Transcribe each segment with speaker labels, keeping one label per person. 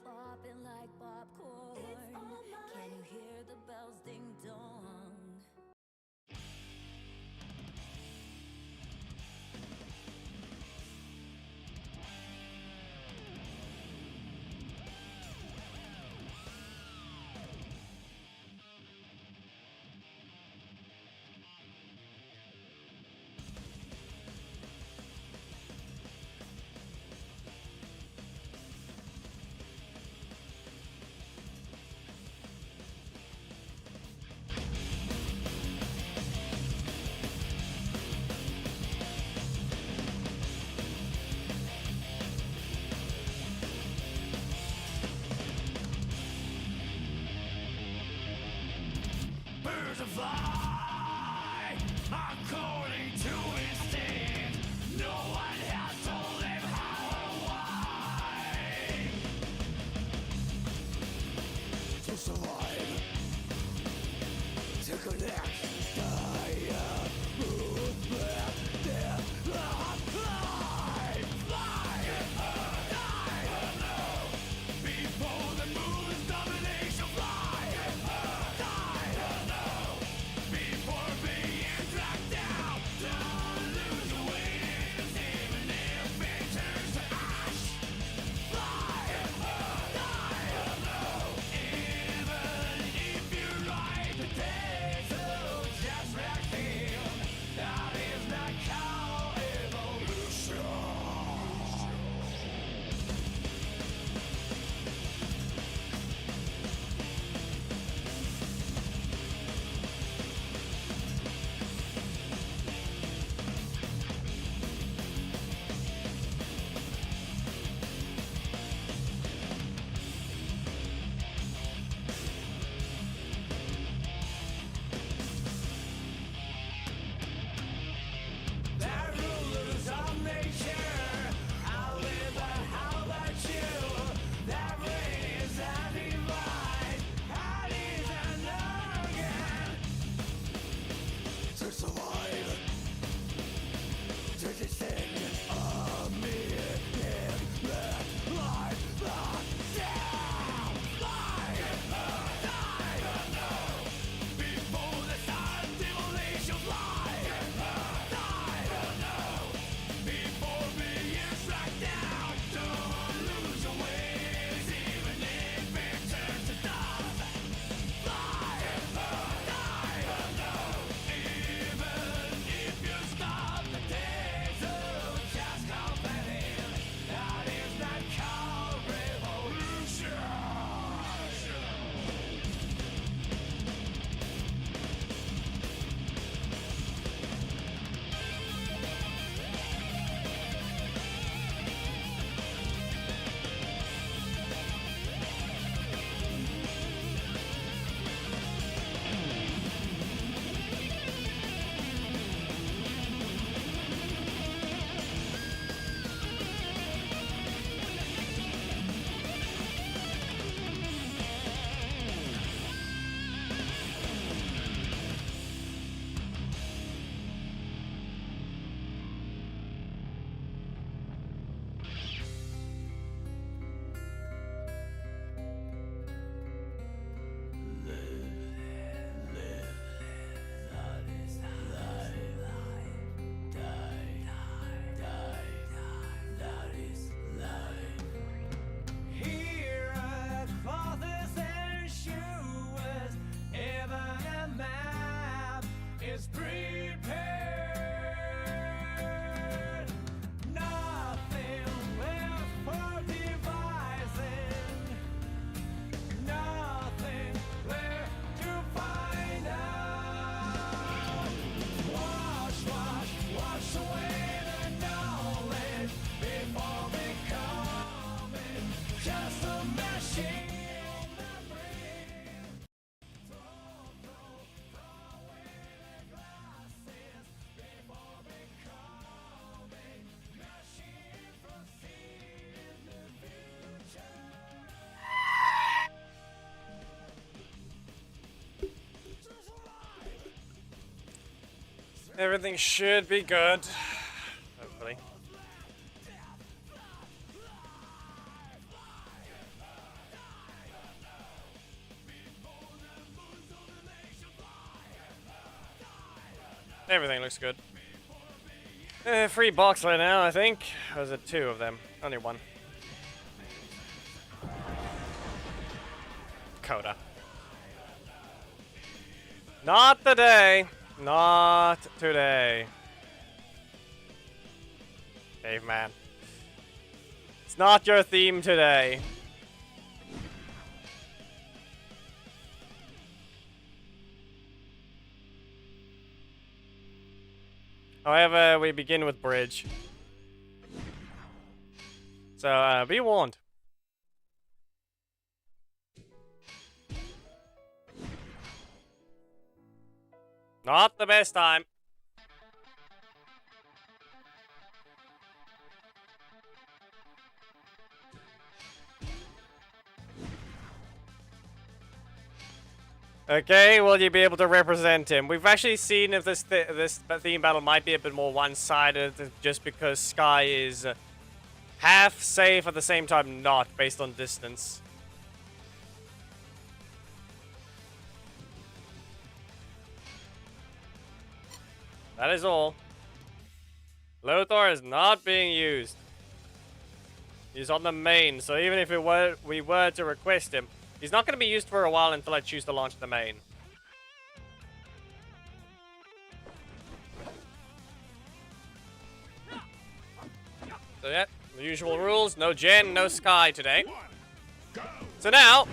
Speaker 1: Popping like popcorn. Can you hear the bells ding dong?
Speaker 2: Birds of fly according to instinct. No one has told them how or why. To survive, to connect, move back, death, fly, before the moon's domination, fly, before being dragged down. Don't lose your wings, even if it turns to ash. Fly, even if you ride the days of just reacting. That is not called evolution. They're rulers of nature. I live, but how about you? Their brain is a divide. That is an organ. To survive, to descend a mere life, down, before the sun's demolition, fly, before being struck down. Don't lose your wings, even if it turns to dust. Fly, even if you stop the days of just complaining. That is not called revolution. Here at Father's and Shoes, even a map is prepared. Nothing left for devising, nothing left to find out. Wash away the knowledge before becoming just a machine memory. Throw away the glasses before becoming machine from seeing the future.
Speaker 3: Everything should be good. Hopefully. Everything looks good. Free boxer now, I think. Or is it 2 of them? Only 1. Coda. Not today. Not today. Caveman. It's not your theme today. However, we begin with bridge. So, be warned. Not the best time. Okay, will you be able to represent him? We've actually seen if this theme battle might be a bit more one-sided, just because Sky is half safe at the same time not, based on distance. That is all. Lothar is not being used. He's on the main, so even if we were to request him, he's not going to be used for a while until I choose to launch the main. So yeah, the usual rules. No Jen, no Sky today. So now,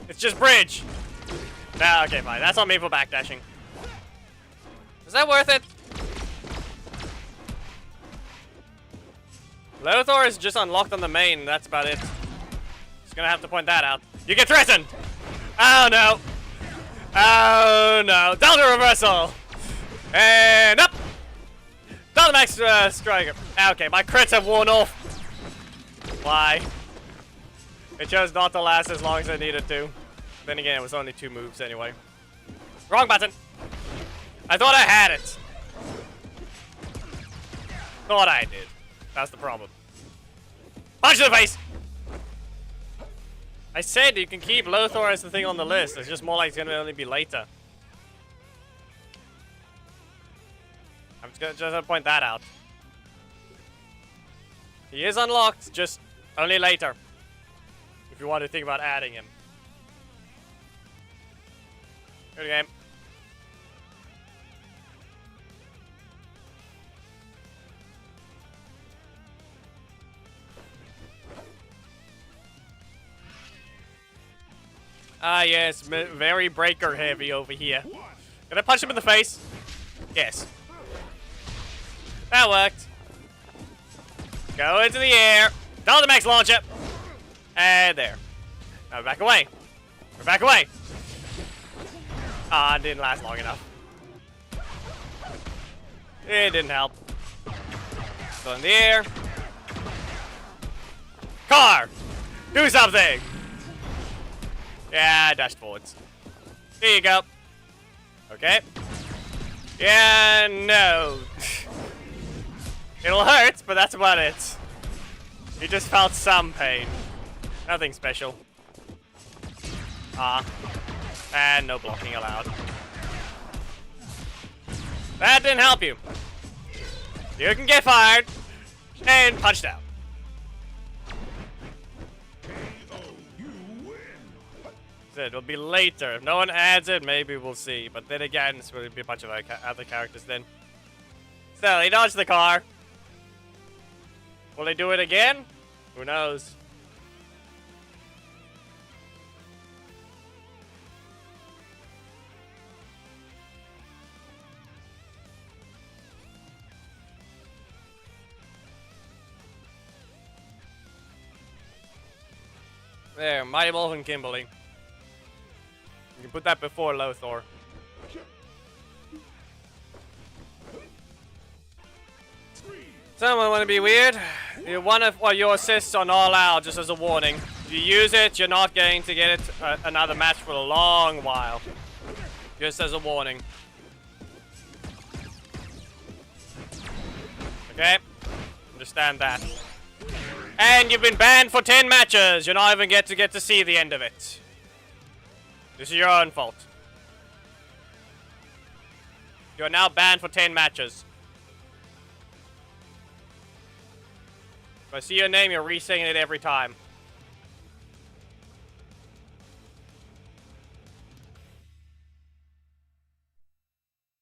Speaker 3: it's just bridge. Nah, okay, fine. That's on me for backdashing. Is that worth it? Lothar is just unlocked on the main. That's about it. Just gonna have to point that out. You get threatened! Oh no! Oh no! Delta reversal! And up! Delta max striker. Okay, my crits have worn off. Why? It chose not to last as long as it needed to. Then again, it was only 2 moves anyway. Wrong button! I thought I had it! Thought I did. That's the problem. Punch to the face! I said you can keep Lothar as the thing on the list. It's just more like it's going to only be later. I'm just going to point that out. He is unlocked, just only later. If you want to think about adding him. Good game. Ah, yes, very breaker heavy over here. Can I punch him in the face? Yes. That worked. Go into the air. Delta max launcher. And there. Now back away. We're back away. Ah, it didn't last long enough. It didn't help. Still in the air. Car! Do something! Yeah, I dashed forwards. Here you go. Okay. Yeah, no. It'll hurt, but that's about it. You just felt some pain. Nothing special. Ah. And no blocking allowed. That didn't help you. You can get fired. And punched out. It'll be later. If no one adds it, maybe we'll see. But then again, it's going to be a bunch of other characters then. Still, he dodged the car. Will they do it again? Who knows? There, Mighty Morphin Kimberly. You can put that before Lothar. Someone want to be weird? One of your assists on all out, just as a warning. If you use it, you're not going to get it another match for a long while. Just as a warning. Okay? Understand that. And you've been banned for 10 matches. You're not even get to see the end of it. This is your own fault. You are now banned for 10 matches. If I see your name, you're re-saying it every time.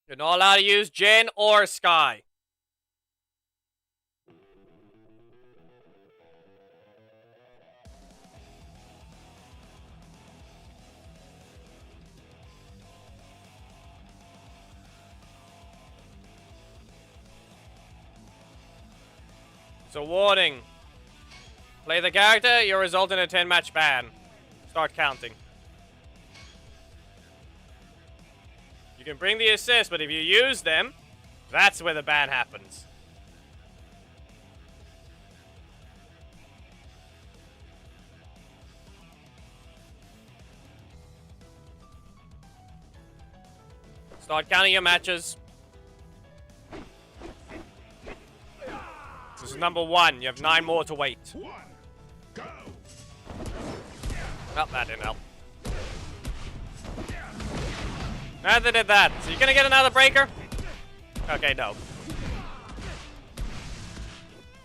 Speaker 3: You're not allowed to use Jin or Sky. So warning. Play the character, you'll result in a 10-match ban. Start counting. You can bring the assist, but if you use them, that's where the ban happens. Start counting your matches. This is number 1. You have 9 more to wait.
Speaker 2: Go.
Speaker 3: Oh, that didn't help. Neither did that. So you're gonna get another breaker? Okay, no.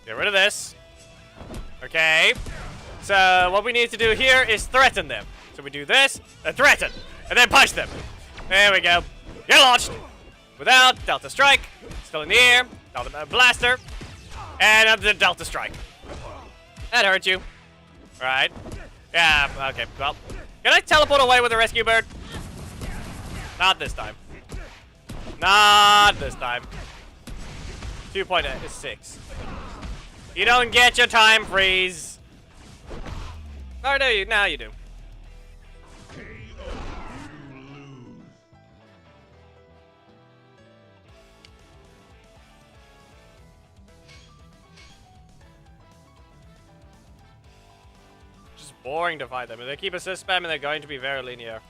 Speaker 3: Get rid of this. Okay. So what we need to do here is threaten them. So we do this, then threaten, and then punch them. There we go. Get launched. Without Delta Strike. Still in the air. Delta Blaster. And the Delta Strike. That hurt you. Right. Yeah, okay, well. Can I teleport away with the rescue bird? Not this time. Not this time. 2.6. You don't get your time freeze. Or do you? Now you do. Boring to fight them. If they keep assist spamming, they're going to be very linear.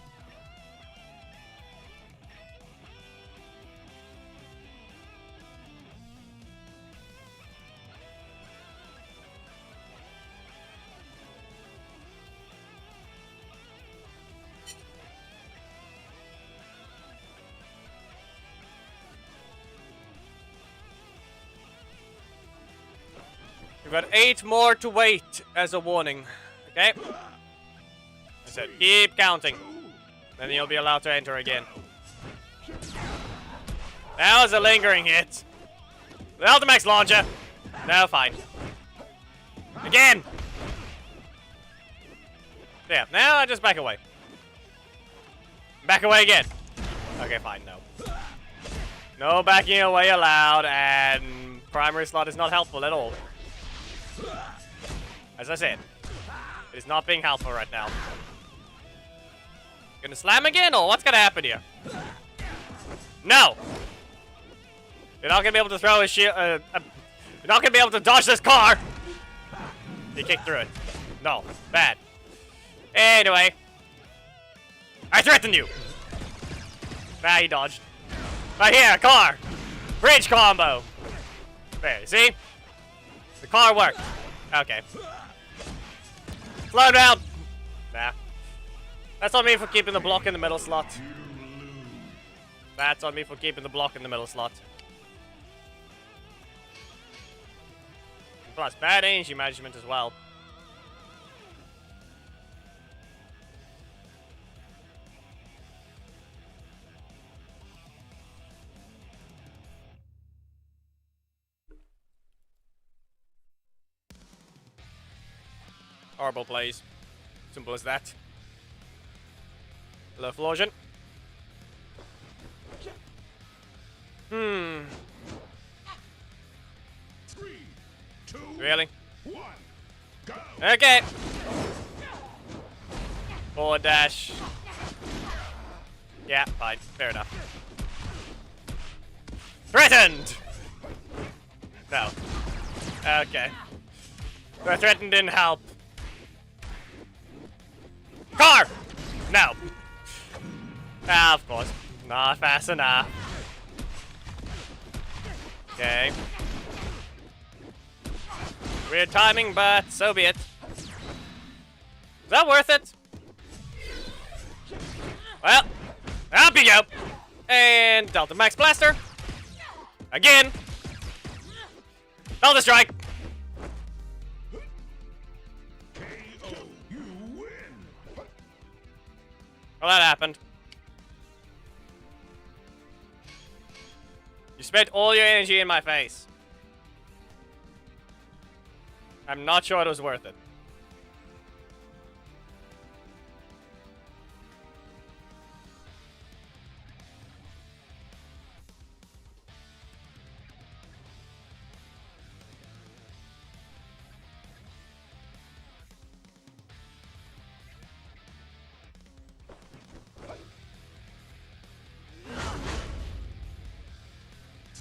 Speaker 3: You've got 8 more to wait as a warning. Okay. I said, keep counting. Then you'll be allowed to enter again. That was a lingering hit. The Ultimax launcher. No, fine. Again. Yeah, now I just back away. Back away again. Okay, fine, no. No backing away allowed, and primary slot is not helpful at all. As I said. It is not being helpful right now. Gonna slam again, or what's gonna happen here? No! You're not gonna be able to throw a shield. You're not gonna be able to dodge this car! You kicked through it. No. Bad. Anyway. I threaten you! Nah, he dodged. Right here, car! Bridge combo! There, you see? The car worked. Okay. Slow down! Nah. That's on me for keeping the block in the middle slot. That's on me for keeping the block in the middle slot. Plus, bad energy management as well. Horrible plays. Simple as that. Hello, Florian. Hmm.
Speaker 2: 3, 2,
Speaker 3: Really?
Speaker 2: 1, go.
Speaker 3: Okay. Forward dash. Yeah, fine. Fair enough. Threatened! No. Okay. The threatened didn't help. Car! No. Ah, of course. Not fast enough. Okay. Weird timing, but so be it. Is that worth it? Well, up you go. And Delta Max Blaster. Again. Delta Strike. Well, that happened. You spent all your energy in my face. I'm not sure it was worth it.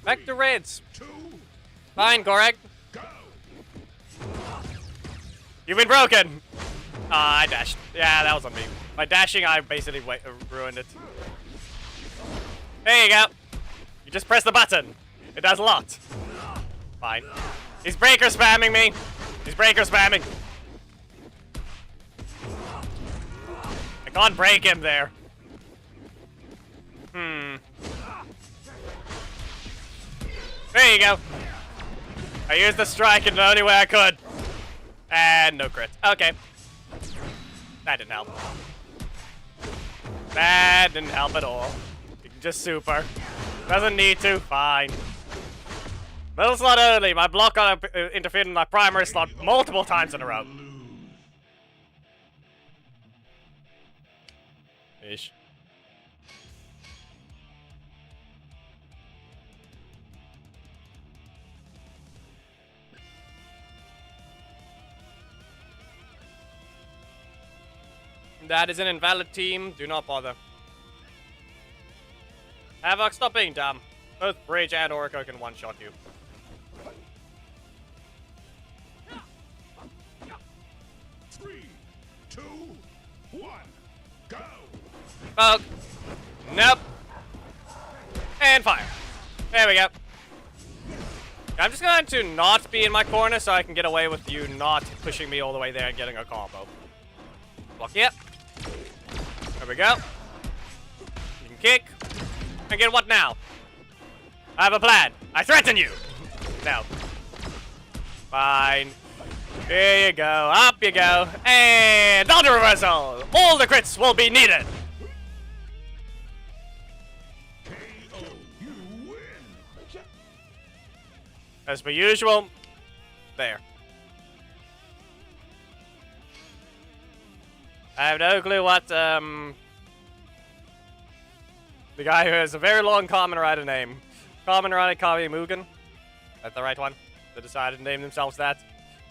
Speaker 3: Back to Reds. Fine, Gorek. You've been broken! Ah, I dashed. Yeah, that was on me. By dashing, I basically ruined it. There you go. You just press the button. It does a lot. Fine. He's breaker spamming me. He's breaker spamming. I can't break him there. There you go. I used the strike in the only way I could. And no crit. Okay. That didn't help. That didn't help at all. You can just super. Doesn't need to. Fine. Middle slot only. My block got interfered in my primary slot multiple times in a row. Ish. That is an invalid team. Do not bother. Havoc, stop being dumb. Both Bridge and Oracle can one-shot you.
Speaker 2: Three, two, one, go!
Speaker 3: Poke. Nope. And fire. There we go. I'm just going to not be in my corner so I can get away with you not pushing me all the way there and getting a combo. Block, yep. There we go. You can kick. And get what now? I have a plan. I threaten you. No. Fine. Here you go. Up you go. And on the reversal. All the crits will be needed. As per usual. There. I have no clue what, the guy who has a very long Kamen Rider name. Kamen Rider Kami Mugen. That's the right one. They decided to name themselves that.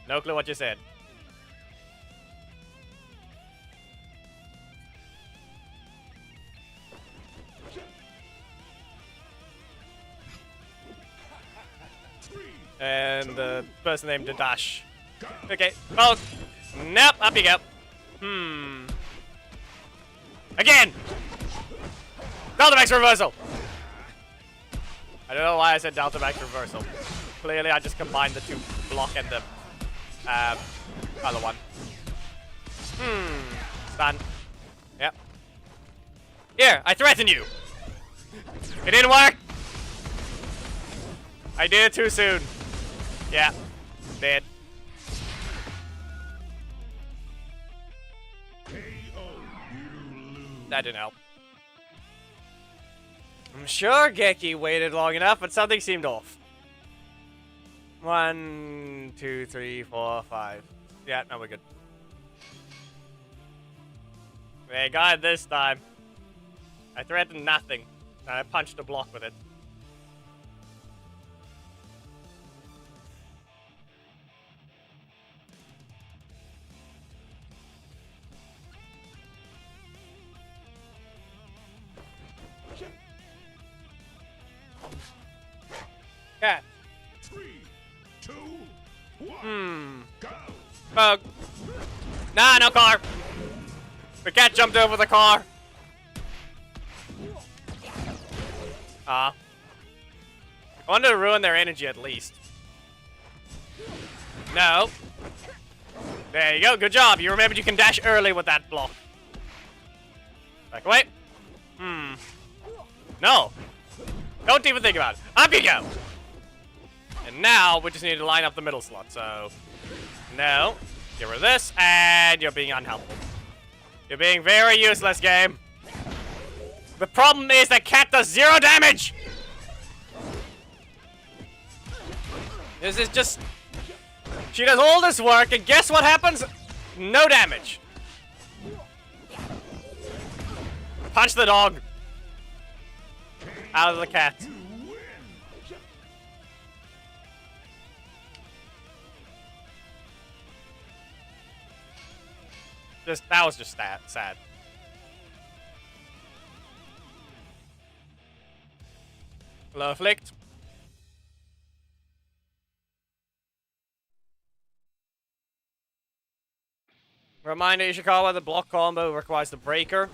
Speaker 3: No clue what you said. And the person named Dadash. Okay. Oh. Nope. Up you go. Again! Delta Max reversal! I don't know why I said Delta Max reversal. Clearly I just combined the two block and the other one. Stun. Yep. Here, I threaten you! It didn't work! I did it too soon. Yeah. Dead. That didn't help. I'm sure Geki waited long enough, but something seemed off. 1, 2, 3, 4, 5. Yeah, no, we're good. They got it this time. I threatened nothing, and I punched a block with it. Cat.
Speaker 2: 3, 2, 1, go!
Speaker 3: Bug. Nah, no car. The cat jumped over the car. I wanted to ruin their energy at least. No. There you go. Good job. You remembered you can dash early with that block. Back away. No. Don't even think about it. Up you go. And now we just need to line up the middle slot. So, no. Get rid of this, and you're being unhelpful. You're being very useless, game. The problem is that Cat does 0 damage. This is just... She does all this work, and guess what happens? No damage. Punch the dog. Out of the cat. That was just sad. Low afflict. Reminder, Ishikawa, the block combo requires the breaker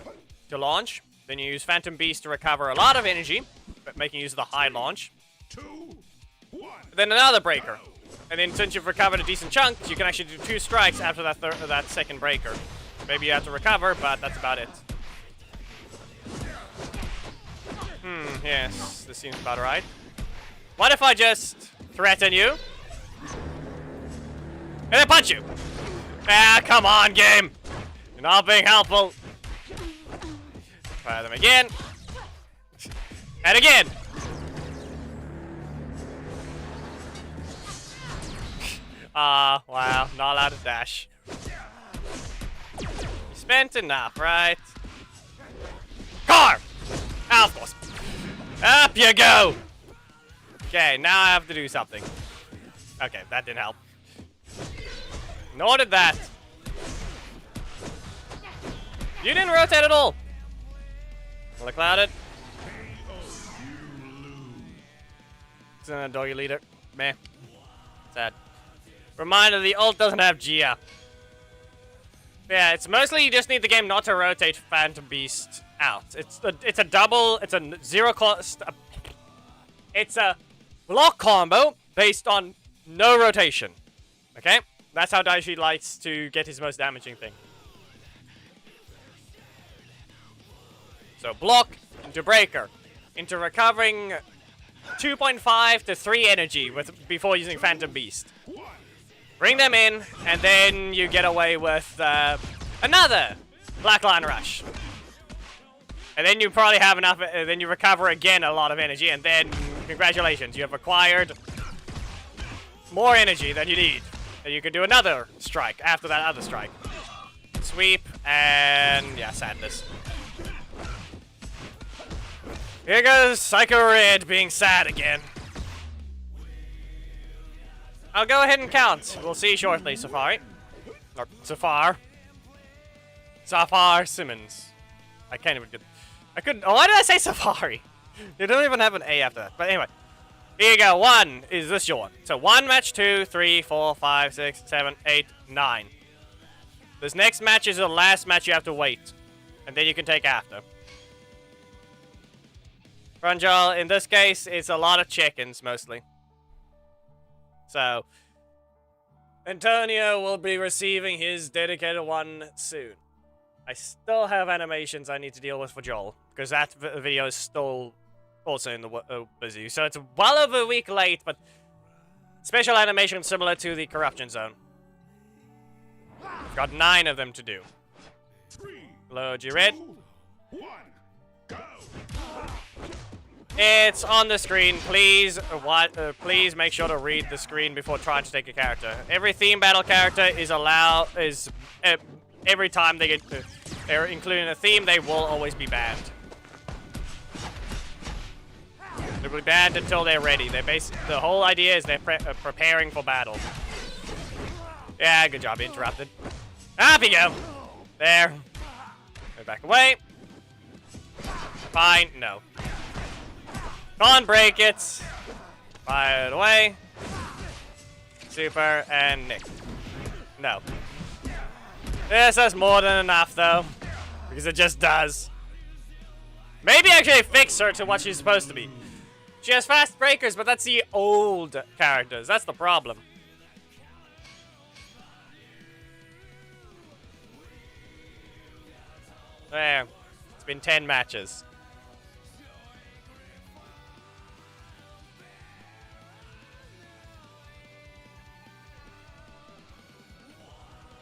Speaker 3: to launch. Then you use Phantom Beast to recover a lot of energy, but making use of the high launch.
Speaker 2: 2, 1.
Speaker 3: Then another breaker. And then since you've recovered a decent chunk, you can actually do 2 strikes after that second breaker. Maybe you have to recover, but that's about it. Yes, this seems about right. What if I just threaten you? And then punch you? Ah, come on, game! You're not being helpful. Fire them again. And again! Wow, not allowed to dash. You spent enough, right? Car! Ah, of course. Up you go! Okay, now I have to do something. Okay, that didn't help. Nor did that. You didn't rotate at all. Wanna cloud it? It's a doggy leader. Meh. Sad. Reminder, the ult doesn't have Gia. Yeah, it's mostly you just need the game not to rotate Phantom Beast out. It's a double, it's a 0 cost. It's a block combo based on no rotation. Okay? That's how Daishi likes to get his most damaging thing. So block into breaker, into recovering 2.5 to 3 energy before using Phantom Beast. Bring them in, and then you get away with another Black Line Rush. And then you probably have enough, then you recover again a lot of energy, and then congratulations, you have acquired more energy than you need. And you can do another strike after that other strike. Sweep, and yeah, sadness. Here goes Psycho Red being sad again. I'll go ahead and count. We'll see shortly, Safari. Or Safar. Safar Simmons. I can't even get... I couldn't... Oh, why did I say Safari? They don't even have an A after that. But anyway. Here you go. 1 is this your one. So 1 match, 2, 3, 4, 5, 6, 7, 8, 9. This next match is the last match you have to wait. And then you can take after. Franjal, in this case, it's a lot of chickens, mostly. So, Antonio will be receiving his dedicated one soon. I still have animations I need to deal with for Joel, because that video is still also in the busy. So it's well over a week late, but special animation similar to the Corruption Zone. We've got 9 of them to do. Hello, G-Red. It's on the screen. Please, please make sure to read the screen before trying to take a character. Every theme battle character is every time they're including a theme, they will always be banned. They'll be banned until they're ready. The whole idea is they're preparing for battle. Yeah, good job. Interrupted. Up you go. There. Go back away. Fine. No. Can't break it. Fire it away. Super and Nick. No. This is more than enough, though. Because it just does. Maybe actually fix her to what she's supposed to be. She has fast breakers, but that's the old characters. That's the problem. There. It's been 10 matches.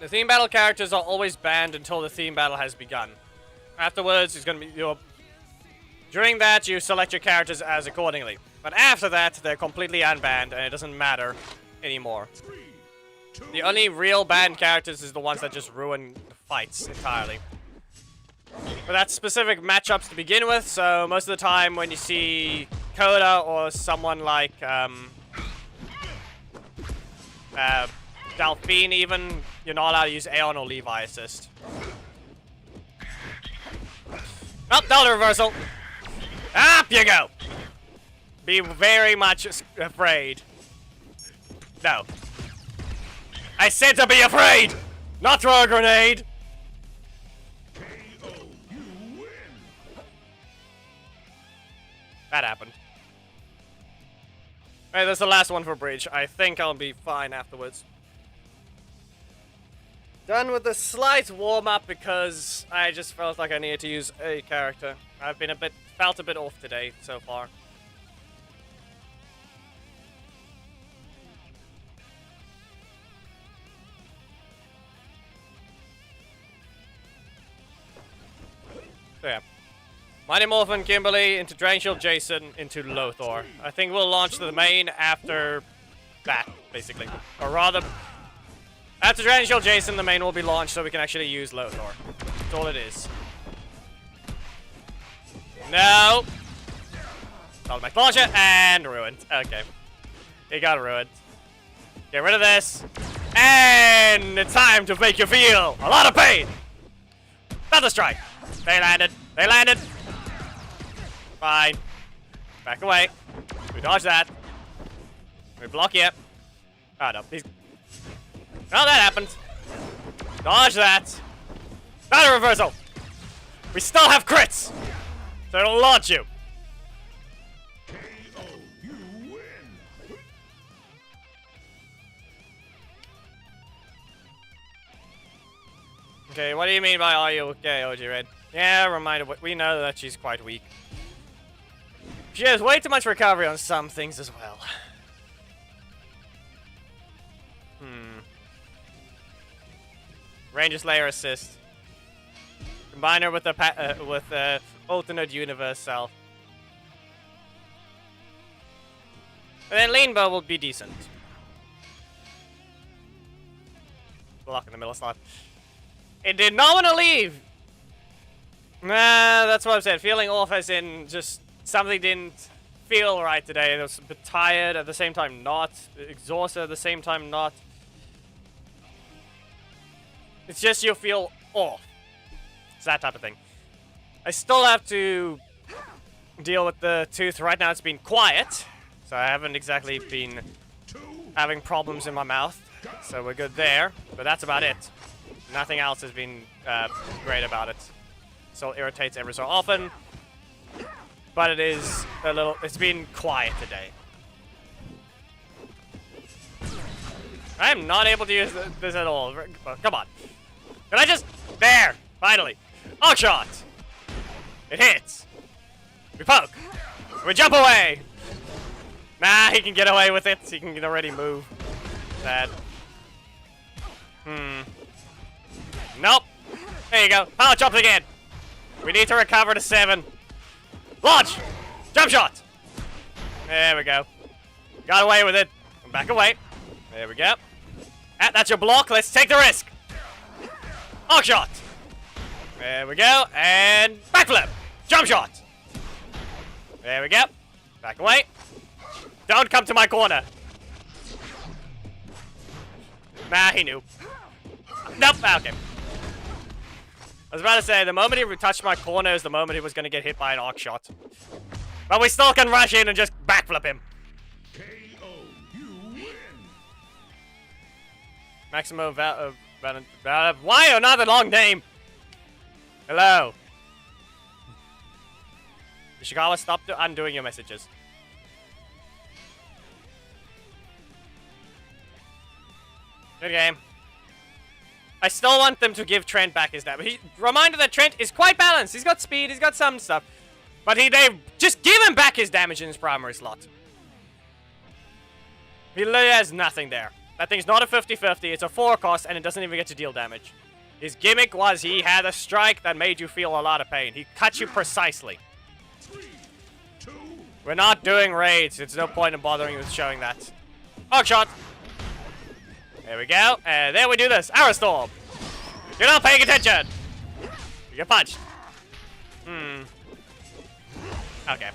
Speaker 3: The theme battle characters are always banned until the theme battle has begun. Afterwards, it's going to be during that, you select your characters as accordingly. But after that, they're completely unbanned, and it doesn't matter anymore. The only real banned characters is the ones that just ruin the fights entirely. But that's specific matchups to begin with, so most of the time when you see Coda or someone like Delphine even, you're not allowed to use Aeon or Levi assist. Oh, Delta reversal! Up you go! Be very much afraid. No. I said to be afraid! Not throw a grenade! That happened. Alright, that's the last one for Bridge. I think I'll be fine afterwards. Done with the slight warm-up because I just felt like I needed to use a character. I've been felt a bit off today so far. So yeah. Mighty Morphin, Kimberly, into Drain Shield Jason, into Lothar. I think we'll launch the main after that, basically. Or rather, after Drain Shield Jason, the main will be launched so we can actually use Lothar. That's all it is. No! Automatic launcher, and ruined. Okay. It got ruined. Get rid of this. And it's time to make you feel a lot of pain! Thunder Strike! They landed. They landed! Fine. Back away. We dodge that. We block it. Oh no. He's... Oh, that happened. Dodge that. Not a reversal. We still have crits. So it'll launch you. Okay, what do you mean by are you okay, OG Red? Yeah, reminder, we know that she's quite weak. She has way too much recovery on some things as well. Ranger Slayer assist. Combine her with the alternate universe self. And then Lean Bow will be decent. Block in the middle slot. It did not want to leave! Nah, that's what I'm saying. Feeling off as in just something didn't feel right today. I was a bit tired, at the same time not. Exhausted, at the same time not. It's just you feel off. It's that type of thing. I still have to deal with the tooth. Right now it's been quiet, so I haven't exactly been having problems in my mouth. So we're good there, but that's about it. Nothing else has been great about it. Still irritates every so often, but it is a little, it's been quiet today. I am not able to use this at all. Come on. Can I just... There! Finally. Arc shot! It hits. We poke. We jump away! Nah, he can get away with it. He can already move. Sad. Nope. There you go. Power chops again. We need to recover to 7. Launch! Jump shot! There we go. Got away with it. Back away. There we go. Ah, that's your block. Let's take the risk. Arc shot. There we go. And backflip. Jump shot. There we go. Back away. Don't come to my corner. Nah, he knew. Nope. Okay. I was about to say, the moment he touched my corner is the moment he was going to get hit by an arc shot. But we still can rush in and just backflip him. Maximo why another long name? Hello. Ishikawa, stop undoing your messages. Good game. I still want them to give Trent back his damage. Reminder that Trent is quite balanced. He's got speed, he's got some stuff. But they just give him back his damage in his primary slot. He literally has nothing there. That thing's not a 50-50, it's a 4 cost, and it doesn't even get to deal damage. His gimmick was he had a strike that made you feel a lot of pain. He cut you precisely.
Speaker 2: 3, 2,
Speaker 3: We're not doing raids. It's no point in bothering with showing that. Arc shot. There we go. And then we do this. Arrow storm. You're not paying attention. You get punched. Okay.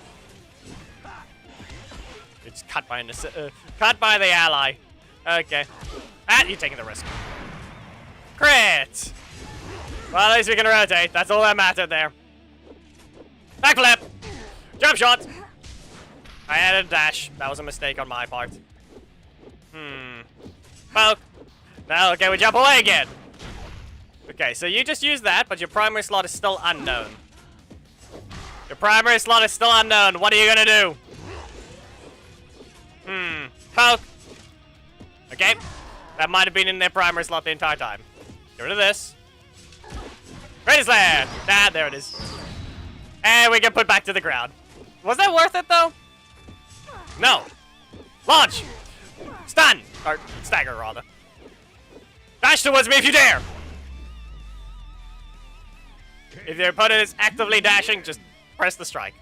Speaker 3: It's cut by cut by the ally. Okay. Ah, you're taking the risk. Crit. Well, at least we can rotate. That's all that mattered there. Backflip. Jump shot. I added a dash. That was a mistake on my part. Poke. Now, okay, we jump away again. Okay, so you just use that, but your primary slot is still unknown. Your primary slot is still unknown. What are you gonna do? Poke. Okay. That might have been in their primary slot the entire time. Get rid of this. Ready slam. Ah, there it is. And we get put back to the ground. Was that worth it, though? No. Launch. Stun. Or stagger, rather. Dash towards me if you dare. If your opponent is actively dashing, just press the strike.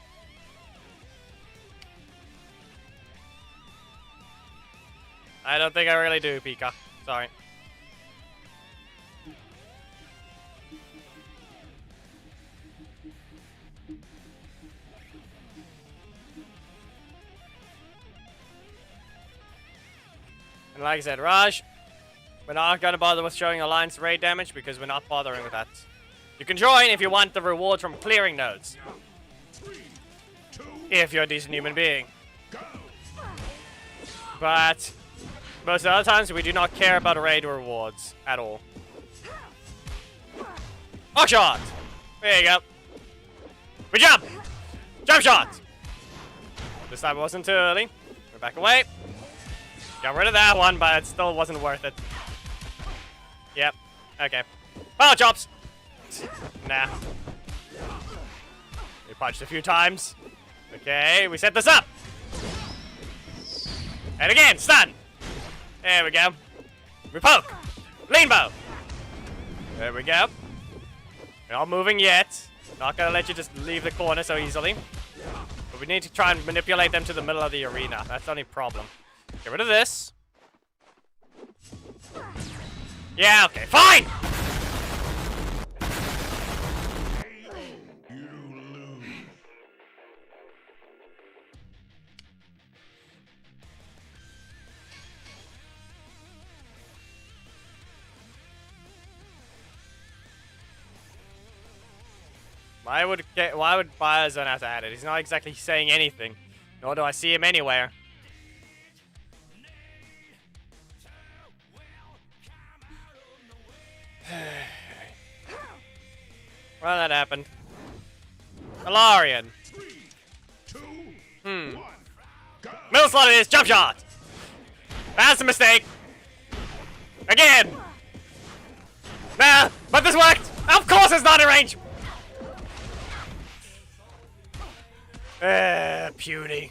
Speaker 3: I don't think I really do, Pika. Sorry. And like I said, Raj, we're not going to bother with showing Alliance raid damage because we're not bothering with that. You can join if you want the rewards from clearing nodes.
Speaker 2: 3, 2,
Speaker 3: If you're a decent human being. But most of the other times, we do not care about raid rewards at all. Arc shot! There you go. We jump! Jump shot! This time it wasn't too early. We're back away. Got rid of that one, but it still wasn't worth it. Yep. Okay. Power chops! Nah. We punched a few times. Okay, we set this up! And again, stun! There we go. We poke! Lean bow! There we go. We're not moving yet. Not gonna let you just leave the corner so easily. But we need to try and manipulate them to the middle of the arena. That's the only problem. Get rid of this. Yeah, okay, fine!
Speaker 2: you lose.
Speaker 3: Why would Biozone have to add it? He's not exactly saying anything. Nor do I see him anywhere. Well, that happened. Alarian.
Speaker 2: 3, 2, 1, go.
Speaker 3: Middle slot it is. Jump shot. That's a mistake. Again. Nah, but this worked. Of course it's not in range. Puny.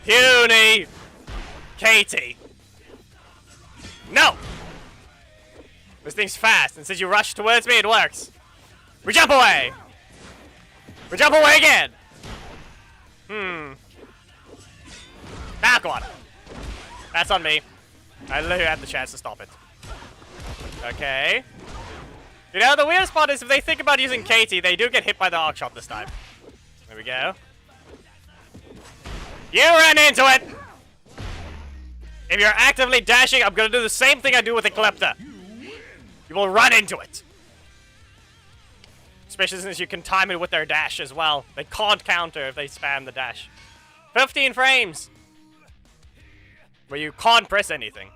Speaker 3: Puny. Katie. No. This thing's fast, and since you rush towards me, it works. We jump away. We jump away again. Ah, go on. That's on me. I literally had the chance to stop it. Okay. You know, the weirdest part is if they think about using Katie, they do get hit by the arc shot this time. There we go. You ran into it! If you're actively dashing, I'm gonna do the same thing I do with Eclipta. You will run into it. Especially since you can time it with their dash as well. They can't counter if they spam the dash. 15 frames! Where you can't press anything.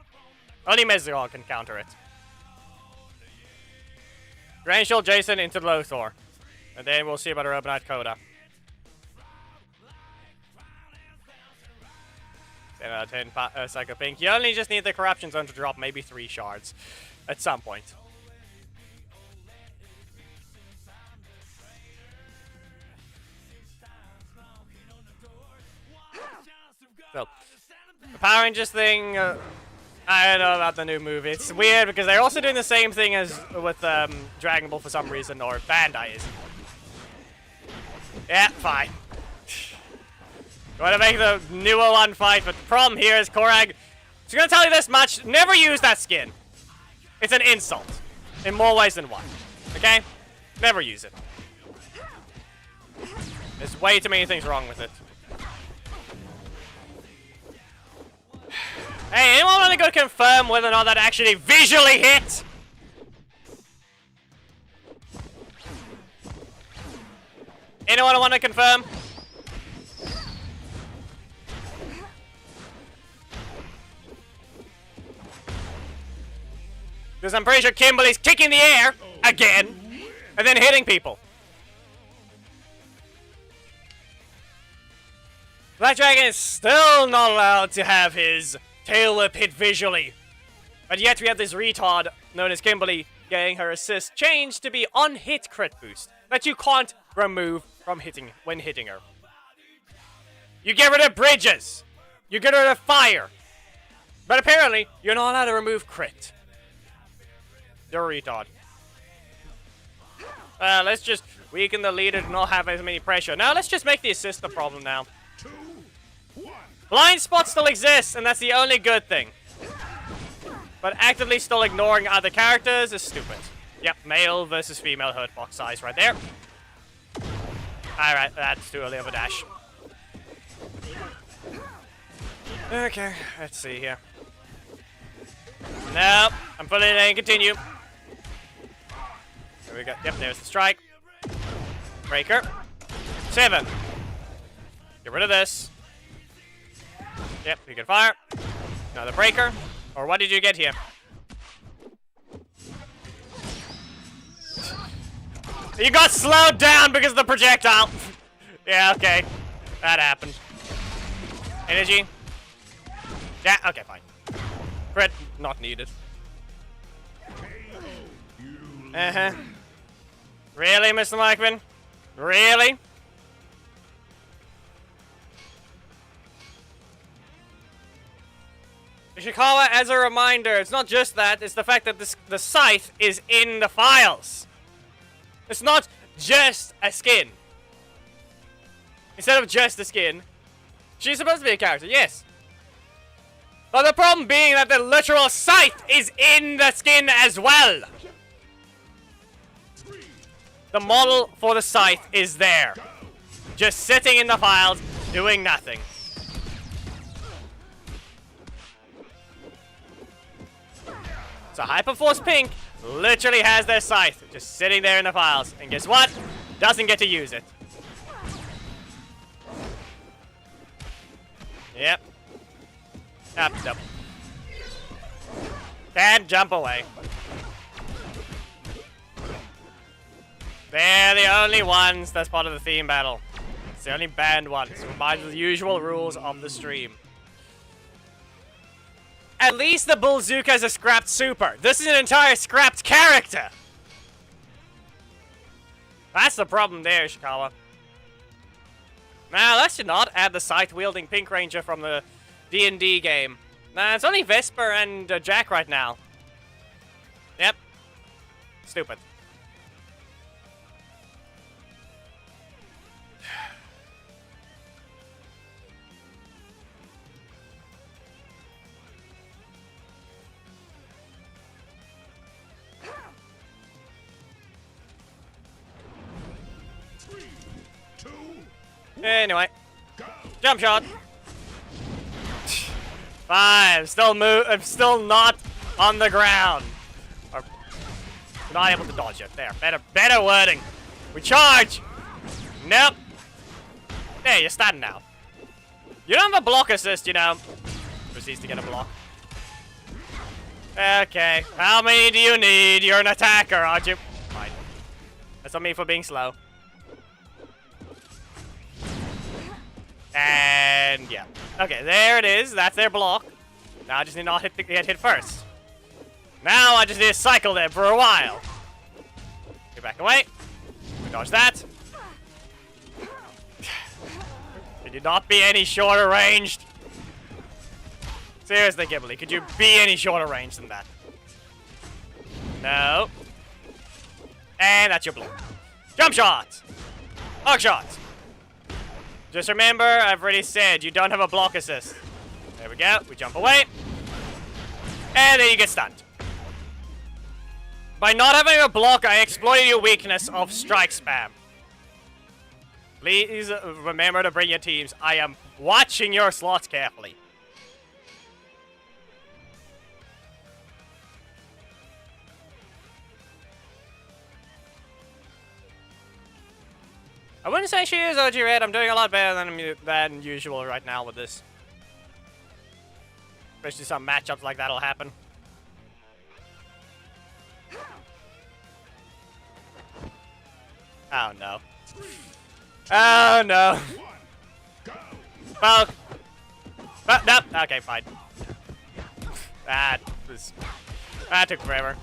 Speaker 3: Only Mezcal can counter it. Grand Shield Jason into Lothor. And then we'll see about a Robonite Coda. 10 out of 10 Psycho Pink. You only just need the Corruption Zone to drop maybe 3 shards. At some point. So, Power Rangers thing, I don't know about the new movie. It's weird because they're also doing the same thing as with Dragon Ball for some reason, or Bandai is. Yeah, fine. Want to make the newer one fight, but the problem here is Korag. So I'm gonna tell you this much: never use that skin. It's an insult in more ways than one. Okay? Never use it. There's way too many things wrong with it. Hey, anyone want to go confirm whether or not that actually visually hit? Anyone want to confirm? Because I'm pretty sure Kimberly's kicking the air again and then hitting people. Black Dragon is still not allowed to have his tail whip hit visually. But yet we have this retard known as Kimberly getting her assist changed to be on-hit crit boost that you can't remove from when hitting her. You get rid of bridges. You get rid of fire. But apparently, you're not allowed to remove crit. You're a retard. Let's just weaken the leader to not have as many pressure. Now, let's just make the assist the problem now. Blind spot still exists, and that's the only good thing. But actively still ignoring other characters is stupid. Yep, male versus female hurt box size right there. Alright, that's too early of a dash. Okay, let's see here. Nope, I'm fully letting continue. There we go. Yep, there's the strike. Breaker. 7. Get rid of this. Yep, you can fire. Another breaker. Or what did you get here? You got slowed down because of the projectile. Yeah, okay. That happened. Energy. Yeah, okay, fine. Crit, not needed. Uh-huh. Really, Mr. Mikeman? Really? Ishikawa, as a reminder, it's not just that, it's the fact that the scythe is in the files. It's not just a skin. Instead of just a skin, she's supposed to be a character, yes. But the problem being that the literal scythe is in the skin as well. The model for the scythe is there. Just sitting in the files, doing nothing. So Hyperforce Pink literally has their scythe just sitting there in the files. And guess what? Doesn't get to use it. Yep. Up. Can't jump away. They're the only ones that's part of the theme battle. It's the only banned ones, by the usual rules of the stream. At least the Bullzooka is a scrapped super. This is an entire scrapped character. That's the problem there, Ishikawa. Now, let's not add the scythe-wielding Pink Ranger from the D&D game. Nah, it's only Vesper and Jack right now. Yep. Stupid. Anyway, jump shot. 5. I'm still not on the ground. Or, not able to dodge it. There, better wording. We charge. Nope. There, you're standing now. You don't have a block assist, you know. Proceeds to get a block. Okay, how many do you need? You're an attacker, aren't you? Fine. That's on me for being slow. And yeah. Okay, there it is. That's their block. Now I just need to not get hit first. Now I just need to cycle them for a while. Get back away. Dodge that. Did you not be any shorter ranged? Seriously, Ghibli, could you be any shorter range than that? No. And that's your block. Jump shot! Hug shot! Just remember, I've already said, you don't have a block assist. There we go, we jump away. And then you get stunned. By not having a block, I exploited your weakness of strike spam. Please remember to bring your teams. I am watching your slots carefully. I wouldn't say she is OG Red. I'm doing a lot better than usual right now with this. Especially some matchups like that'll happen. Oh no. Oh no. Poke. No. Okay, fine. That took forever.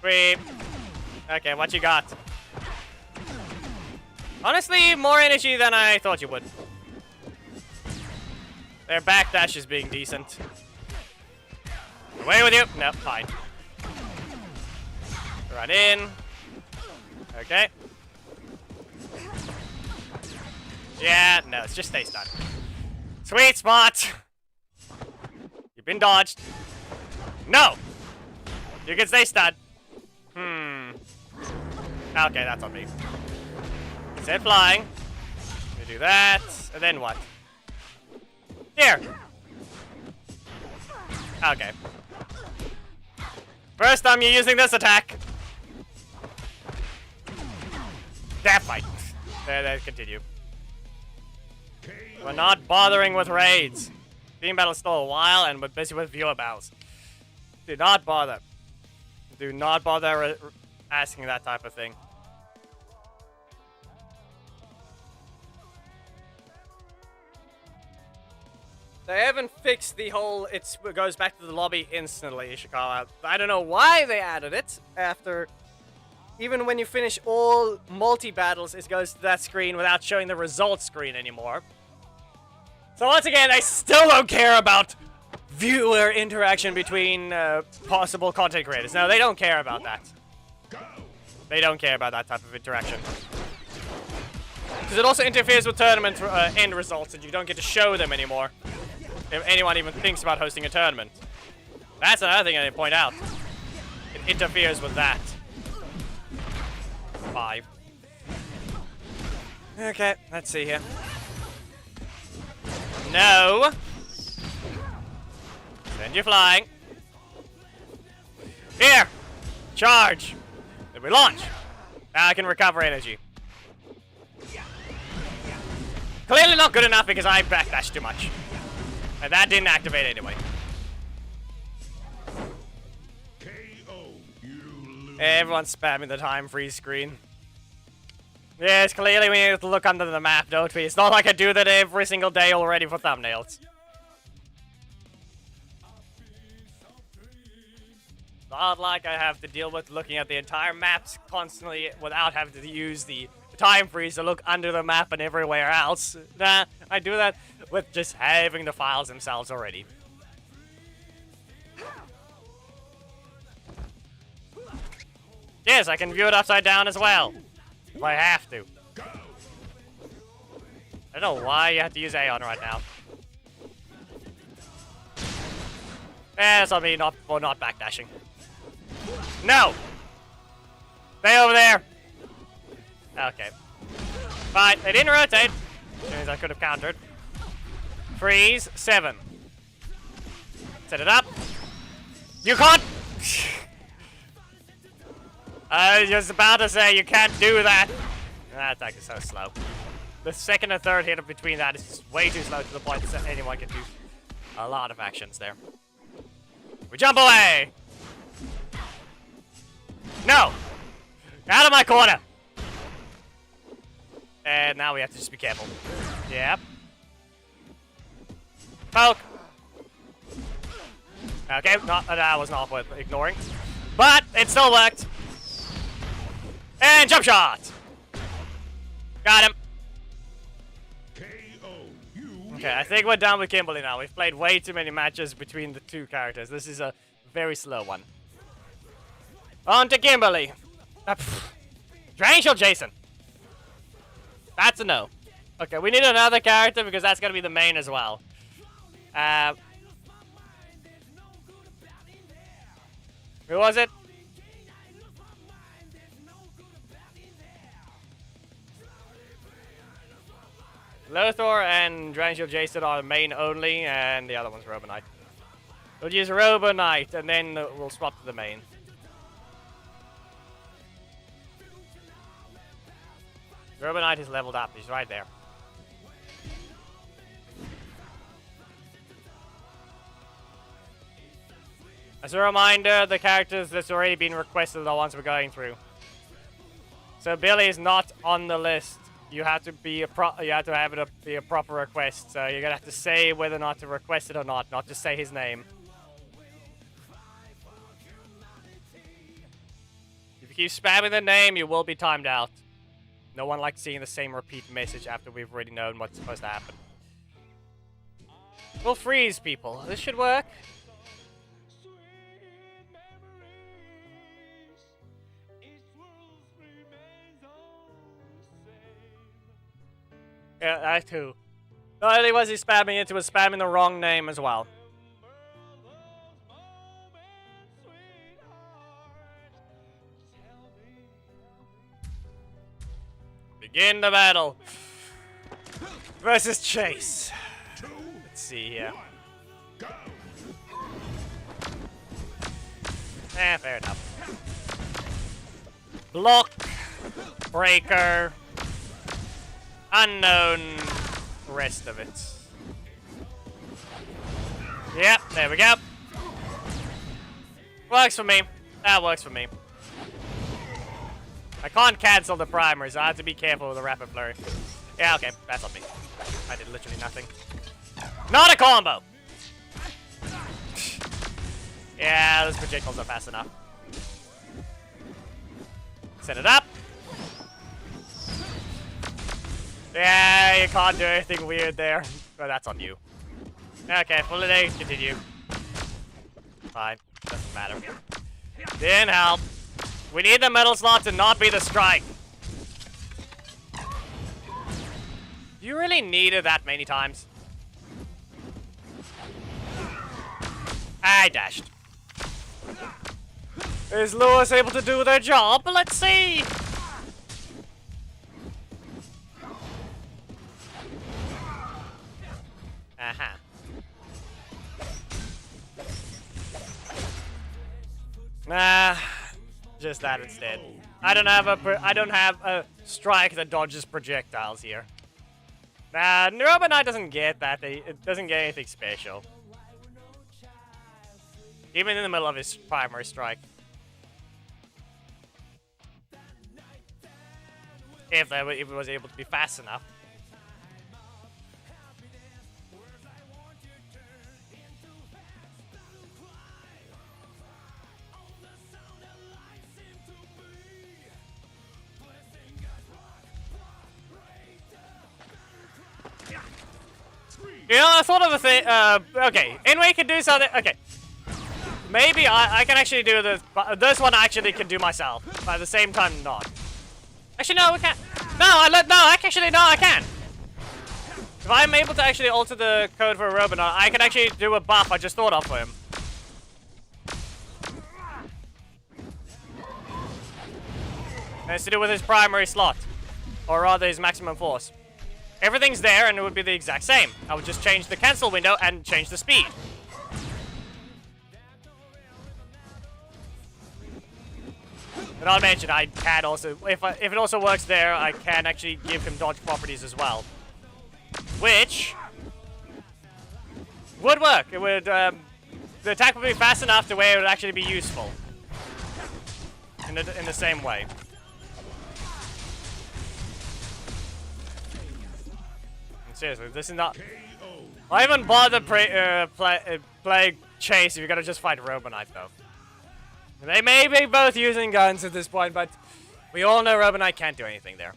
Speaker 3: Creep. Okay, what you got? Honestly, more energy than I thought you would. Their backdash is being decent. Away with you. No, fine. Run in. Okay. Yeah, no, it's just stay stunned. Sweet spot! You've been dodged. No! You can stay stunned. Okay, that's on me. Instead flying. You do that, and then what? Here! Okay. First time you're using this attack. That fight. There, continue. We're not bothering with raids. Team battle still a while, and we're busy with viewer battles. Do not bother. Do not bother asking that type of thing. They haven't fixed the whole it goes back to the lobby instantly, Ishikawa. I don't know why they added it after... Even when you finish all multi-battles, it goes to that screen without showing the results screen anymore. So once again, I still don't care about viewer interaction between possible content creators. No, they don't care about that. They don't care about that type of interaction. Because it also interferes with tournament end results, and you don't get to show them anymore. If anyone even thinks about hosting a tournament. That's another thing I didn't point out. It interferes with that. 5. Okay, let's see here. No! Send you flying. Here! Charge! Then we launch. Now I can recover energy. Clearly not good enough because I backdashed too much. And that didn't activate anyway. Everyone's spamming the time freeze screen. Yes, clearly we need to look under the map, don't we? It's not like I do that every single day already for thumbnails. Not like I have to deal with looking at the entire maps constantly without having to use the time freeze to look under the map and everywhere else. Nah, I do that with just having the files themselves already. Yes, I can view it upside down as well. If I have to. I don't know why you have to use Aeon right now. That's on me not backdashing. No! Stay over there! Okay. Fine, they didn't rotate. As soon as I could have countered. Freeze, 7. Set it up. You can't! I was just about to say, you can't do that. That attack is so slow. The second and third hit between that is just way too slow to the point that anyone can do a lot of actions there. We jump away! No! Out of my corner! And now we have to just be careful. Yep. Poke! Okay, that was not worth ignoring. But it still worked! And jump shot! Got him! Okay, I think we're done with Kimberly now. We've played way too many matches between the two characters. This is a very slow one. On to Kimberly. Angel Jason. That's a no. Okay, we need another character because that's gonna be the main as well. Who was it? Lothar and Drangel Jason are main only, and the other one's Robonite. We'll use Robonite, and then we'll swap to the main. Robonite is leveled up. He's right there. As a reminder, the characters that's already been requested are the ones we're going through. So Billy is not on the list. You have to be you have to have it be a proper request. So you're gonna have to say whether or not to request it or not just say his name. If you keep spamming the name, you will be timed out. No one likes seeing the same repeat message after we've already known what's supposed to happen. We'll freeze people. This should work. Yeah, that too. Not only was he spamming it, he was spamming the wrong name as well. Begin the battle. Versus Chase. Let's see here. Fair enough. Block. Breaker. Unknown. Rest of it. Yep, there we go. Works for me. That works for me. I can't cancel the primers, so I have to be careful with the rapid flurry. Yeah, okay, that's on me. I did literally nothing. Not a combo! Yeah, those projectiles are fast enough. Set it up. Yeah, you can't do anything weird there. But that's on you. Okay, full of days, continue. Fine, doesn't matter. Didn't help. We need the metal slot to not be the strike. You really need it that many times? I dashed. Is Lewis able to do their job? Let's see! Uh-huh. Nah, just that instead. I don't have a strike that dodges projectiles here. Nah, Robonite doesn't get that. It doesn't get anything special. Even in the middle of his primary strike. If it was able to be fast enough. You know, I thought of a thing. Okay, Inway can do something. Okay, maybe I can actually do this. This one I actually can do myself, but at the same time, not. Actually, no, we can't. No, actually, no, I can. If I'm able to actually alter the code for a Robonite, I can actually do a buff I just thought of for him. And it's to do with his primary slot, or rather his maximum force. Everything's there, and it would be the exact same. I would just change the cancel window and change the speed. But I'll mention, I can also, if it also works there, I can actually give him dodge properties as well. Which would work. It would, the attack would be fast enough to where it would actually be useful. In the same way. Seriously, this is not. I haven't bothered playing Chase if you're gonna just fight Robonite though. They may be both using guns at this point, but we all know Robonite can't do anything there.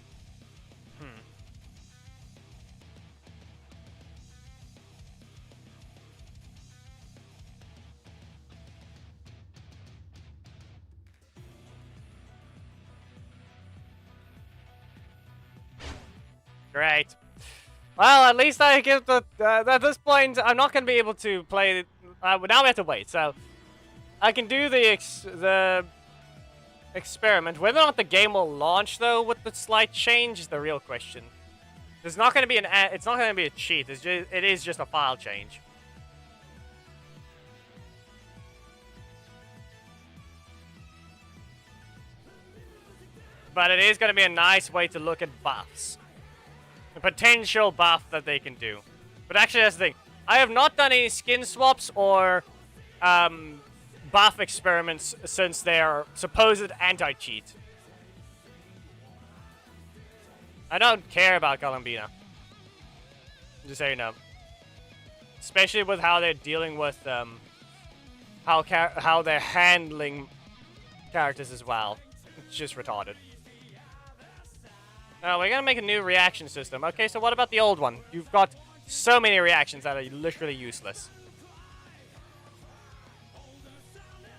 Speaker 3: Great. Well, at least I give the... at this point, I'm not going to be able to play... now we have to wait, so... I can do the experiment. Whether or not the game will launch, though, with the slight change is the real question. There's not going to be it's not going to be a cheat. It is just a file change. But it is going to be a nice way to look at buffs. The potential buff that they can do. But actually, that's the thing. I have not done any skin swaps or buff experiments since their supposed anti-cheat. I don't care about Columbina. Just so you know. Especially with how they're dealing with how they're handling characters as well. It's just retarded. Oh, we're gonna make a new reaction system. Okay, so what about the old one? You've got so many reactions that are literally useless.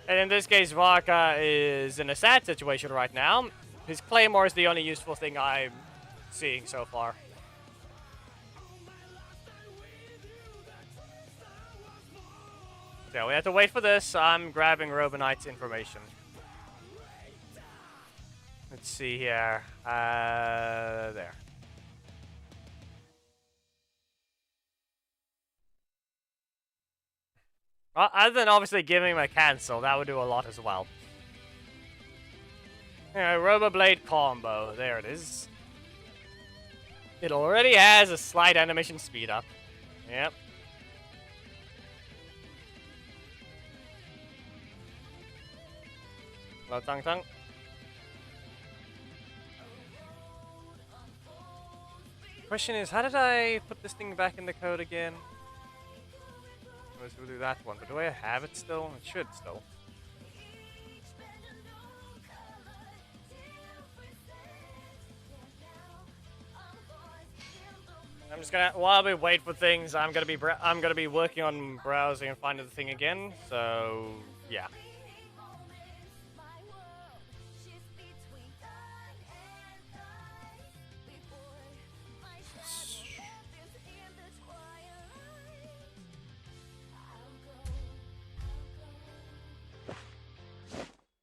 Speaker 3: And in this case, Varka is in a sad situation right now. His Claymore is the only useful thing I'm seeing so far. So we have to wait for this. I'm grabbing Robonite's information. Let's see here. There. Well, other than obviously giving him a cancel, that would do a lot as well. Roboblade combo. There it is. It already has a slight animation speed up. Yep. Low tongue tongue. Question is, how did I put this thing back in the code again? Let's do that one, but do I have it still? It should still. I'm just gonna, while we wait for things, I'm gonna be working on browsing and finding the thing again. So yeah.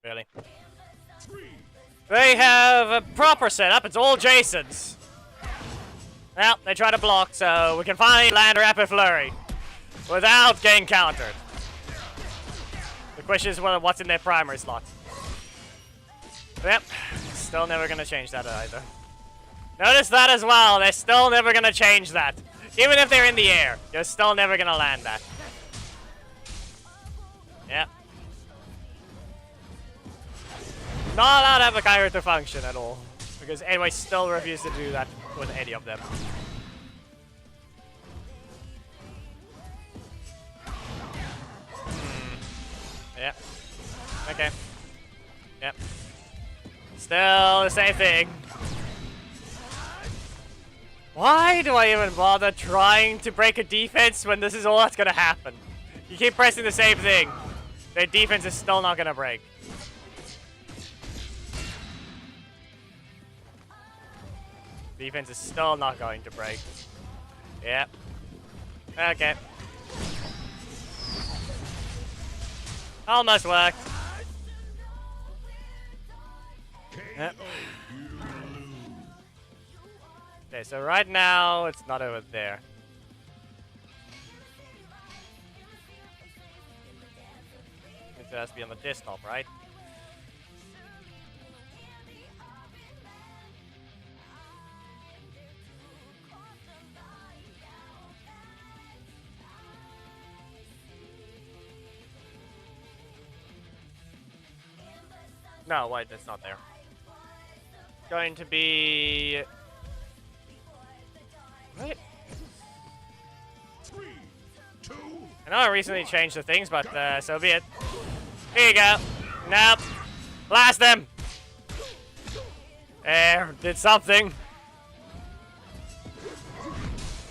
Speaker 3: Really? They have a proper setup. It's all Jason's. Well, they try to block, so we can finally land Rapid Flurry without getting countered. The question is what's in their primary slot. Yep, still never gonna change that either. Notice that as well. They're still never gonna change that. Even if they're in the air, you're still never gonna land that. Yep. Not allowed to have a character function at all. Because anyway, still refuse to do that with any of them. Yep. Okay. Yep. Still the same thing. Why do I even bother trying to break a defense when this is all that's gonna happen? You keep pressing the same thing. Their defense is still not gonna break. Defense is still not going to break. Yep. Okay. Almost worked. Yep. Okay, so right now it's not over there. It has to be on the desktop, right? No, wait, it's not there. It's going to be... Wait.
Speaker 2: 3, 2.
Speaker 3: I know I recently changed the things, but so be it. Here you go. Nope. Blast them! There, did something.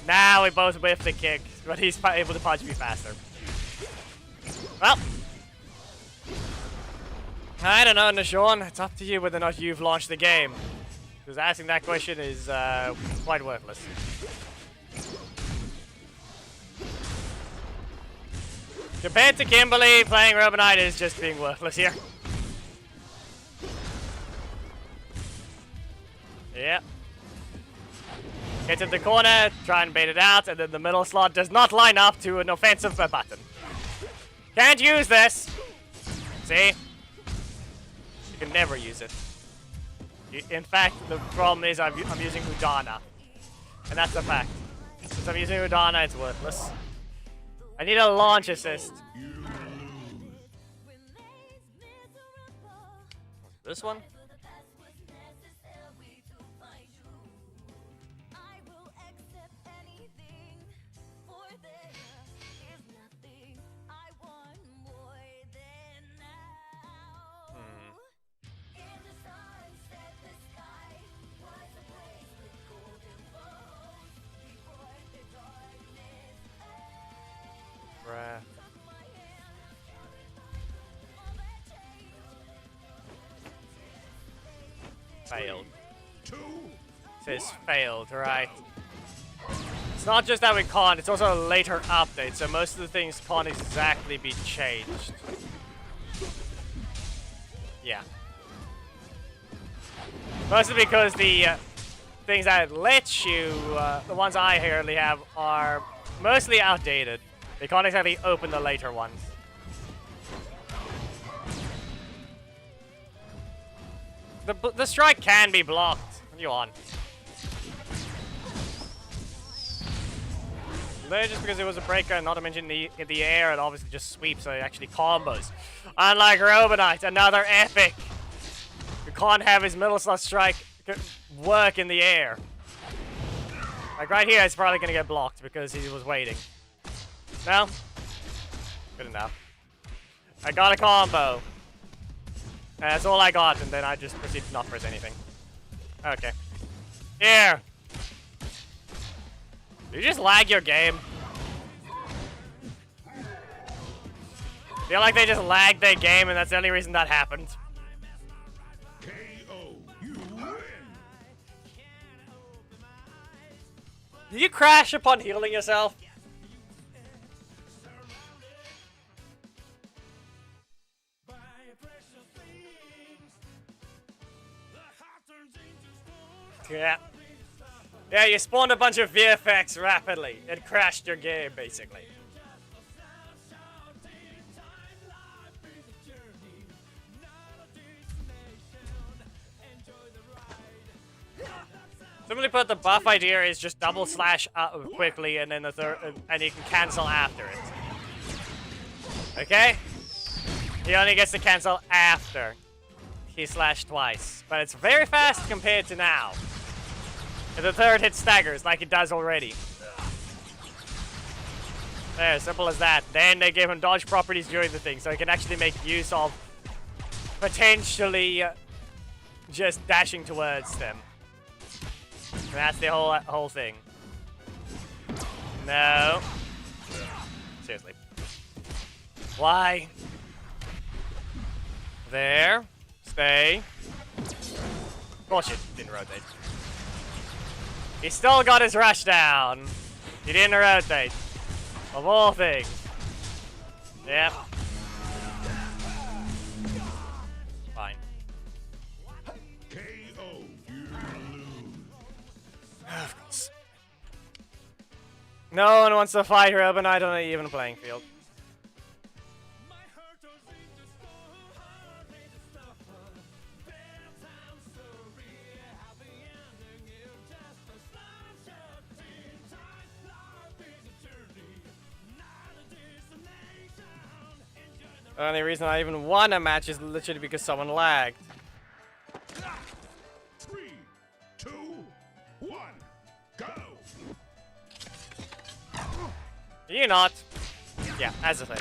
Speaker 3: Now we both whiffed the kick, but he's able to punch me faster. Well. I don't know, Nashawn. It's up to you whether or not you've launched the game. Because asking that question is quite worthless. Compared to Kimberly, playing Robonite is just being worthless here. Yep. Gets in the corner, try and bait it out, and then the middle slot does not line up to an offensive button. Can't use this! See? You can never use it. In fact, the problem is I'm using Udana. And that's the fact. Since I'm using Udana, it's worthless. I need a launch assist. This one? Failed. It says failed, right? It's not just that we can't, it's also a later update, so most of the things can't exactly be changed. Yeah. Mostly because the things that let you, the ones I currently have, are mostly outdated. They can't exactly open the later ones. The strike can be blocked. What are you on? There, just because it was a breaker, not to mention in the air, it obviously just sweeps, so it actually combos. Unlike Robonite, another epic. You can't have his middle slot strike work in the air. Like right here, it's probably gonna get blocked because he was waiting. No? Good enough. I got a combo. And that's all I got, and then I just proceeded to not press anything. Okay. Here! You just lag your game. Feel like they just lagged their game, and that's the only reason that happened.
Speaker 2: KO, you win.
Speaker 3: Did you crash upon healing yourself? Yeah. Yeah, you spawned a bunch of VFX rapidly. It crashed your game, basically. Simply put, the buff idea is just double slash up quickly, and then the third, and you can cancel after it. Okay? He only gets to cancel after he slashed twice, but it's very fast compared to now. And the third hit staggers like it does already. There, simple as that. Then they gave him dodge properties during the thing, so he can actually make use of potentially just dashing towards them. And that's the whole thing. No. Seriously. Why? There. Stay. Bullshit. Didn't rotate. He still got his rush down. He didn't rotate. Of all things. Yep. Fine.
Speaker 2: KO, you lose.
Speaker 3: Of course. No one wants to fight Robonite on an even playing field. The only reason I even won a match is literally because someone lagged.
Speaker 2: 3, 2, 1, go!
Speaker 3: You not. Yeah, as a thing.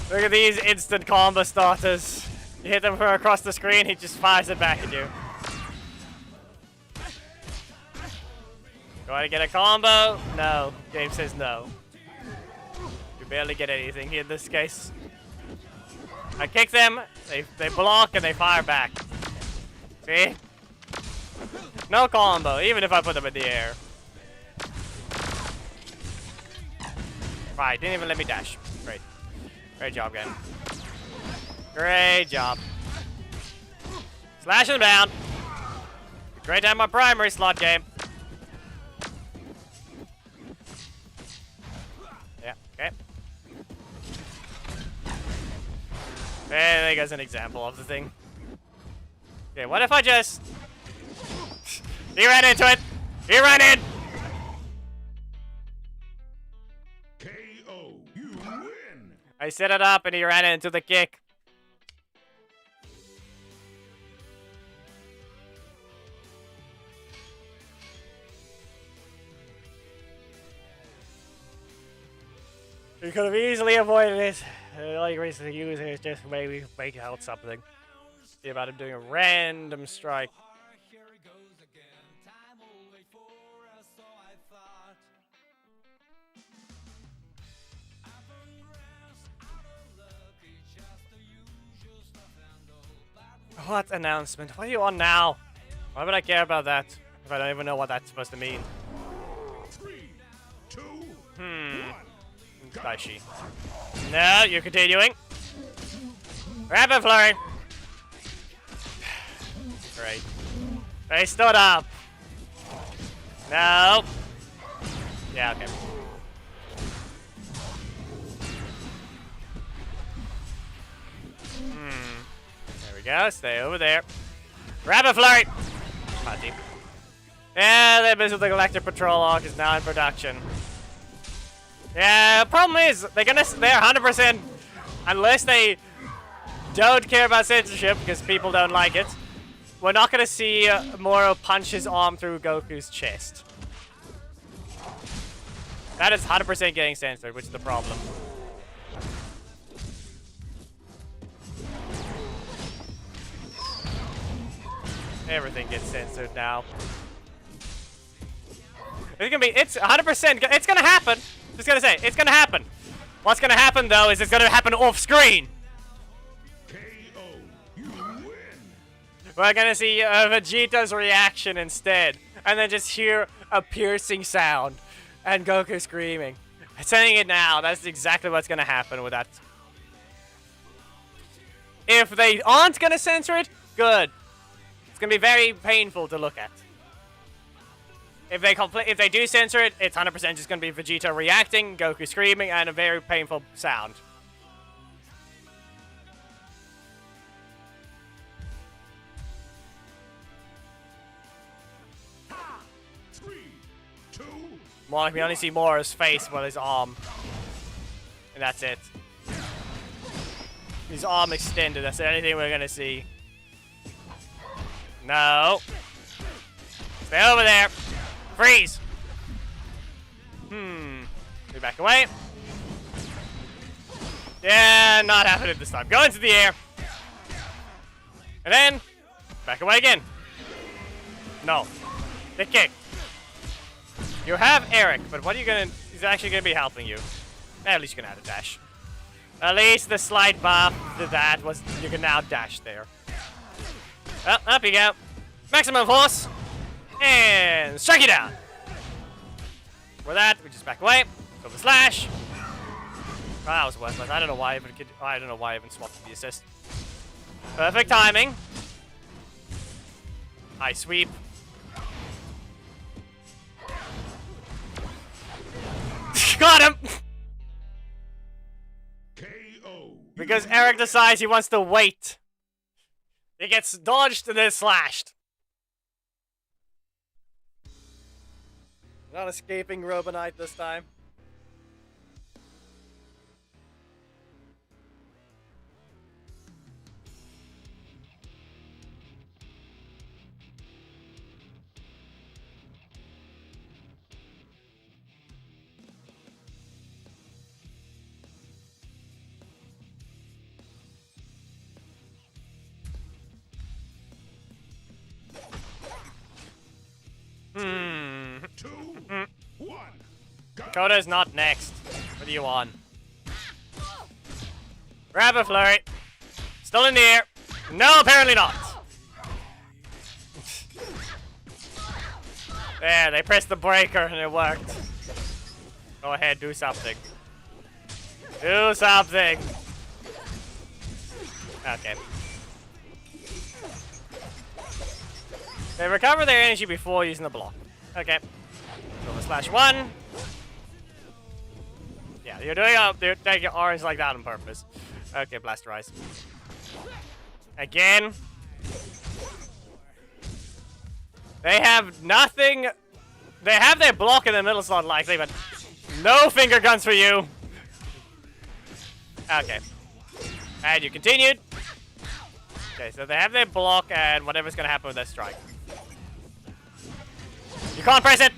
Speaker 3: Look at these instant combo starters. You hit them from across the screen, he just fires it back at you. Try to get a combo? No. Game says no. You barely get anything in this case. I kick them, they block, and they fire back. See? No combo, even if I put them in the air. Right, didn't even let me dash. Great. Great job, game. Great job. Slash them down. Great time my primary slot game. Yeah, okay. There goes an example of the thing. Okay, what if I just... He ran into it! He ran in!
Speaker 2: KO. You win.
Speaker 3: I set it up and he ran into the kick. You could have easily avoided it. The only reason to use it is just maybe make out something. See about him doing a random strike. What announcement? What are you on now? Why would I care about that if I don't even know what that's supposed to mean?
Speaker 2: 3, 2, 1.
Speaker 3: Daishi. No, you're continuing. Rapid flurry. Great. They stood up. No. Yeah, okay. There we go. Stay over there. Rapid flurry. Hot team. Yeah, the Abyssal the Galactic Patrol arc is now in production. Yeah, the problem is they're 100%, unless they don't care about censorship because people don't like it. We're not gonna see Moro punch his arm through Goku's chest. That is 100% getting censored, which is the problem. Everything gets censored now. It's 100%, it's gonna happen. Just gonna say, it's gonna happen. What's gonna happen though is it's gonna happen off screen.
Speaker 2: KO. You win.
Speaker 3: We're gonna see Vegeta's reaction instead, and then just hear a piercing sound and Goku screaming. I'm saying it now. That's exactly what's gonna happen with that. If they aren't gonna censor it, good. It's gonna be very painful to look at. If they do censor it, it's 100% just going to be Vegeta reacting, Goku screaming, and a very painful sound.
Speaker 2: Ha! 3, 2.
Speaker 3: More like we only see Mora's face with his arm. And that's it. His arm extended, that's the only thing we're going to see. No. Stay over there. Freeze! We back away. Yeah, not happening this time. Go into the air. And then, back away again. No. The kick. You have Eric, but what are you gonna... He's actually gonna be helping you. At least you can add a dash. At least the slight buff to that was you can now dash there. Well, up you go. Maximum force. And strike it down. For that, we just back away. Go for slash. Oh, that was worthless. I don't know why I even swapped the assist. Perfect timing. High sweep. Got him.
Speaker 2: KO.
Speaker 3: Because Eric decides he wants to wait. He gets dodged and then slashed. Not escaping Robonite this time.
Speaker 2: Two, 1. Go.
Speaker 3: Koda's not next. What are you on? Rapid flurry. Still in the air. No, apparently not. There, they pressed the breaker and it worked. Go ahead, do something. Do something! Okay. They recover their energy before using the block. Okay. Silver Slash 1. Yeah, you're taking your orange like that on purpose. Okay, Blasterize. Again. They have nothing. They have their block in the middle slot likely, but no finger guns for you. Okay. And you continued. Okay, so they have their block and whatever's gonna happen with their strike. You can't press it!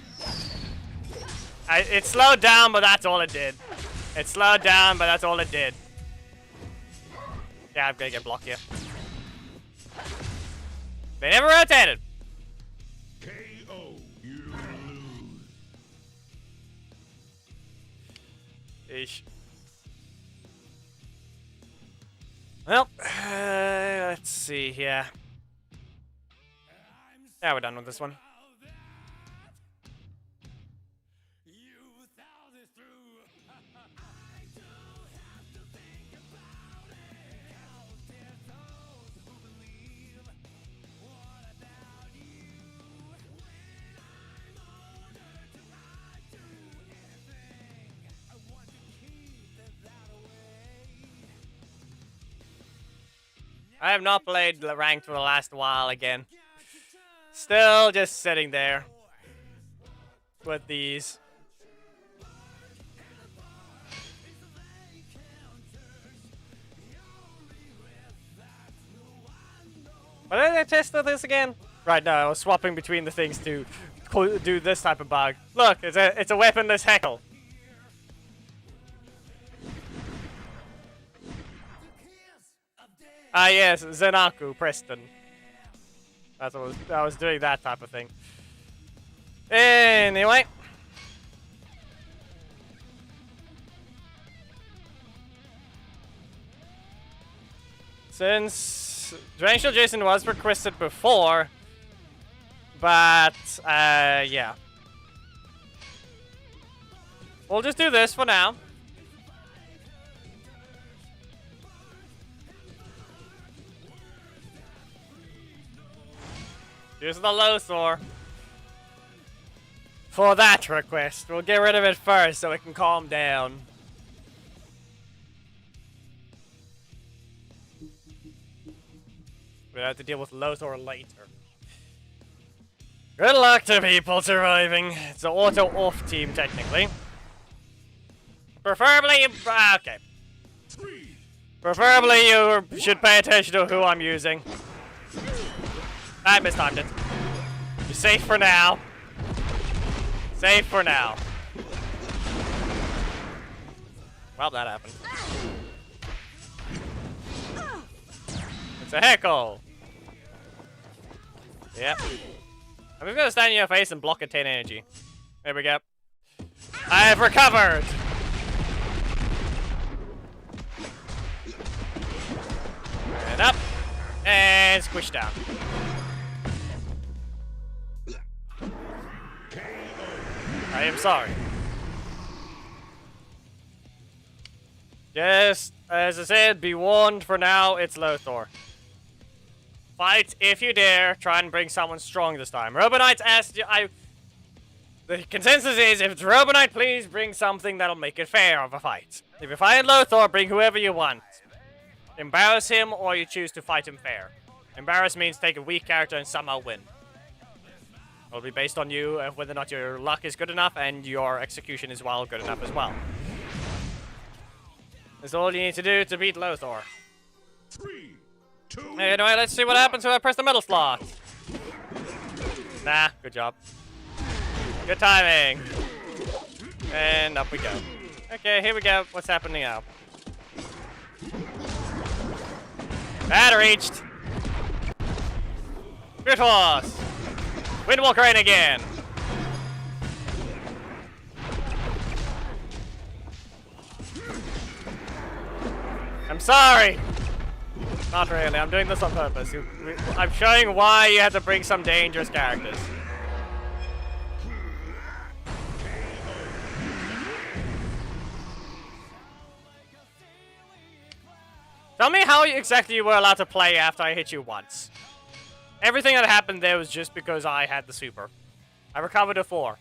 Speaker 3: It slowed down, but that's all it did. It slowed down, but that's all it did. Yeah, I'm gonna get blocked here. They never rotated!
Speaker 2: KO. You lose.
Speaker 3: Eesh. Well, let's see here. Yeah, we're done with this one. I have not played ranked for the last while again. Still just sitting there with these. What did I test this again? Right, no, I was swapping between the things to do this type of bug. Look, it's a weaponless heckle. Ah yes, Zenaku, Preston. That's what I was doing that type of thing. Anyway. Since Drainshell Jason was requested before, but yeah. We'll just do this for now. Use the Lothor for that request. We'll get rid of it first so it can calm down. We'll have to deal with Lothor later. Good luck to people surviving. It's an auto-off team, technically. Preferably, okay. Preferably you should pay attention to who I'm using. I mistimed it. You're safe for now. Safe for now. Well, that happened. It's a heckle. Yep. I'm just gonna stand in your face and block a 10 energy. There we go. I have recovered! And up. And squish down. I am sorry. Just, as I said, be warned for now, it's Lothor. Fight if you dare. Try and bring someone strong this time. Robonite asked you, the consensus is, if it's Robonite, please bring something that'll make it fair of a fight. If you fight Lothor, bring whoever you want. Embarrass him, or you choose to fight him fair. Embarrass means take a weak character and somehow win. It'll be based on you, whether or not your luck is good enough and your execution is good enough as well. That's all you need to do to beat Lothor.
Speaker 2: 3, 2.
Speaker 3: Anyway, let's see what happens when I press the middle slot. Nah, good job. Good timing. And up we go. Okay, here we go. What's happening now? That reached. Good horse. Windwalker in again. I'm sorry. Not really. I'm doing this on purpose. I'm showing why you had to bring some dangerous characters. Tell me how exactly you were allowed to play after I hit you once. Everything that happened there was just because I had the super. I recovered a 4.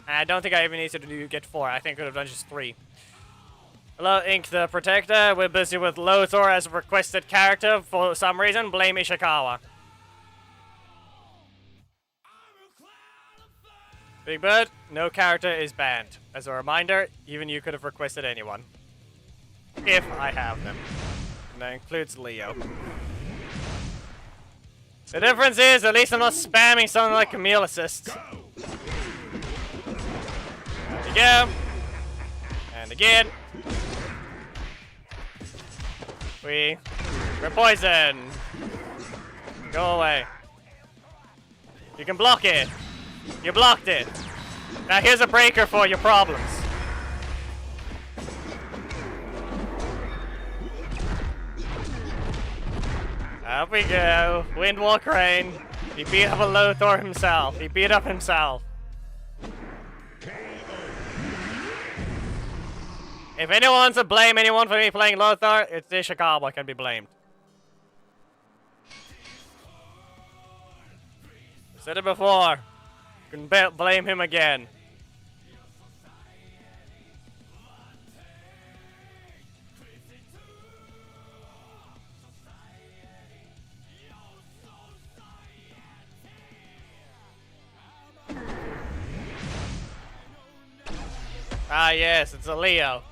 Speaker 3: And I don't think I even needed to get 4. I think I could have done just 3. Hello, Ink the Protector. We're busy with Lothar as a requested character for some reason. Blame Ishikawa. Big Bird, no character is banned. As a reminder, even you could have requested anyone. If I have them. And that includes Leo. The difference is, at least I'm not spamming something like Camille Assist. There we go. And again. We're poisoned. Go away. You can block it. You blocked it. Now here's a breaker for your problems. Up we go. Windwall Crane. He beat up a Lothar himself. He beat up himself. If anyone wants to blame anyone for me playing Lothar, it's Ishikawa can be blamed. I said it before. You can blame him again. Ah yes, it's a Leo.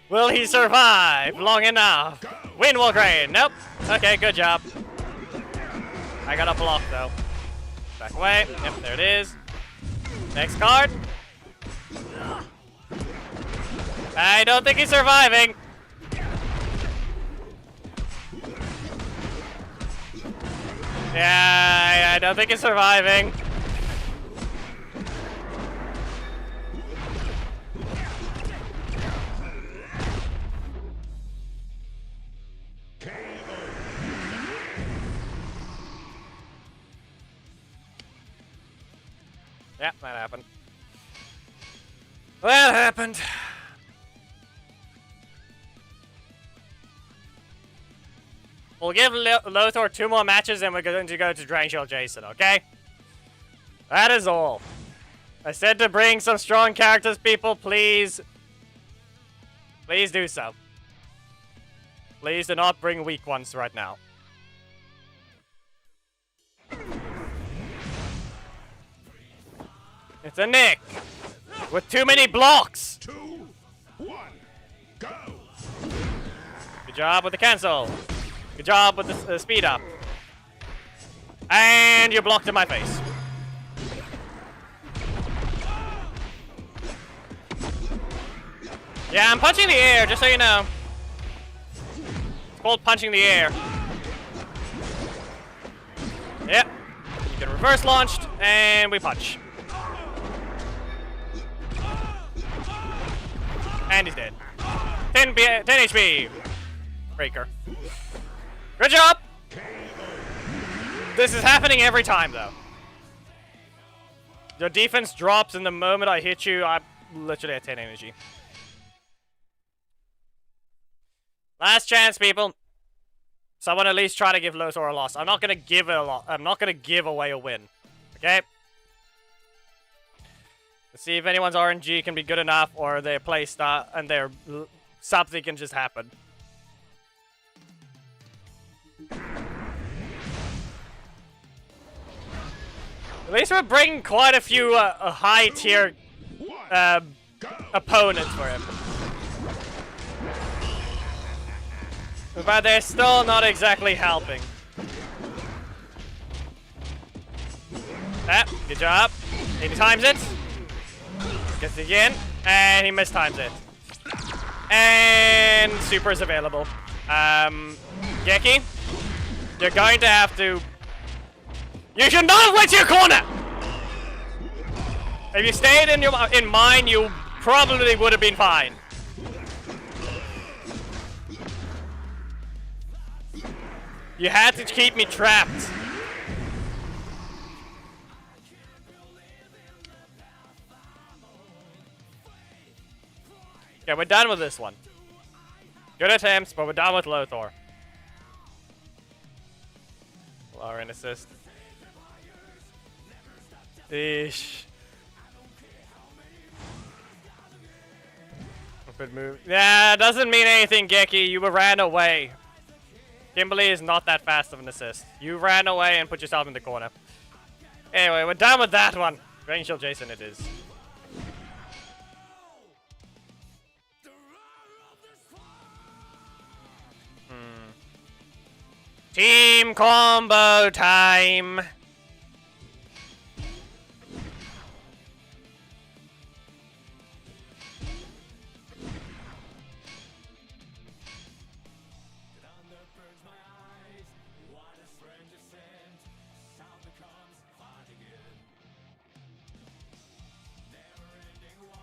Speaker 3: Will he survive long enough? Windwall Crane. Nope. Okay, good job. I got a block though. Back away. Yep, there it is. Next card. I don't think he's surviving. Yeah, I don't think he's surviving. Yeah, that happened. That happened. We'll give Lothar 2 more matches and we're going to go to Drain Shield Jason, okay? That is all. I said to bring some strong characters, people. Please. Please do so. Please do not bring weak ones right now. It's a Nick with too many blocks.
Speaker 2: 2, 1, go.
Speaker 3: Good job with the cancel. Good job with the speed up. And you blocked in my face. Yeah, I'm punching the air, just so you know. It's called punching the air. Yep. You get reverse launched, and we punch. And he's dead. 10 HP. Breaker. Good job! This is happening every time, though. Your defense drops in the moment I hit you. I'm literally at 10 energy. Last chance, people. Someone at least try to give Lothar a loss. I'm not gonna give it a loss. I'm not gonna give away a win. Okay? Let's see if anyone's RNG can be good enough, or their play style and their something can just happen. At least we're bringing quite a few high tier opponents for him. But they're still not exactly helping. Ah, good job. He times it. Gets it again. And he mistimes it. And super is available. Geki, you're going to have to... You should not have went to your corner! If you stayed in mine, you probably would have been fine. You had to keep me trapped. Okay, we're done with this one. Good attempts, but we're done with Lothar. Lauren assist. Eesh. Good move. Yeah, doesn't mean anything, Geki. You ran away. Kimberly is not that fast of an assist. You ran away and put yourself in the corner. Anyway, we're done with that one. Range shield Jason it is. Team combo time.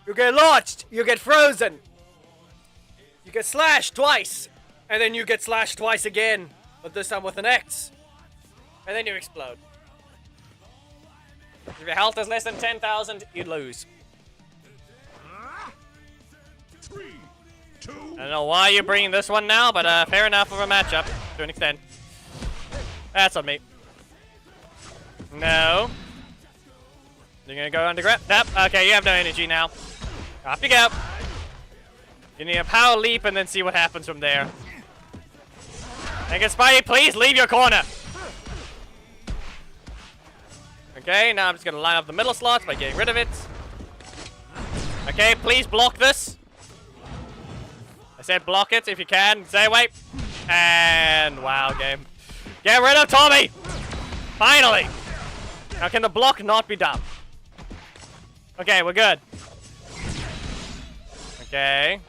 Speaker 3: You get launched, you get frozen, you get slashed twice, and then you get slashed twice again, but this time with an X, and then you explode. If your health is less than 10,000, you lose.
Speaker 2: 3, 2.
Speaker 3: I don't know why you're bringing this one now, but fair enough of a matchup, to an extent. That's on me. No. You're gonna go underground? Nope. Okay, you have no energy now. Off you go. You need a power leap and then see what happens from there. And get Spidey, please leave your corner. Okay, now I'm just gonna line up the middle slots by getting rid of it. Okay, please block this. I said block it if you can. Stay away. And wow, game. Get rid of Tommy! Finally! Now can the block not be dumb? Okay, we're good. Okay.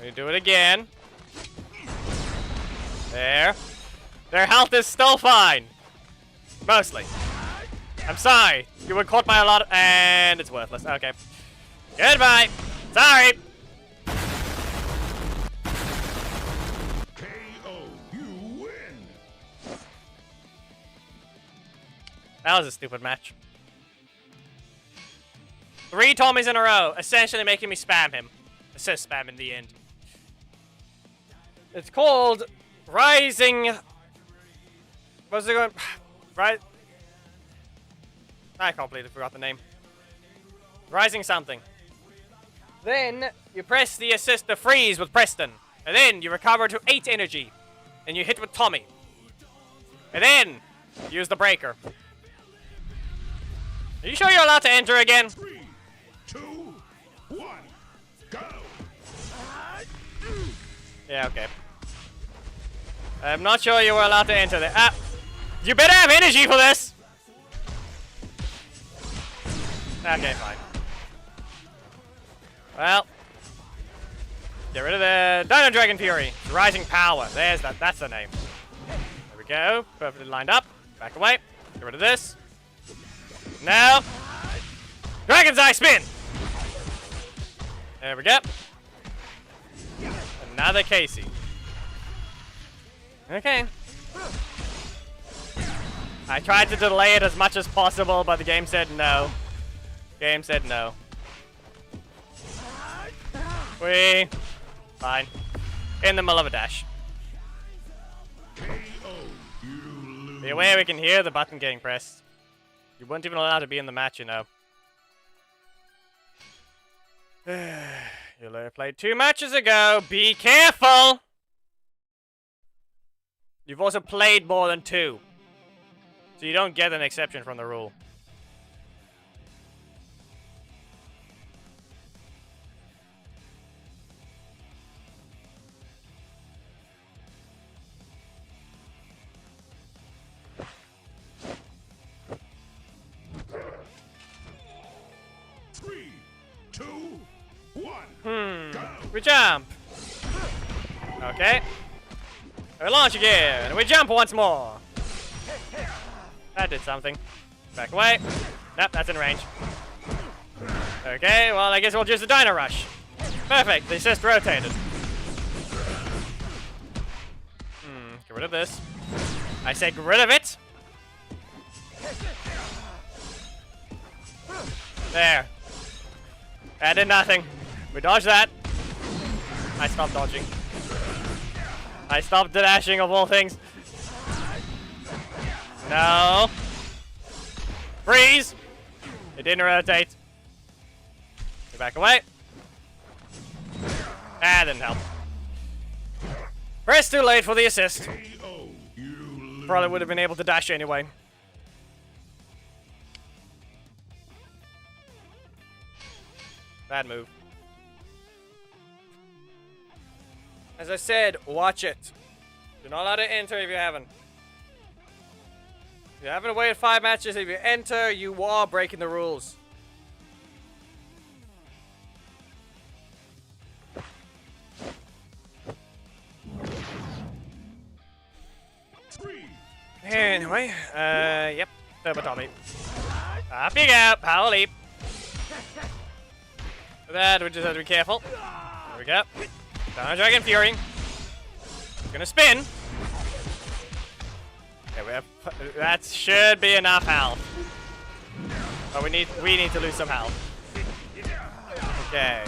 Speaker 3: We do it again. There. Their health is still fine. Mostly. I'm sorry. You were caught by a lot of... And it's worthless. Okay. Goodbye. Sorry.
Speaker 2: KO. You win.
Speaker 3: That was a stupid match. 3 Tommies in a row, essentially making me spam him. Assist spam in the end. It's called Rising... What's it going... Right... I completely forgot the name. Rising something. Then, you press the assist to freeze with Preston. And then, you recover to 8 energy. And you hit with Tommy. And then, use the breaker. Are you sure you're allowed to enter again?
Speaker 2: 3, 2, 1, go.
Speaker 3: Yeah, okay. I'm not sure you were allowed to enter there. Ah! You better have energy for this! Okay, fine. Well. Get rid of the Dino Dragon Fury. Rising Power. There's that. That's the name. There we go. Perfectly lined up. Back away. Get rid of this. Now. Dragon's Eye Spin! There we go. Another Casey. Okay. I tried to delay it as much as possible, but the game said no. Game said no. Fine. In the middle of a dash. Be aware we can hear the button getting pressed. You weren't even allowed to be in the match, you know. You played 2 matches ago. Be careful! You've also played more than 2. So you don't get an exception from the rule. We jump. Okay. We launch again, and we jump once more. That did something. Back away. Nope, that's in range. Okay, well, I guess we'll use the Dino Rush. Perfect, the assist rotated. Get rid of this. I say get rid of it. There. That did nothing. We dodged that. I stopped dodging. I stopped the dashing of all things. No. Freeze! It didn't rotate. Back away. That didn't help. Press too late for the assist. Probably would have been able to dash anyway. Bad move. As I said, watch it. You're not allowed to enter if you haven't. If you haven't waited 5 matches, if you enter, you are breaking the rules. Anyway, yep, Turbo Tommy. Up you go, power leap. For that, we just have to be careful. There we go. Down Dragon Fury. Gonna spin. Okay, we have, that should be enough health. But we need to lose some health. Okay.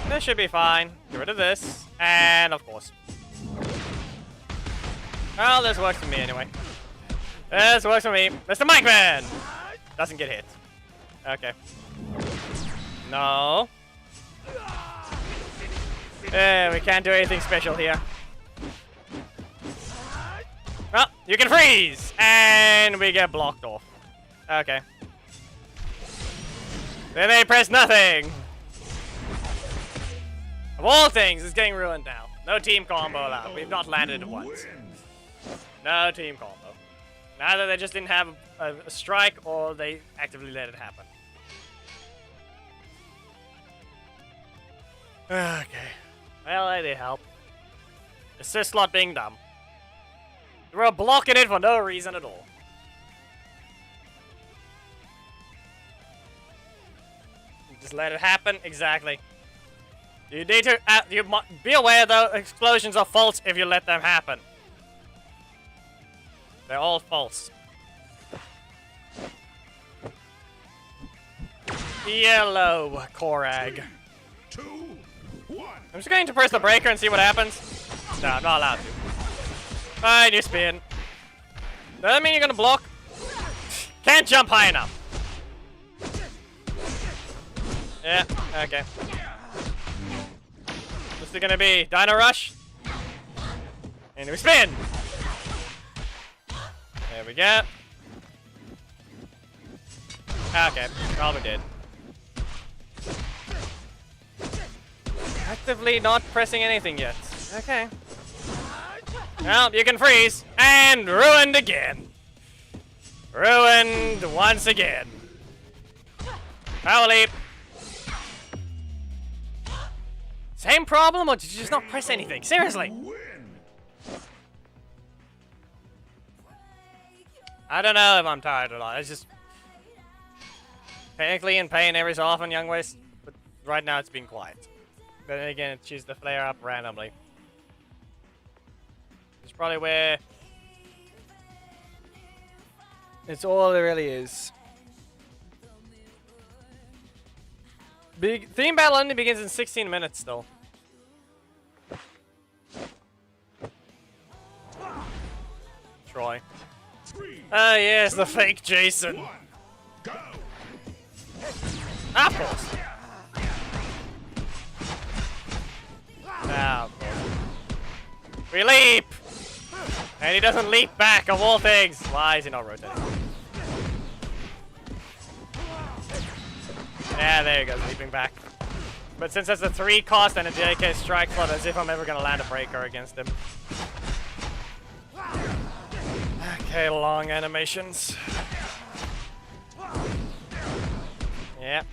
Speaker 3: This should be fine. Get rid of this, and of course. Well, this works for me anyway. This works for me. Mr. Mike Man! Doesn't get hit. Okay. No. We can't do anything special here. Well, you can freeze! And we get blocked off. Okay. Then they press nothing! Of all things, it's getting ruined now. No team combo allowed. We've not landed it once. No team combo. Neither they just didn't have a strike or they actively let it happen. Okay. Well, they did help. Assist slot being dumb. They were blocking it for no reason at all. Just let it happen. Exactly. You need to be aware though, explosions are false if you let them happen. They're all false. Yellow Korag.
Speaker 2: 2, 1.
Speaker 3: I'm just going to press the breaker and see what happens. No, I'm not allowed to. Fine, you spin. Does that mean you're gonna block? Can't jump high enough. Yeah, okay. This is gonna be Dino Rush. And we spin! There we go. Okay, probably did. Actively not pressing anything yet. Okay. Well, you can freeze. And ruined again. Ruined once again. Power leap. Same problem, or did you just not press anything? Seriously. I don't know if I'm tired or not. It's just technically in pain every so often, young waist. But right now it's been quiet. But then again, it chooses to flare up randomly. It's probably where it's all it really is. Theme battle only begins in 16 minutes, though. Troy. Ah, yes, the fake Jason. Of course. Ah, of course. We leap! And he doesn't leap back, of all things. Why is he not rotating? Yeah, there he goes, leaping back. But since that's a 3 cost and a JK strike slot, as if I'm ever gonna land a breaker against him. Okay, long animations. Yep.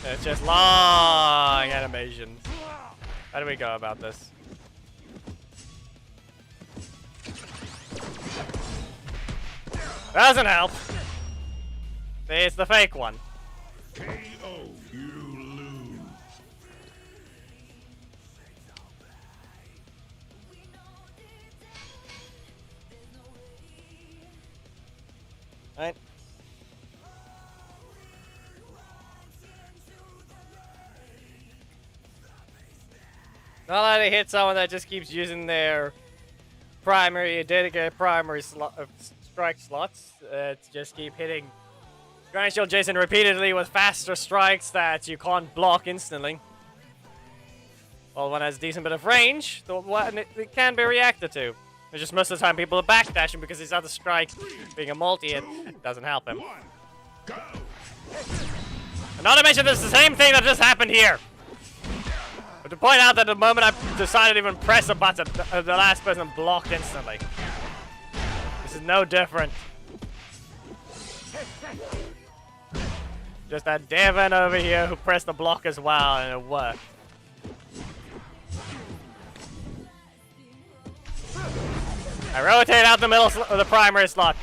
Speaker 3: It's just long animations. How do we go about this? Doesn't help. See, it's the fake one.
Speaker 2: KO, you lose.
Speaker 3: Right? Not that they hit someone that just keeps using their dedicated primary strike slots. To just keep hitting Grand Shield Jason repeatedly with faster strikes that you can't block instantly. Well, one has a decent bit of range, it can be reacted to. It's just most of the time people are backdashing because his other strike, being a multi, it doesn't help him. And not to mention, this is the same thing that just happened here. But to point out that the moment I decided to even press a button, the last person blocked instantly. This is no different. Just that Devon over here who pressed the block as well, and it worked. I rotate out the middle of the primary slot.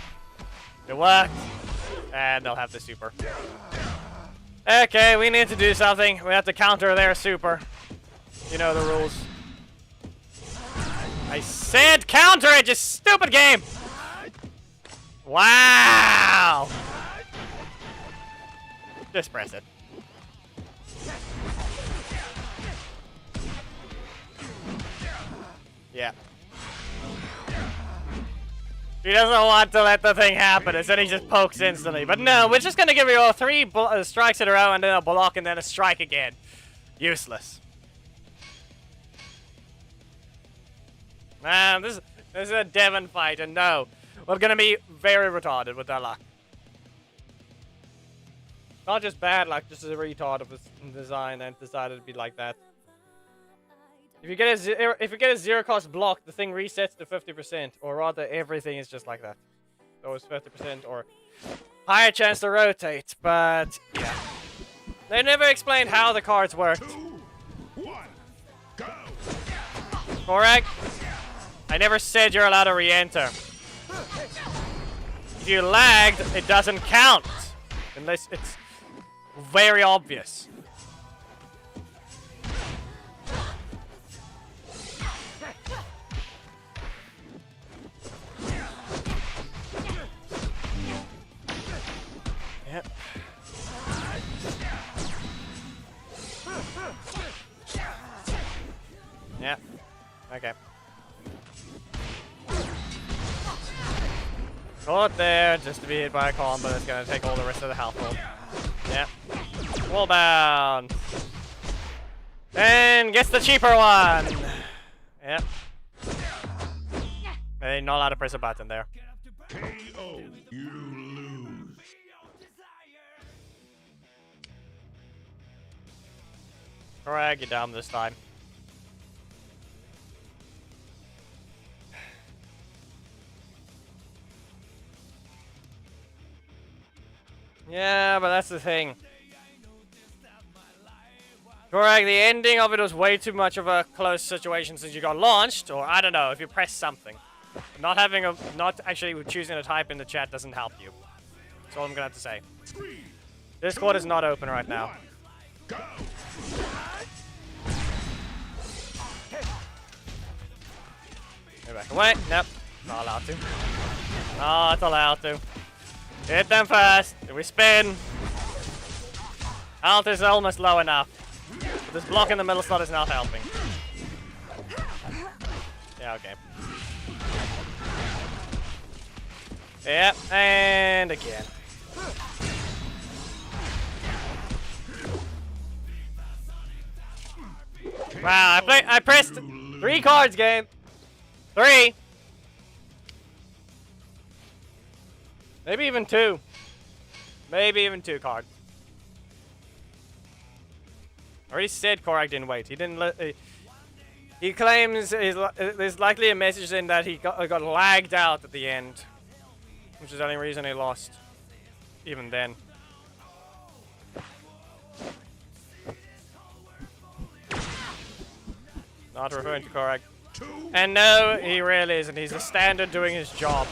Speaker 3: It worked. And they'll have the super. Okay, we need to do something. We have to counter their super. You know the rules. I said counter it, you stupid game! Wow! Just press it. Yeah. He doesn't want to let the thing happen, and then he just pokes instantly. But no, we're just gonna give you all 3 strikes in a row, and then a block, and then a strike again. Useless. Man, this is a Devon fight, and no, we're gonna be very retarded with that luck. Not just bad luck, just a retard of a design and decided to be like that. If you get a 0 cost block, the thing resets to 50%, or rather, everything is just like that. So it's 50% or higher chance to rotate, but yeah. They never explained how the cards worked.
Speaker 2: 2, 1, go.
Speaker 3: Correct? I never said you're allowed to re-enter. If you lagged, it doesn't count. Unless it's very obvious. Yep. Yep. Okay. Caught there, just to be hit by a combo that's gonna take all the rest of the health roll. Yep. Wall bound. And gets the cheaper one. Yep. They're not allowed to press a button there.
Speaker 2: KO. You lose.
Speaker 3: Drag you down this time. Yeah, but that's the thing. Correct, the ending of it was way too much of a close situation since you got launched, or I don't know, if you press something. Not actually choosing a type in the chat doesn't help you. That's all I'm gonna have to say. Discord is not open right now. Go back away. Nope. Not allowed to. Not allowed to. Hit them first. We spin. Health is almost low enough. But this block in the middle slot is not helping. Yeah, okay. Yep, and again. Wow, I pressed 3 cards game. 3. Maybe even 2. Maybe even 2 cards. I already said Korak didn't wait. He didn't let. He claims there's likely a message in that he got lagged out at the end, which is the only reason he lost. Even then. Not referring to Korak. And no, he really isn't. He's a standard doing his job.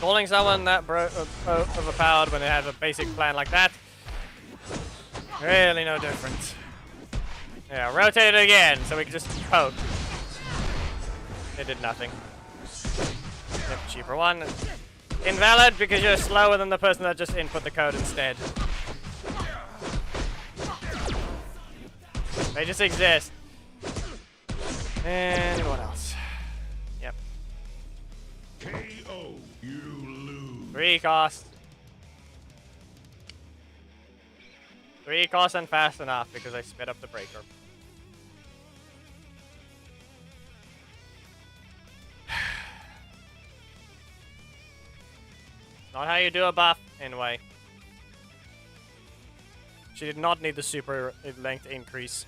Speaker 3: Calling someone that overpowered when they have a basic plan like that, really no difference. Yeah, rotate it again so we can just poke. It did nothing. Yep, cheaper one. Invalid because you're slower than the person that just input the code instead. They just exist. And what else? Yep.
Speaker 2: KO. You lose.
Speaker 3: 3 cost. 3 cost and fast enough because I sped up the breaker. Not how you do a buff, anyway. She did not need the super length increase.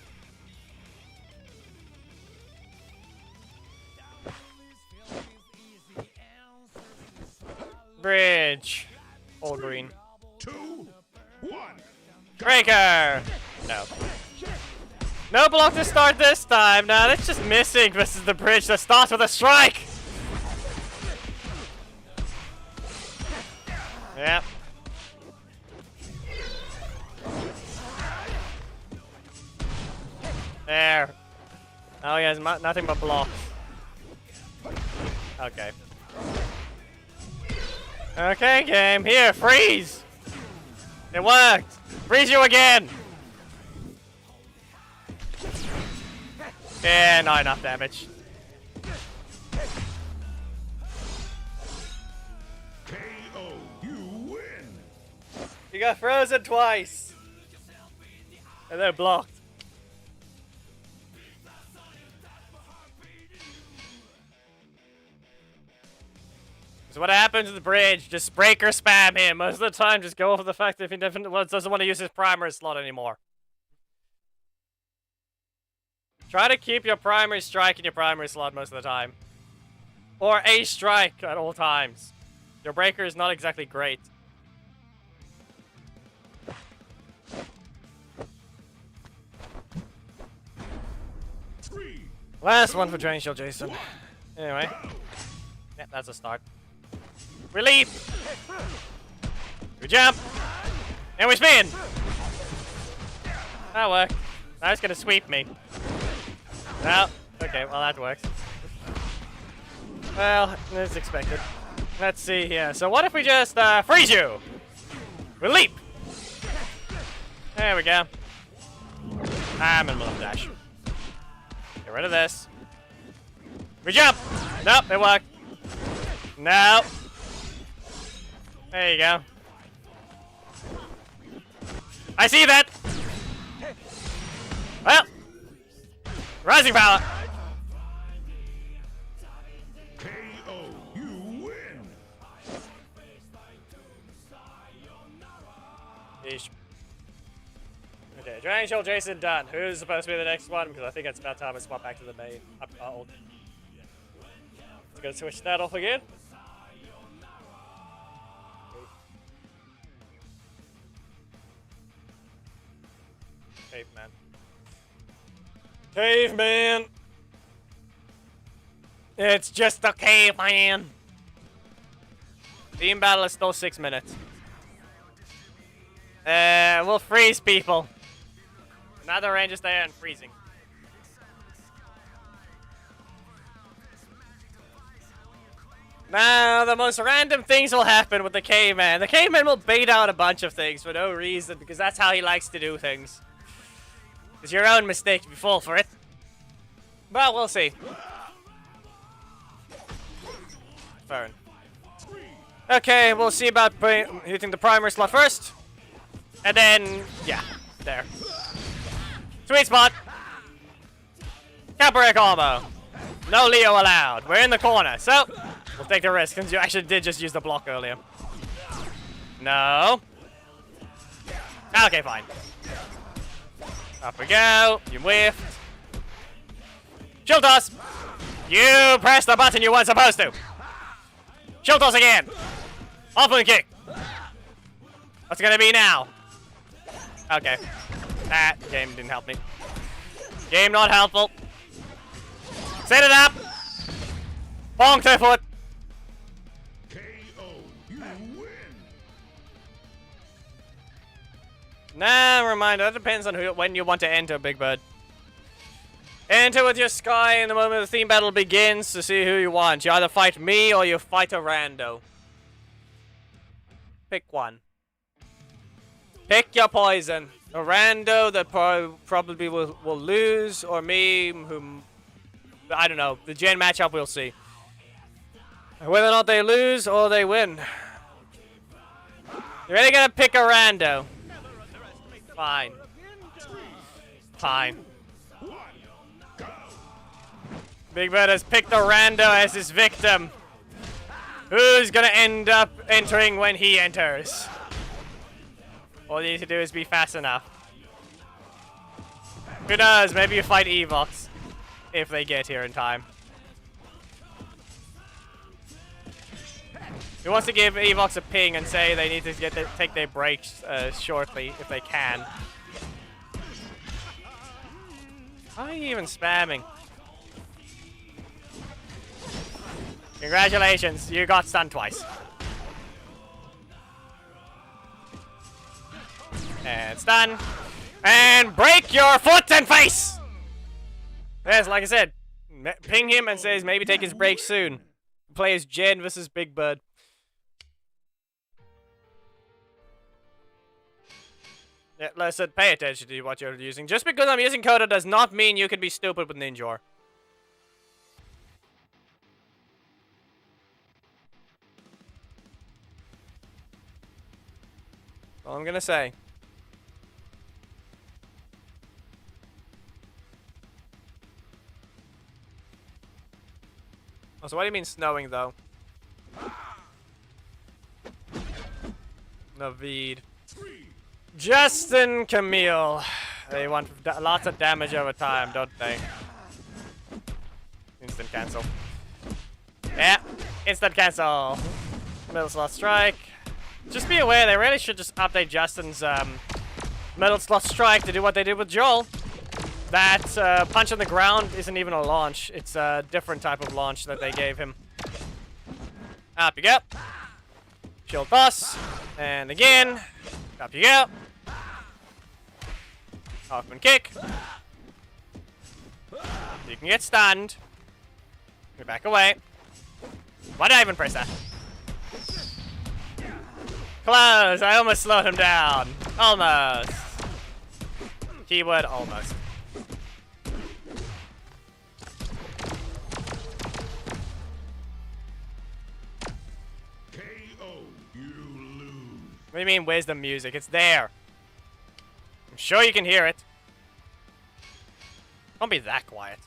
Speaker 3: Bridge. All green.
Speaker 2: 2, 1.
Speaker 3: Breaker! No. No block to start this time. Nah, that's just missing versus the bridge that starts with a strike! Yep. There. Oh, he has nothing but blocks. Okay. Okay, game. Here, freeze! It worked! Freeze you again! Yeah, not enough damage.
Speaker 2: KO. You win.
Speaker 3: You got frozen twice! And they're blocked. So what happens to the bridge? Just breaker spam him. Most of the time, just go over the fact that if he definitely doesn't want to use his primary slot anymore. Try to keep your primary strike in your primary slot most of the time. Or a strike at all times. Your breaker is not exactly great. Last one for Drain Shield Jason. Anyway. Yeah, that's a start. We leap! We jump! And we spin! That worked. Now it's gonna sweep me. No. Okay, well that works. Well, it's expected. Let's see here. So what if we just freeze you? We leap! There we go. I'm in middle of dash. Get rid of this. We jump! Nope, it worked. Nope. There you go. I see that! Well! Rising power!
Speaker 2: KO. You win.
Speaker 3: Yeesh. Okay, Dragon Shield Jason done. Who's supposed to be the next one? Because I think it's about time I swap back to the main. Let's go switch that off again. Caveman. Caveman! It's just a caveman! Team battle is still 6 minutes. We'll freeze people. Now the range is there and freezing. Now, the most random things will happen with the caveman. The caveman will bait out a bunch of things for no reason, because that's how he likes to do things. It's your own mistake if you fall for it. But we'll see. Fern. Okay, we'll see about hitting the primary slot first. And then, yeah, there. Sweet spot. Capoeira combo. No Leo allowed. We're in the corner, so we'll take the risk since you actually did just use the block earlier. No. Okay, fine. Up we go. You whiffed. Shield toss. You pressed the button you weren't supposed to. Shield toss again. Off-wing kick. What's it gonna be now? Okay. That game didn't help me. Game not helpful. Set it up. Bonk to foot.
Speaker 2: KO. You win.
Speaker 3: Nah, reminder. That depends on when you want to enter, Big Bird. Enter with your Sky in the moment the theme battle begins to see who you want. You either fight me or you fight a rando. Pick one. Pick your poison. A rando that probably will lose, or me, whom... I don't know. The gen matchup we'll see. Whether or not they lose or they win. You really gonna pick a rando? Fine. Fine. Big Bird has picked a rando as his victim. Who's gonna end up entering when he enters? All you need to do is be fast enough. Who knows? Maybe you fight Evox if they get here in time. Who wants to give Evox a ping and say they need to take their breaks shortly if they can? Why are you even spamming? Congratulations, you got stunned twice. And stun. And break your foot and face! Yes, like I said, ping him and says maybe take his break soon. Play as Jen versus Big Bird. Yeah, listen, pay attention to what you're using. Just because I'm using Coda does not mean you can be stupid with Ninja. All I'm gonna say. Oh, so what do you mean snowing, though? Naveed. Justin Camille. They want lots of damage over time, don't they? Instant cancel. Yeah, instant cancel. Middle slot strike. Just be aware, they really should just update Justin's middle slot strike to do what they did with Joel. That punch on the ground isn't even a launch. It's a different type of launch that they gave him. Up you go. Shield toss. And again. Up you go. Hawkman kick. You can get stunned. You back away. Why did I even press that? Close! I almost slowed him down. Almost. Keyword almost.
Speaker 2: KO, you lose.
Speaker 3: What do you mean, where's the music? It's there. I'm sure you can hear it. Don't be that quiet.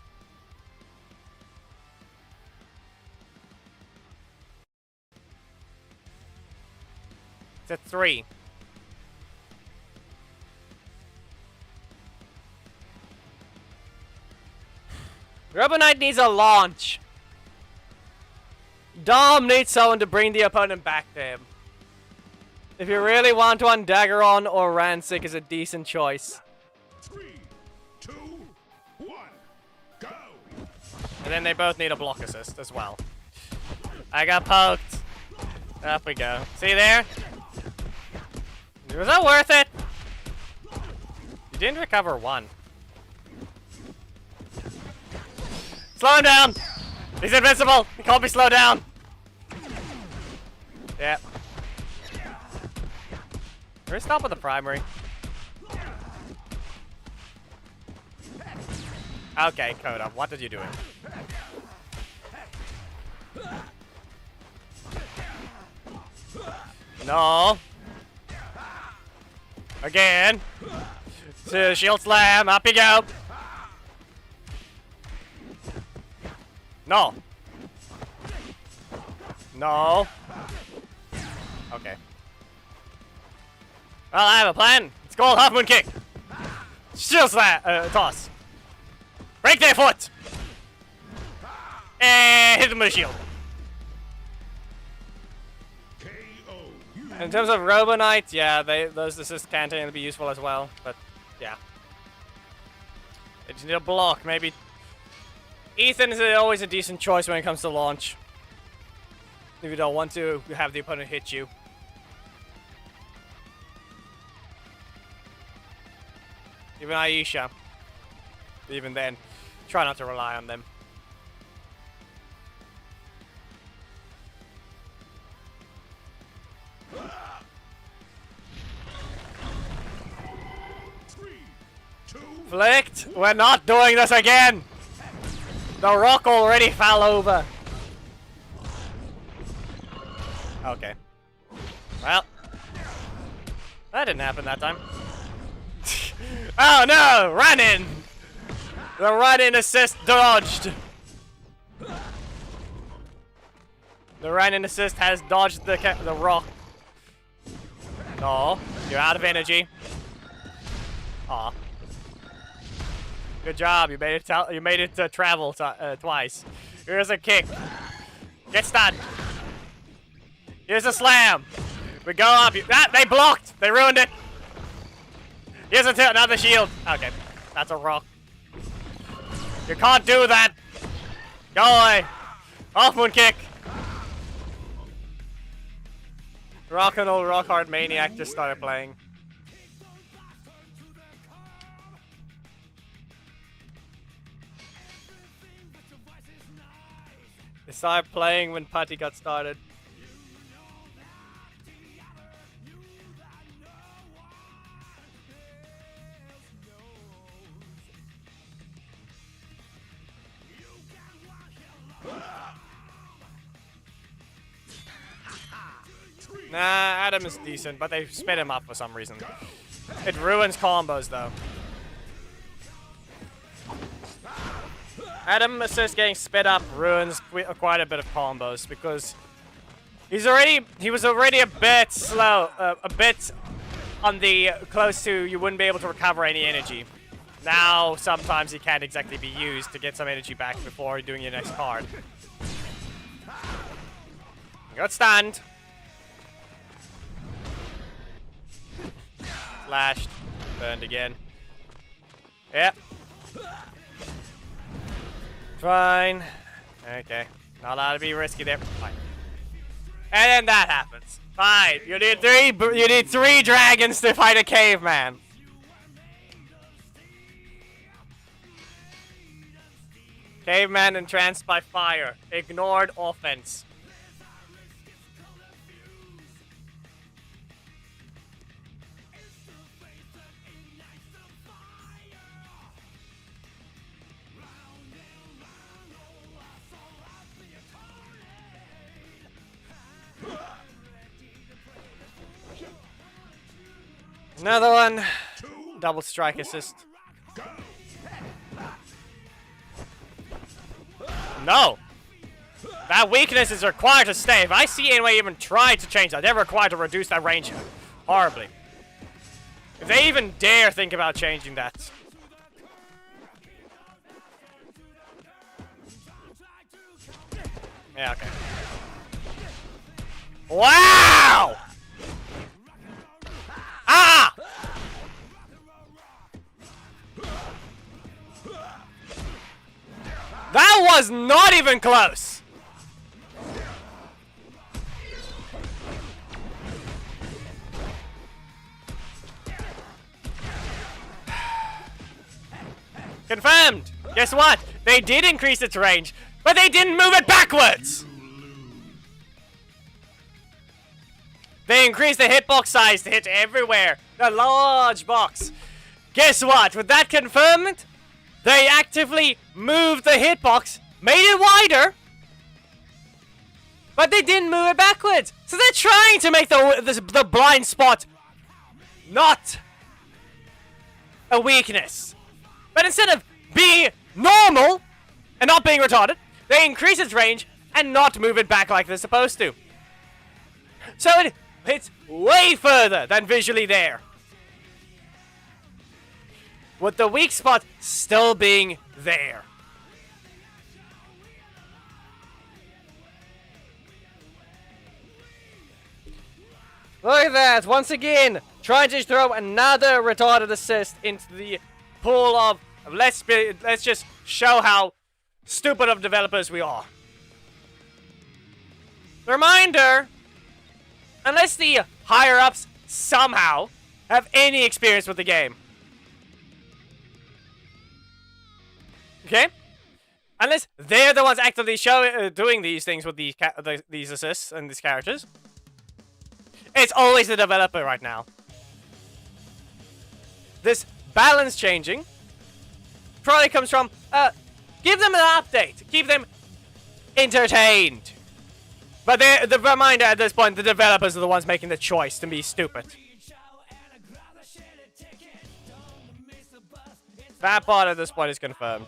Speaker 3: It's at 3. Rubber Knight needs a launch. Dom needs someone to bring the opponent back to him. If you really want one, Daggeron or Rancic is a decent choice.
Speaker 2: 3, 2, 1, go!
Speaker 3: And then they both need a block assist as well. I got poked. Up we go. See there? Was that worth it? You didn't recover 1. Slow him down! He's invincible! He can't be slowed down! Yeah. We're gonna stop with the primary. Okay, Coda, what did you do? No. Again. To shield slam, up you go. No. No. Okay. Well, I have a plan. It's called Half Moon Kick. Shield slam, toss. Break their foot. And hit them with a shield. In terms of Robo Knight, yeah, those assists can tend to be useful as well, but yeah. They just need a block, maybe. Ethan is always a decent choice when it comes to launch. If you don't want to have the opponent hit you. Even Aisha. Even then. Try not to rely on them. Flicked! We're not doing this again! The rock already fell over. Okay. Well. That didn't happen that time. Oh no! Run in! The run-in assist dodged. The run-in assist has dodged the rock. Oh, you're out of energy. Aw. Good job. You made it travel twice. Here's a kick. Get stunned. Here's a slam. We go up. They blocked. They ruined it. Here's another shield. Okay, that's a rock. You can't do that. Go away. Off moon kick. Rock and old rock hard maniac just started playing. They started playing when Putty got started. Nah, Adam is decent, but they spit him up for some reason. It ruins combos, though. Adam assist getting spit up ruins quite a bit of combos because he was already a bit slow, a bit on the close to you wouldn't be able to recover any energy. Now sometimes he can't exactly be used to get some energy back before doing your next card. Good stand. Flashed. Burned again. Yep. Fine. Okay. Not allowed to be risky there. Fine. And then that happens. Fine. You need three dragons to fight a caveman. Caveman entranced by fire. Ignored offense. Another one. Double strike assist. No! That weakness is required to stay. If I see anyone even try to change that, they're required to reduce that range horribly. If they even dare think about changing that. Yeah, okay. Wow! Ah! That was not even close. Confirmed. Guess what? They did increase its range, but they didn't move it backwards. They increased the hitbox size to hit everywhere. The large box. Guess what? With that confirmed, they actively moved the hitbox, made it wider, but they didn't move it backwards. So they're trying to make the blind spot not a weakness. But instead of being normal and not being retarded, they increase its range and not move it back like they're supposed to. So it hits way further than visually there, with the weak spot still being there. Look at that, once again, trying to throw another retarded assist into the pool of let's just show how stupid of developers we are. Reminder, unless the higher-ups somehow have any experience with the game. Okay? Unless they're the ones actively doing these things with these assists and these characters. It's always the developer right now. This balance changing probably comes from, give them an update. Keep them entertained. But the reminder at this point, the developers are the ones making the choice to be stupid. That part at this point is confirmed.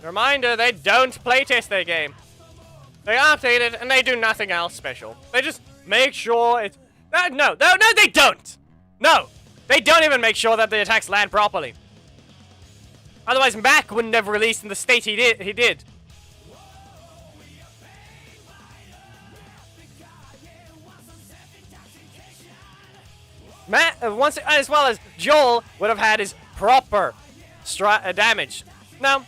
Speaker 3: Reminder, they don't playtest their game. They update it and they do nothing else special. They just make sure it's... No, they don't! No! They don't even make sure that the attacks land properly. Otherwise, Mac wouldn't have released in the state he did. Matt, as well as Joel, would have had his proper damage. Now,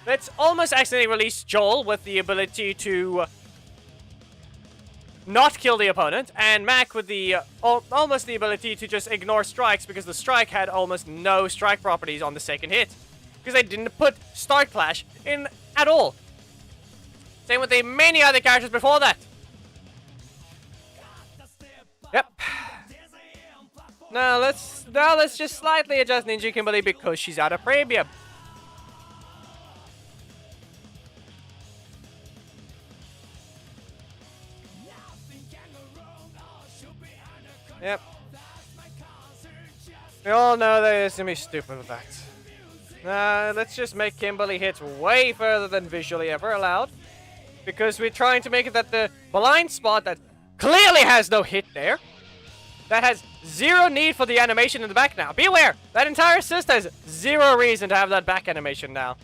Speaker 3: let's almost accidentally release Joel with the ability to not kill the opponent, and Mac with the almost the ability to just ignore strikes because the strike had almost no strike properties on the second hit. Because they didn't put Start Clash in at all. Same with the many other characters before that. Yep. Now let's just slightly adjust Ninja Kimberly because she's out of premium. Yep. We all know that it's gonna be stupid with that. Let's just make Kimberly hit way further than visually ever allowed. Because we're trying to make it that the blind spot that clearly has no hit there, that has zero need for the animation in the back now. Be aware, that entire assist has zero reason to have that back animation now.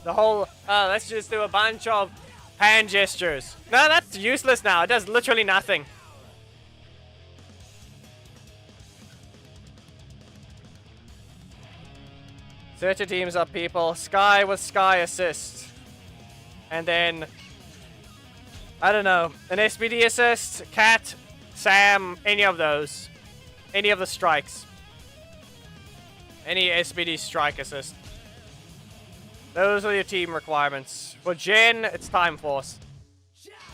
Speaker 3: The whole, let's just do a bunch of hand gestures. No, that's useless now. It does literally nothing. Search your teams up, people. Sky with Sky assist. And then, I don't know, an SPD assist, Cat, Sam, any of those. Any of the strikes. Any SPD strike assist. Those are your team requirements. For Jen, it's Time Force.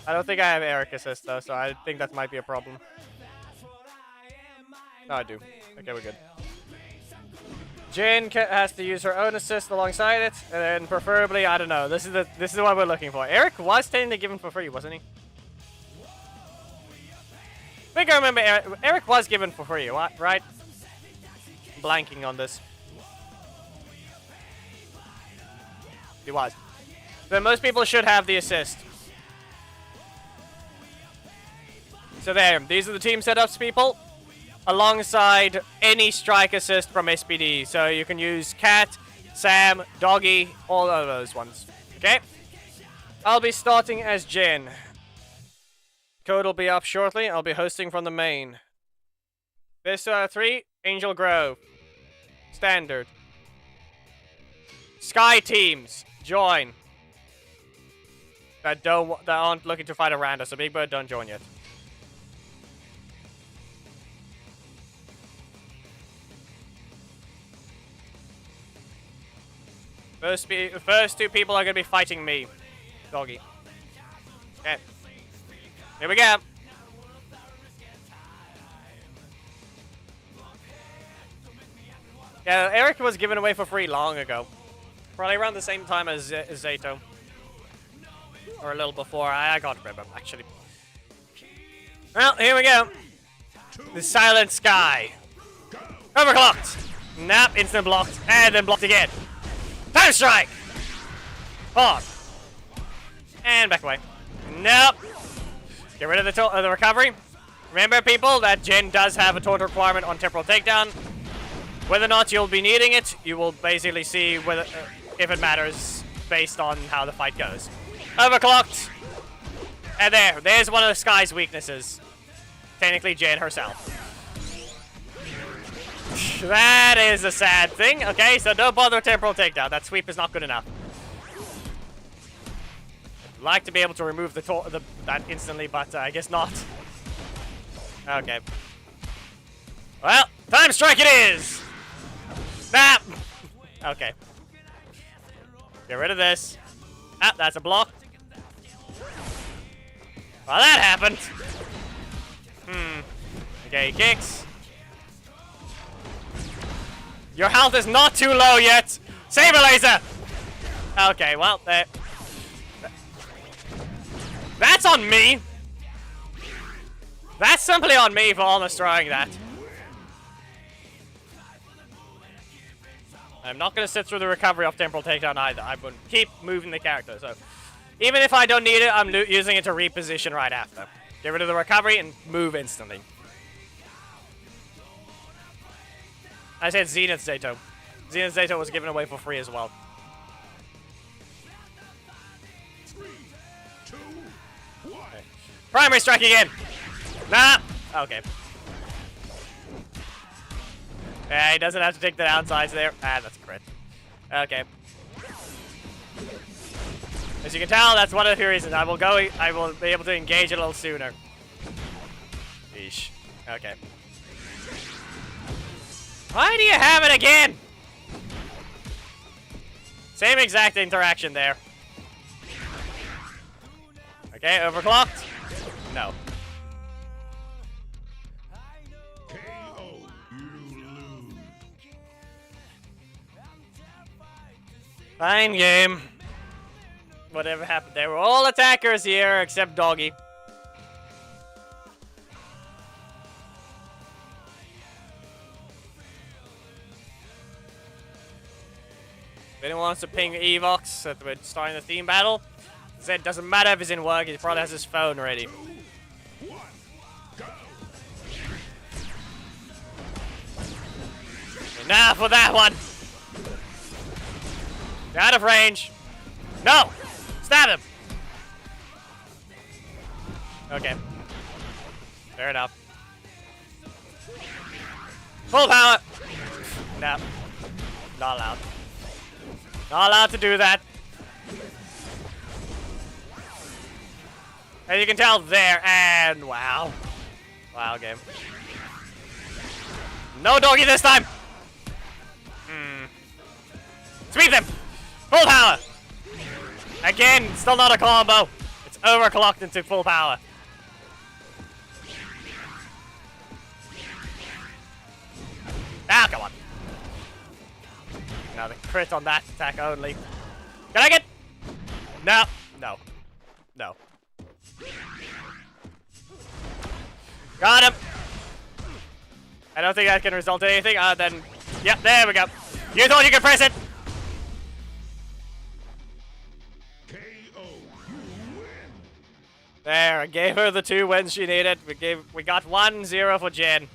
Speaker 3: I don't think I have Eric assist though, so I think that might be a problem. No, I do. Okay, we're good. Jen has to use her own assist alongside it, and then preferably, I don't know. This is what we're looking for. Eric was technically given for free, wasn't he? I think I remember Eric was given for free, right? Blanking on this. He was. But most people should have the assist. So there, these are the team setups, people. Alongside any strike assist from SPD. So you can use Cat, Sam, Doggy, all of those ones. Okay? I'll be starting as Jen. Code will be up shortly. I'll be hosting from the main. Best 3, Angel Grove. Standard. Sky teams. Join. That aren't looking to fight around us. So Big Bird, don't join yet. First two people are going to be fighting me. Doggy. Okay. Here we go. Yeah, Eric was given away for free long ago. Probably around the same time as Zato. Or a little before. I can't remember, actually. Well, here we go. The Silent Sky. Overclocked. Nap, instant blocked, and then blocked again. Time strike! Pause. And back away. Nope. Get rid of the recovery. Remember, people, that Jen does have a taunt requirement on temporal takedown. Whether or not you'll be needing it, you will basically see whether if it matters based on how the fight goes. Overclocked. And there's one of the Sky's weaknesses. Technically, Jen herself. That is a sad thing. Okay, so don't bother with temporal takedown. That sweep is not good enough. I'd like to be able to remove that instantly, but I guess not. Okay. Well, time strike it is! Nah! Okay. Get rid of this. Ah, that's a block. Well, that happened. Okay, he kicks. Your health is not too low yet. Saber laser! Okay, well, that's on me. That's simply on me for almost throwing that. I'm not going to sit through the recovery of temporal takedown either. I'm going to keep moving the character. So even if I don't need it, I'm using it to reposition right after. Get rid of the recovery and move instantly. I said Zenith Zato. Zenith Zato was given away for free as well.
Speaker 2: 3, 2, 1.
Speaker 3: Okay. Primary strike again. Nah. Okay. Yeah, he doesn't have to take the downsides there. Ah, that's a crit. Okay. As you can tell, that's one of the reasons I will be able to engage it a little sooner. Yeesh. Okay. Why do you have it again? Same exact interaction there. Okay, overclocked? No.
Speaker 2: KO. You lose.
Speaker 3: Fine game. Whatever happened there. We're all attackers here except Doggy. If anyone wants to ping Evox that we're starting the theme battle, it doesn't matter if he's in work, he probably has his phone ready.
Speaker 2: 2, 1, go.
Speaker 3: Enough for that one! You're out of range. No! Stab him! Okay. Fair enough. Full power! No. Not allowed. Not allowed to do that. As you can tell there, and wow. Wow, game. No Doggy this time! Sweep them! Full power! Again, still not a combo. It's overclocked into full power. Ah, come on. Now the crit on that attack only. Can I get? No. No. No. Got him. I don't think that can result in anything other than... Yep, there we go. You thought you could press it?
Speaker 2: KO. You win.
Speaker 3: There, I gave her the 2 wins she needed. We got 1-0 for Jen.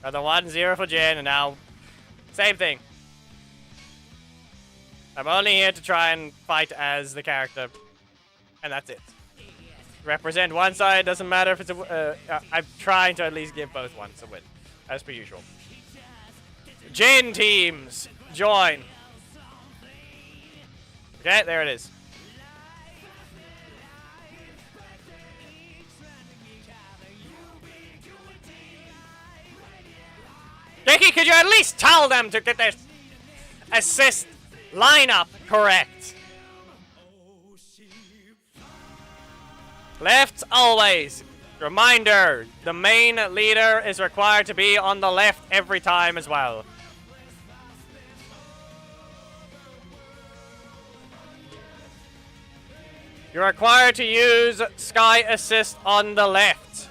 Speaker 3: Got the 1-0 for Jen, and now same thing. I'm only here to try and fight as the character, and that's it. Represent one side, doesn't matter if it's a... I'm trying to at least give both ones a win, as per usual. Jen teams, join. Okay, there it is. Dickie, could you at least tell them to get their assist lineup correct? Left always. Reminder, the main leader is required to be on the left every time as well. You're required to use Sky Assist on the left.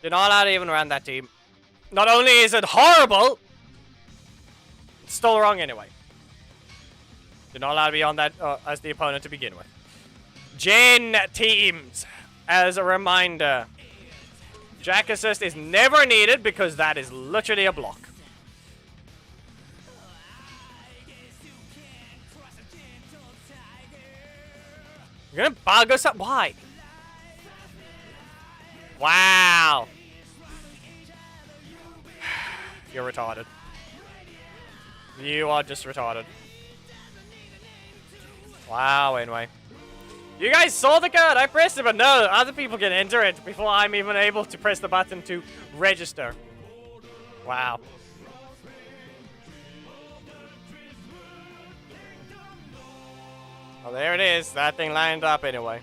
Speaker 3: You're not allowed to even run that team. Not only is it horrible, it's still wrong anyway. You're not allowed to be on that as the opponent to begin with. Jen teams, as a reminder, Jack Assist is never needed because that is literally a block. You're gonna bug us up? Why? Wow. You're retarded. You are just retarded. Wow, anyway. You guys saw the code! I pressed it, but no, other people can enter it before I'm even able to press the button to register. Wow. Well, there it is. That thing lined up anyway.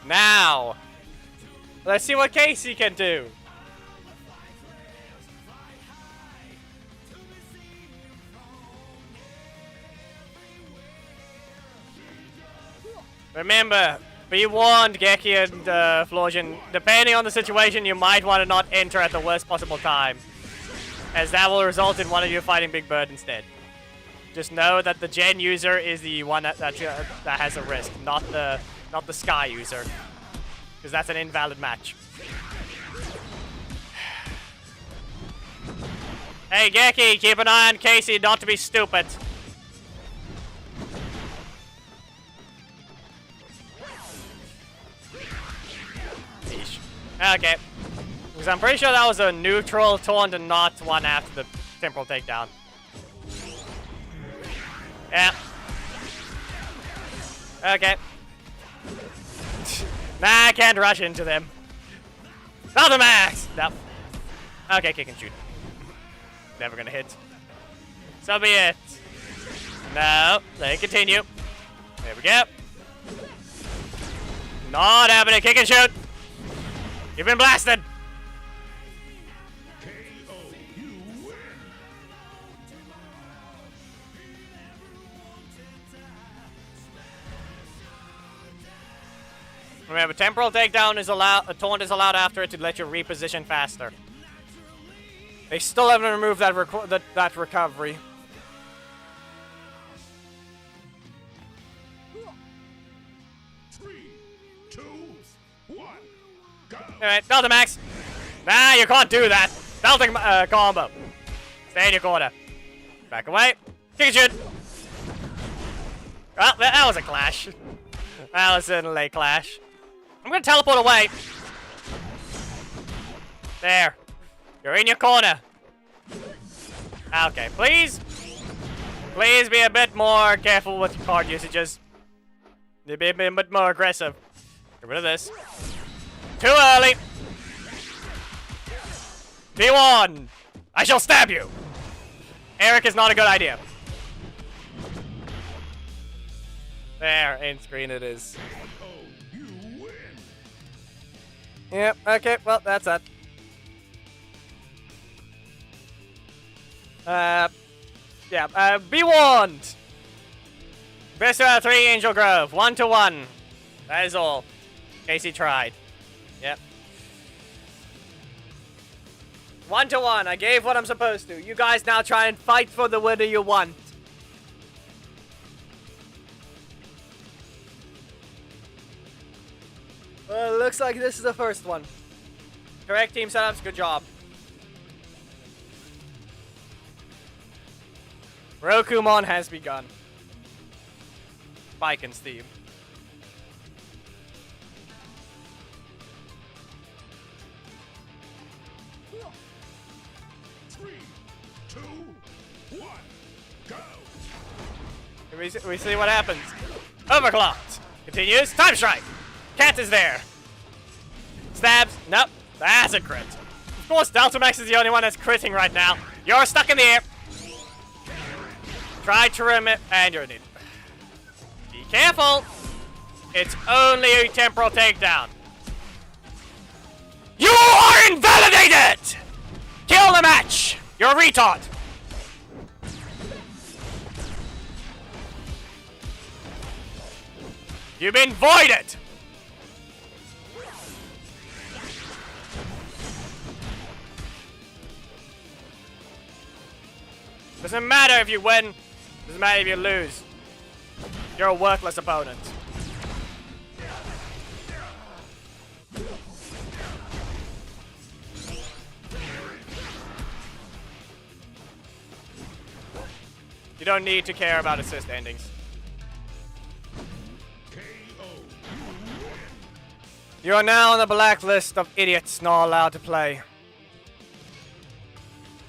Speaker 3: Now, let's see what Casey can do. Remember, be warned, Geki and Florian. Depending on the situation, you might want to not enter at the worst possible time, as that will result in one of you fighting Big Bird instead. Just know that the Gen user is the one that has a risk, not the Sky user, because that's an invalid match. Hey, Geki, keep an eye on Casey, not to be stupid. Okay. Because I'm pretty sure that was a neutral taunt and not one after the temporal takedown. Yeah. Okay. Nah, I can't rush into them. Not the max! No. Okay, kick and shoot. Never gonna hit. So be it. No. Let it continue. There we go. Not happening. Kick and shoot. You've been blasted! Remember, temporal takedown is allowed. A taunt is allowed after it to let you reposition faster. They still haven't removed that recovery. Alright, Delta Max. Nah, you can't do that. Delta combo. Stay in your corner. Back away. Kick and shoot. Well, that was a clash. That was certainly a clash. I'm gonna teleport away. There. You're in your corner. Okay, please. Please be a bit more careful with your card usages. Be a bit more aggressive. Get rid of this. Too early. Be warned. I shall stab you. Eric is not a good idea. There, end screen it is. Yep, okay, well, that's that. Be warned. Best out of 3, Angel Grove. 1-1. That is all. Casey tried. Yep. 1-1. I gave what I'm supposed to. You guys now try and fight for the winner you want. Well, looks like this is the first one. Correct team setups. Good job. Rokumon has begun. Biken's theme. We see what happens. Overclocked. Continues. Time strike. Cat is there. Stabs. Nope. That's a crit. Of course, Deltamax is the only one that's critting right now. You're stuck in the air. Try to remit. And you're in it. Be careful. It's only a temporal takedown. You are invalidated! Kill the match. You're a retard. You've been voided! Doesn't matter if you win, doesn't matter if you lose. You're a worthless opponent. You don't need to care about assist endings. You are now on the blacklist of idiots not allowed to play.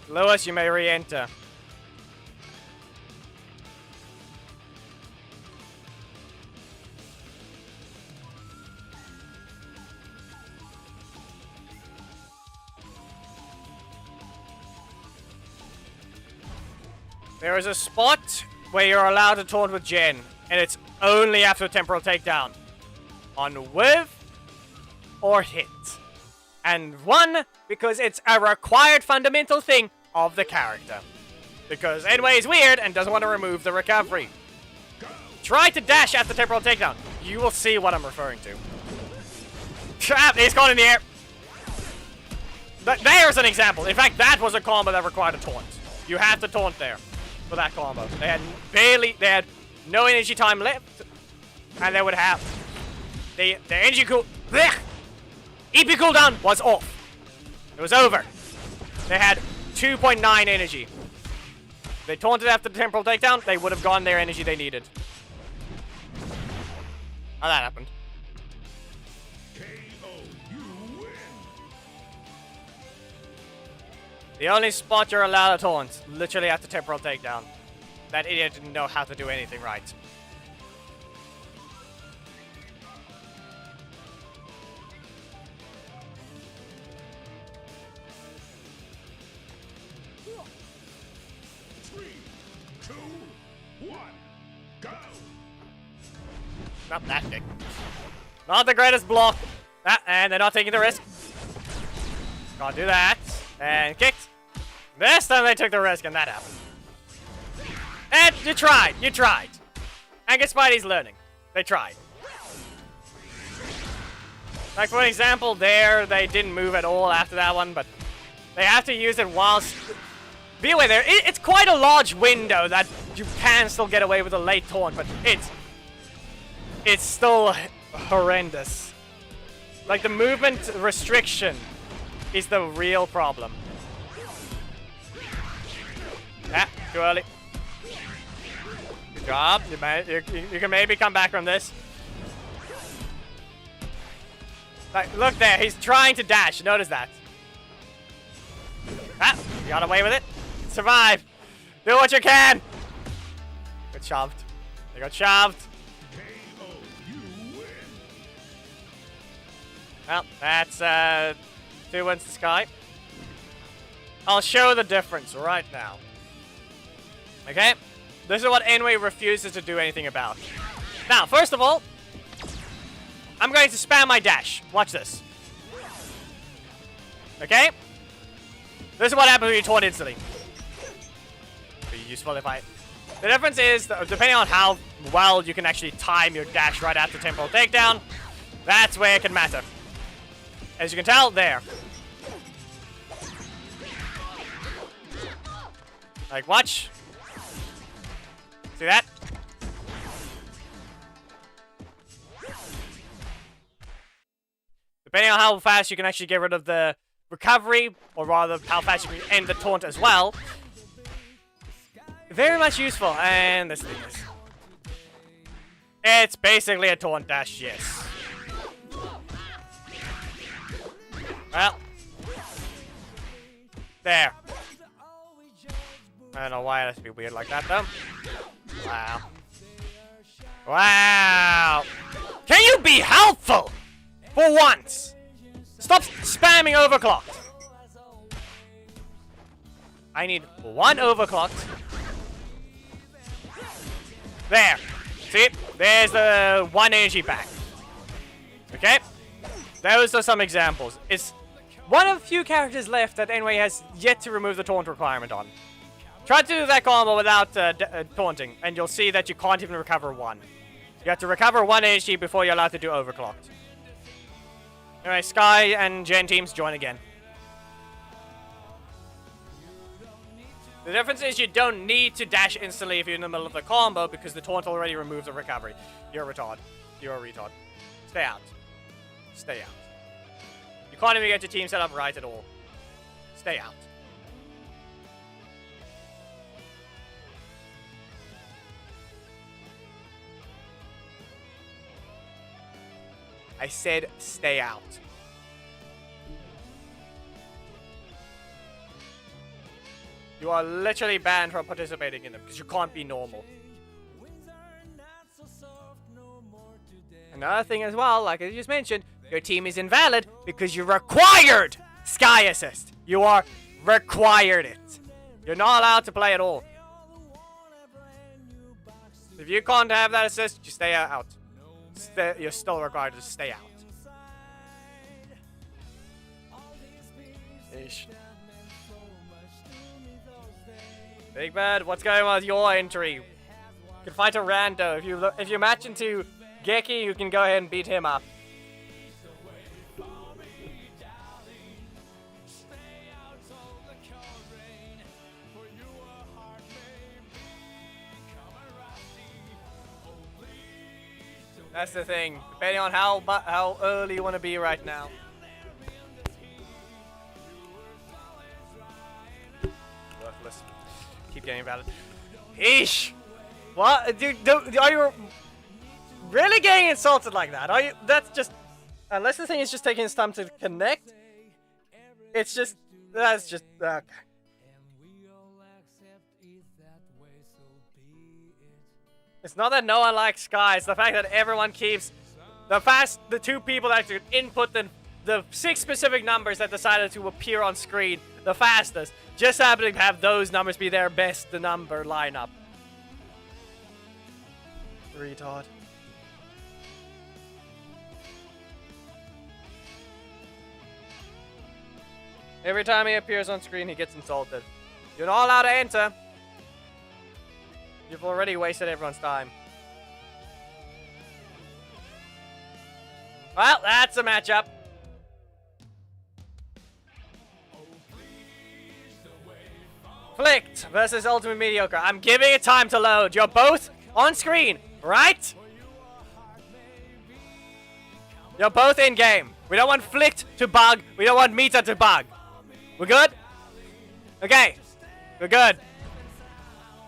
Speaker 3: Lewis, you may re-enter. There is a spot where you're allowed to taunt with Jen, and it's only after a temporal takedown. On whiff or hit. And one, because it's a required fundamental thing of the character. Because Enway is weird and doesn't want to remove the recovery. Try to dash after temporal takedown. You will see what I'm referring to. Trap! He's caught in the air. There's an example. In fact, that was a combo that required a taunt. You have to taunt there for that combo. They had no energy time left, and they would have the energy blech, EP cooldown was off. It was over. They had 2.9 energy. If they taunted after the temporal takedown, they would have gotten their energy they needed. How that happened. The only spot you're allowed to taunt, literally after temporal takedown. That idiot didn't know how to do anything right. Not that big. Not the greatest block. And they're not taking the risk. Can't do that. And kicked. This time they took the risk and that happened. And you tried. You tried. And guess Spidey's learning. They tried. Like for example, there they didn't move at all after that one, but they have to use it whilst... Be aware there. It's quite a large window that you can still get away with a late taunt, but it's still horrendous. Like the movement restriction is the real problem. Ah, too early. Good job. You can maybe come back from this. Like, look there. He's trying to dash. Notice that. Ah, you got away with it. Survive. Do what you can. Got shoved. They got shoved. Well, that's 2 wins to Sky. I'll show the difference right now. Okay? This is what Enway refuses to do anything about. Now, first of all, I'm going to spam my dash. Watch this. Okay? This is what happens when you taunt instantly. Be useful if I... The difference is, depending on how well you can actually time your dash right after temporal takedown, that's where it can matter. As you can tell, there. Like, watch. See that? Depending on how fast you can actually get rid of the recovery, or rather how fast you can end the taunt as well. Very much useful. And this thing is... It's basically a taunt dash, yes. Well. There. I don't know why it has to be weird like that, though. Wow. Wow. Can you be helpful? For once. Stop spamming overclocked. I need one overclocked. There. See? There's the one energy back. Okay? Those are some examples. It's one of the few characters left that Enway has yet to remove the taunt requirement on. Try to do that combo without taunting, and you'll see that you can't even recover one. You have to recover one energy before you're allowed to do overclocked. Anyway, Sky and Gen teams join again. The difference is you don't need to dash instantly if you're in the middle of the combo because the taunt already removes the recovery. You're a retard. You're a retard. Stay out. Stay out. You can't even get your team set up right at all. Stay out. I said stay out. You are literally banned from participating in them because you can't be normal. Another thing as well, like I just mentioned, your team is invalid because you required Sky Assist. You are required it. You're not allowed to play at all. If you can't have that assist, you stay out. You're still required to stay out. Ish. Big Bad, what's going on with your entry? You can fight a rando. If you match into Geki, you can go ahead and beat him up. That's the thing. Depending on how early you want to be right now. Worthless. Keep getting valid. Eesh! What? Dude, are you really getting insulted like that? Are you? That's just... Unless the thing is just taking its time to connect. It's just... That's just... Okay. It's not that no one likes Sky, it's the fact that everyone keeps the two people that could input the 6 specific numbers that decided to appear on screen the fastest, just happen to have those numbers be their best number lineup. Retard. Every time he appears on screen, he gets insulted. You're not allowed to enter. You've already wasted everyone's time. Well, that's a matchup. Flicked versus Ultimate Mediocre. I'm giving it time to load. You're both on screen, right? You're both in game. We don't want Flicked to bug. We don't want Mita to bug. We're good? Okay. We're good.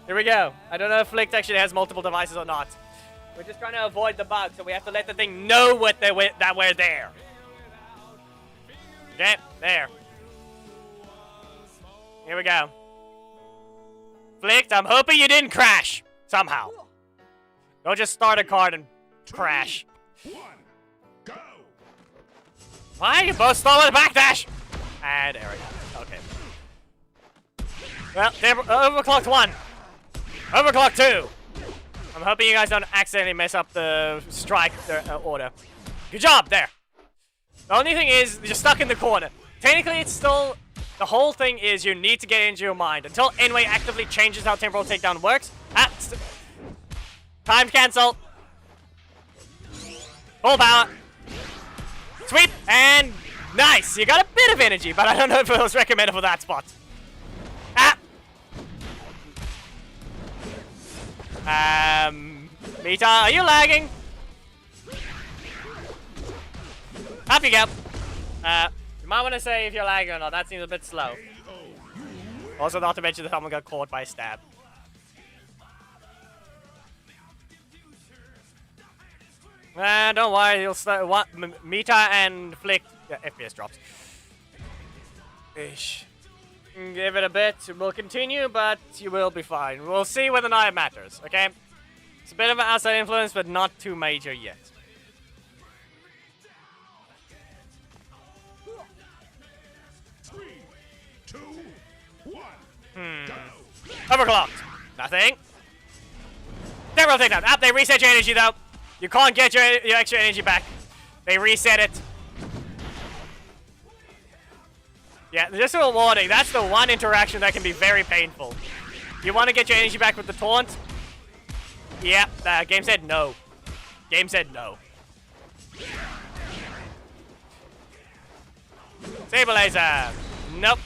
Speaker 3: Here we go. I don't know if Flicked actually has multiple devices or not. We're just trying to avoid the bug, so we have to let the thing know that we're there. Okay, there. Here we go. Flicked, I'm hoping you didn't crash. Somehow. Don't just start a card and crash.
Speaker 2: 1, go.
Speaker 3: Why? You both start with a backdash. And there we go. Okay. Well, overclocked 1. Overclock 2. I'm hoping you guys don't accidentally mess up the strike order. Good job, there. The only thing is, you're stuck in the corner. Technically, it's still... The whole thing is you need to get into your mind. Until Enway actively changes how temporal takedown works. Time cancel. Full power. Sweep. And nice. You got a bit of energy, but I don't know if it was recommended for that spot. Mita, are you lagging? Up you go. You might want to say if you're lagging or not. That seems a bit slow. Also, not to mention that someone got caught by a stab. Don't worry, you'll start. Mita and Flick. Yeah, FPS drops. Ish. Give it a bit. We'll continue, but you will be fine. We'll see whether or not it matters, okay? It's a bit of an outside influence, but not too major yet.
Speaker 2: Three, two, one, go.
Speaker 3: Overclocked. Nothing. Temporal takedown. They reset your energy, though. You can't get your extra energy back. They reset it. Yeah, just a warning. That's the one interaction that can be very painful. You want to get your energy back with the taunt? Yeah, game said no. Game said no. Saber laser. Nope.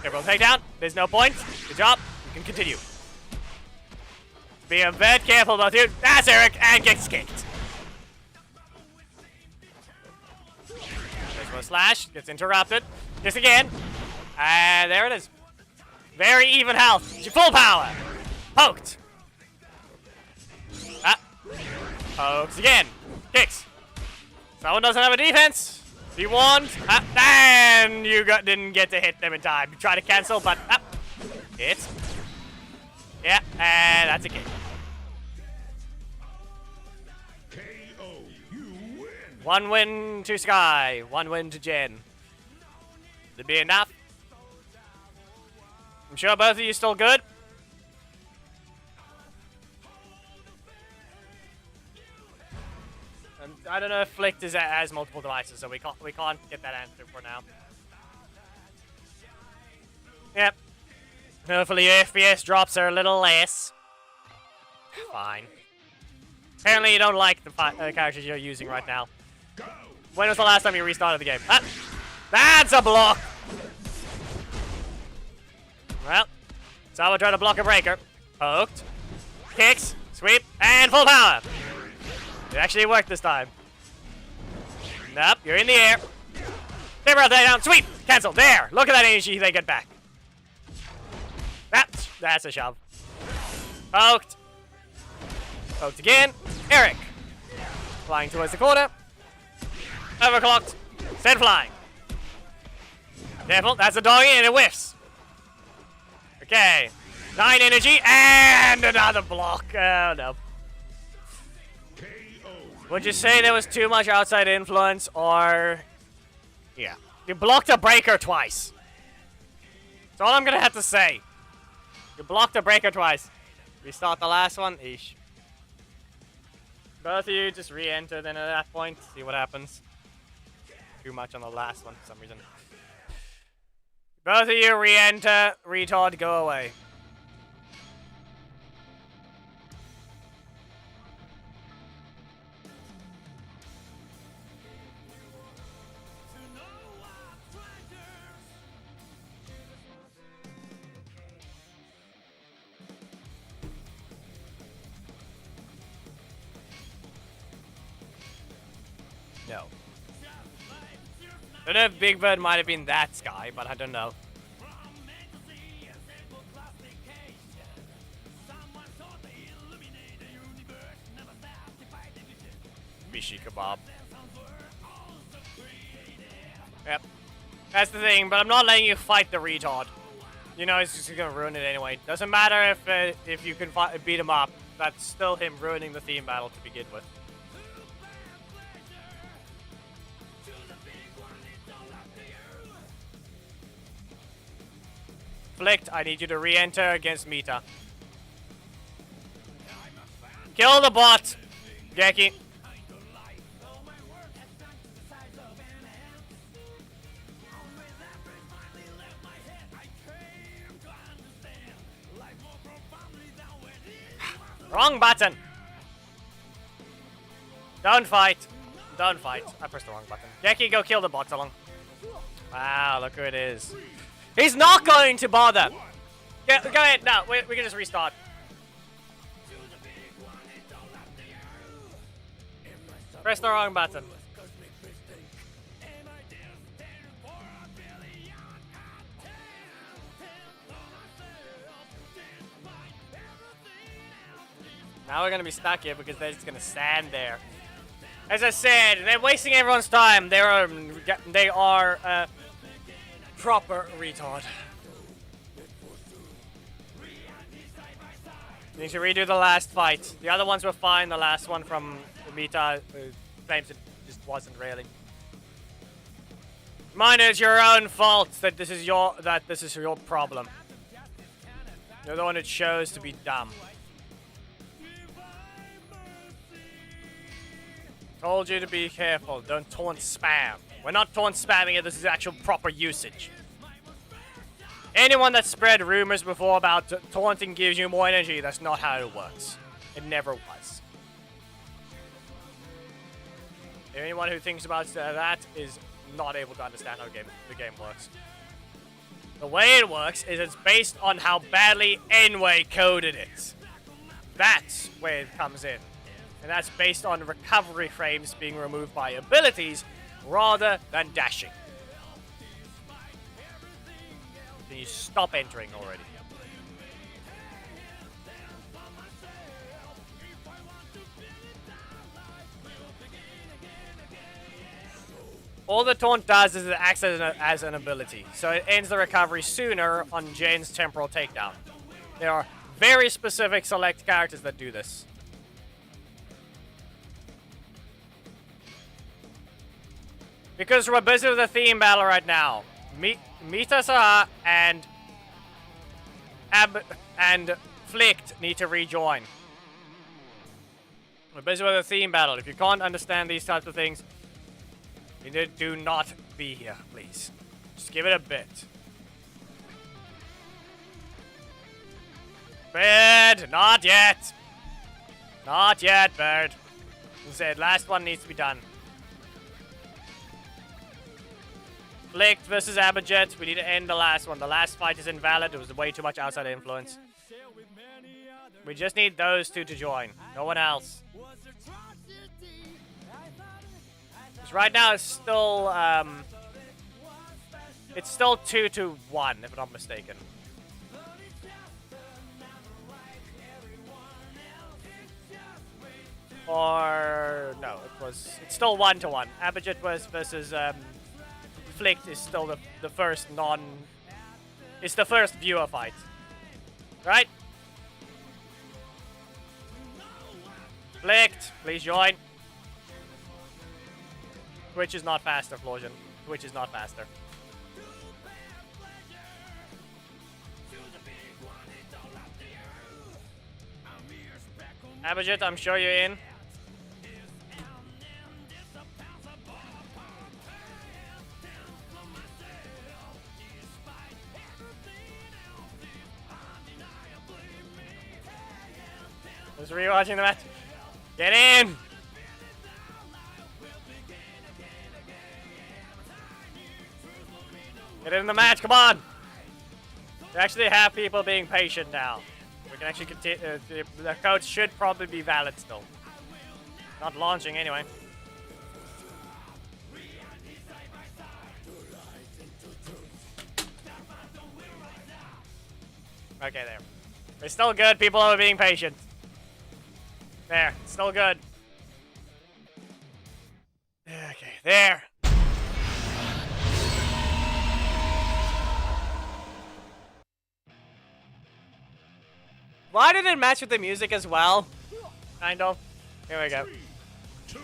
Speaker 3: Temporal takedown. There's no point. Good job. You can continue. Be a bit careful about you. That's Eric, and gets kicked. There's one slash. Gets interrupted. Just again. And there it is. Very even health. Full power. Poked. Pokes again. Kicks. Someone doesn't have a defense. If you want, and you didn't get to hit them in time. You try to cancel, but hits. Yeah, and that's a kick.
Speaker 2: KO, you win.
Speaker 3: 1 win to Sky, 1 win to Jen. Would it be enough? I'm sure both of you still good. I don't know if Flicked has multiple devices, so we can't get that answer for now. Yep. Hopefully your FPS drops are a little less. Fine. Apparently you don't like the characters you're using right now. When was the last time you restarted the game? That's a block! Well, Sawa tried to block a breaker. Poked. Kicks. Sweep. And full power! It actually worked this time. Nope, you're in the air. Paper out there down. Sweep! Cancel. There! Look at that energy they get back. That's a shove. Poked. Poked again. Eric. Flying towards the corner. Overclocked. Send flying. Careful, that's a doggy and it whiffs. Okay. 9 energy and another block. Oh no. Would you say there was too much outside influence or... Yeah. You blocked a breaker twice. That's all I'm gonna have to say. You blocked a breaker twice. Restart the last one. Eesh. Both of you just re-enter then at that point. See what happens. Too much on the last one for some reason. Both of you re-enter. Retard, go away. No. I don't know if Big Bird might have been that Sky, but I don't know. Bishi kebab. Yep. That's the thing, but I'm not letting you fight the retard. You know, it's just gonna ruin it anyway. Doesn't matter if you can beat him up. That's still him ruining the theme battle to begin with. Flicked, I need you to re-enter against Mita. Kill the bot! Geki. Wrong button! Don't fight. Don't fight. I pressed the wrong button. Geki, go kill the bot along. Wow, look who it is. He's not going to bother. Go ahead. No, we can just restart. Press the wrong button. Now we're going to be stuck here because they're just going to stand there. As I said, they're wasting everyone's time. They are proper retard. You need to redo the last fight. The other ones were fine. The last one from Mita claims it just wasn't really. Mine is your own fault that this is your problem. You're the one that chose to be dumb. Told you to be careful. Don't taunt spam. We're not taunt spamming it. This is actual proper usage. Anyone that spread rumors before about taunting gives you more energy, that's not how it works. It never was. Anyone who thinks about that is not able to understand how the game works. The way it works is it's based on how badly N-way coded it is. That's where it comes in. And that's based on recovery frames being removed by abilities rather than dashing. Can you stop entering already? All the taunt does is it acts as an ability, so it ends the recovery sooner on Jane's temporal takedown. There are very specific select characters that do this. Because we're busy with the theme battle right now. Mita Saha and Flicked need to rejoin. We're busy with the theme battle. If you can't understand these types of things, you do not be here, please. Just give it a bit. Bird, not yet. Not yet, Bird. He said last one needs to be done. Flicked versus Abadjet. We need to end the last one. The last fight is invalid. There was way too much outside influence. We just need those two to join. No one else. Because right now it's still 2-1, if I'm not mistaken. Or no, it's still 1-1. Abadjet versus Flicked is still the first it's the first viewer fight. Right? Flicked, please join. Twitch is not faster, Florian. Twitch is not faster. Abadjet, I'm sure you're in. Just rewatching the match. Get in! Get in the match, come on! We actually have people being patient now. We can actually continue. The codes should probably be valid still. Not launching anyway. Okay, there. It's still good, people are being patient. There, still good. Okay, there. Why did it match with the music as well? Kind of. Here we go.
Speaker 2: 3, 2,